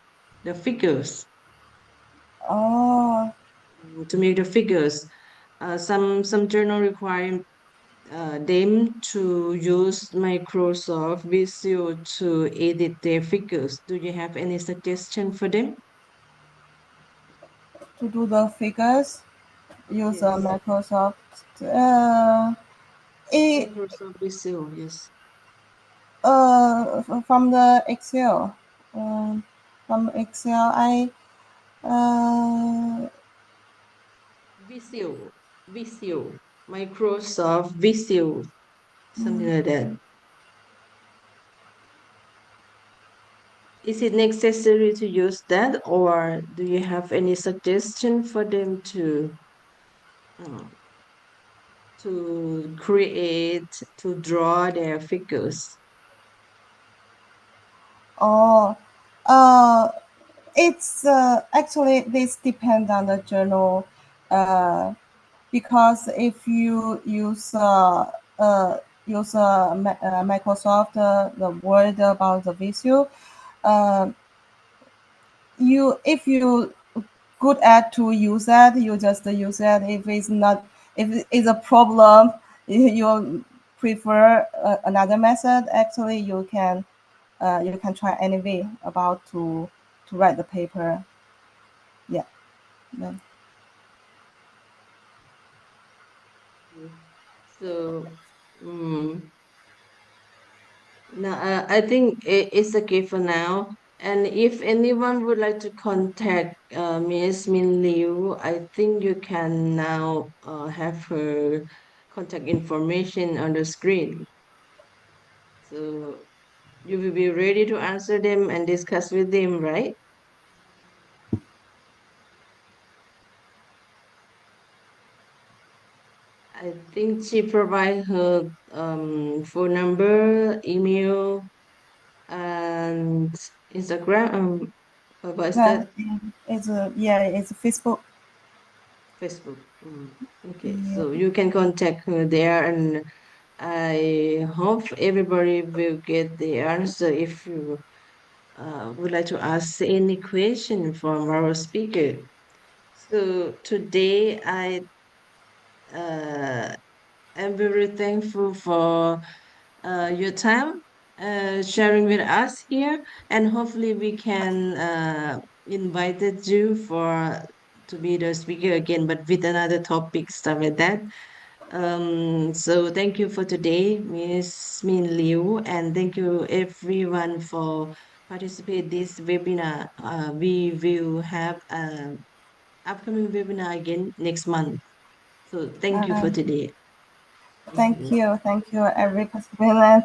figures, Oh, to make the figures. Some journal require them to use Microsoft Visio to edit their figures. Do you have any suggestion for them? to do the figures, use Yes, Microsoft. It Microsoft Visio. Yes, from the Excel. Um, from Excel, I uh, Visio, Visio, Microsoft Visio, something like that. Is it necessary to use that, or do you have any suggestion for them uh, to create, to draw their figures? oh, uh, it's actually this depends on the journal, uh, because if you use Microsoft the Word about the visual, uh, you if you good at to use that, you just use it. If it's not, if it's a problem, you prefer another method. Actually, you can try anyway about to write the paper. Yeah. Okay. So, mm, now I think it's okay for now. And if anyone would like to contact Miss Min Liu, I think you can now have her contact information on the screen. So you will be ready to answer them and discuss with them, right? I think she provide her phone number, email, and Instagram. What is Yeah, that? it's Facebook. Facebook. Mm. Okay, Yeah. so you can contact her there, and I hope everybody will get the answer if you would like to ask any question from our speaker. So today uh, am very thankful for your time sharing with us here, and hopefully we can invited you for to be the speaker again, but with another topic, stuff like that. So thank you for today, Miss Min Liu, and thank you everyone for participate this webinar. We will have an upcoming webinar again next month. So thank you for Um, today. Thank Mhm. you, thank you, every participant.